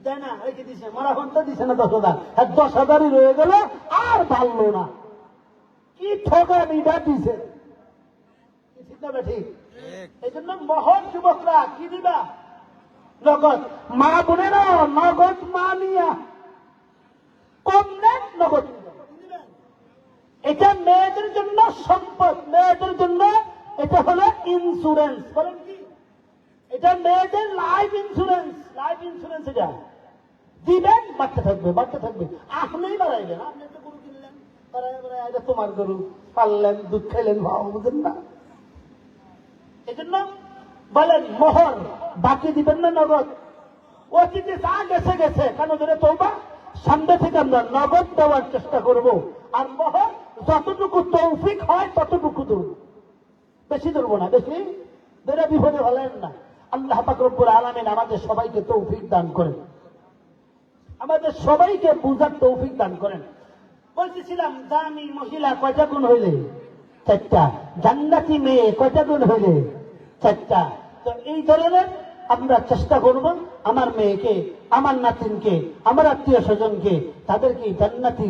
[SPEAKER 1] দেয় না, রেখে দিছে, মারা ঘন্টা দিছে না 10,000, 10,000ই রয়ে গেল, আর ভালো না। কি ঠকামিটা দিছে, ঠিক না? ঠিক। এই জন্য মহৎ যুবকরা কি দিবা? নগদ। মা বোনেরা নগদ মা নিয়া কম নেন, নগদ। এটা মেয়েদের জন্য সম্পদ, মেয়েদের জন্য এটা হলো ইন্স্যুরেন্স। বলেন কি? এটা মেয়েদের লাইফ ইন্স্যুরেন্স, লাইফ ইন্স্যুরেন্স। এটা দিবেন, বাড়তে থাকবে, বাড়তে থাকবে। আপনিই বাড়াইবেন। আপনি একটা গরু কিনলেন, বাড়াই বাড়াই, এটা তোমার গরু, পাললেন, দুধ খাইলেন, ভাও বুঝেন না, এজন্য বলেন মোহর বাকি দিবেন না নগদ? অতীতে যা গেছে গেছে, কেন ধরে তওবা, সামনে থেকে আমরা নগদ দেওয়ার চেষ্টা করব। আর মোহর যতটুকু তৌফিক হয় ততটুকু দেব, বেশি দেবো না, বেশি ধরে বিপদে হলেন না। আল্লাহ পাক রব্বুল আলামিন আমাদের সবাইকে তৌফিক দান করেন, আমাদের সবাইকে বুঝার তৌফিক দান করেন। বলতেছিলাম দামি মহিলা কয়টা গুণ হইলে? 4টা। জান্নাতি মেয়ে কয়টা গুণ হইলে? 4টা। তো এই ধরনের আমরা চেষ্টা করব আমার মেয়েকে, আমার নাতিনকে, আমার আত্মীয় স্বজনকে, তাদেরকে জান্নাতি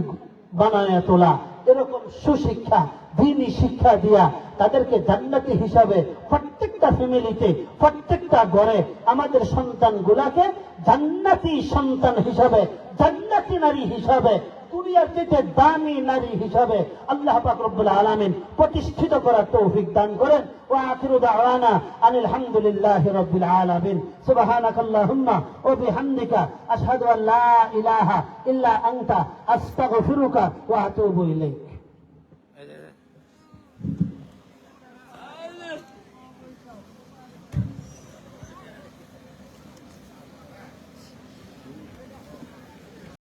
[SPEAKER 1] বানায় তোলা, এরকম সুশিক্ষা, দ্বীনি শিক্ষা দিয়া তাদেরকে জান্নাতি হিসাবে প্রত্যেকটা ফ্যামিলিতে, প্রত্যেকটা ঘরে আমাদের সন্তানগুলাকে জান্নাতি সন্তান হিসাবে, জান্নাতি নারী হিসাবে, দুনিয়ার চেয়ে দামি নারী হিসাবে আল্লাহ পাক রব্বুল আলামিন প্রতিষ্ঠিত করার তৌফিক দান করেন। ওয়া আখিরু দাওয়ানা আনিল হামদুলিল্লাহি রাব্বিল আলামিন। সুবহানাকাল্লাহুম্মা ওয়া বিহামদিকা আশহাদু আন লা ইলাহা ইল্লা আনতা আস্তাগফিরুকা ওয়া আতুবু ইলাইক।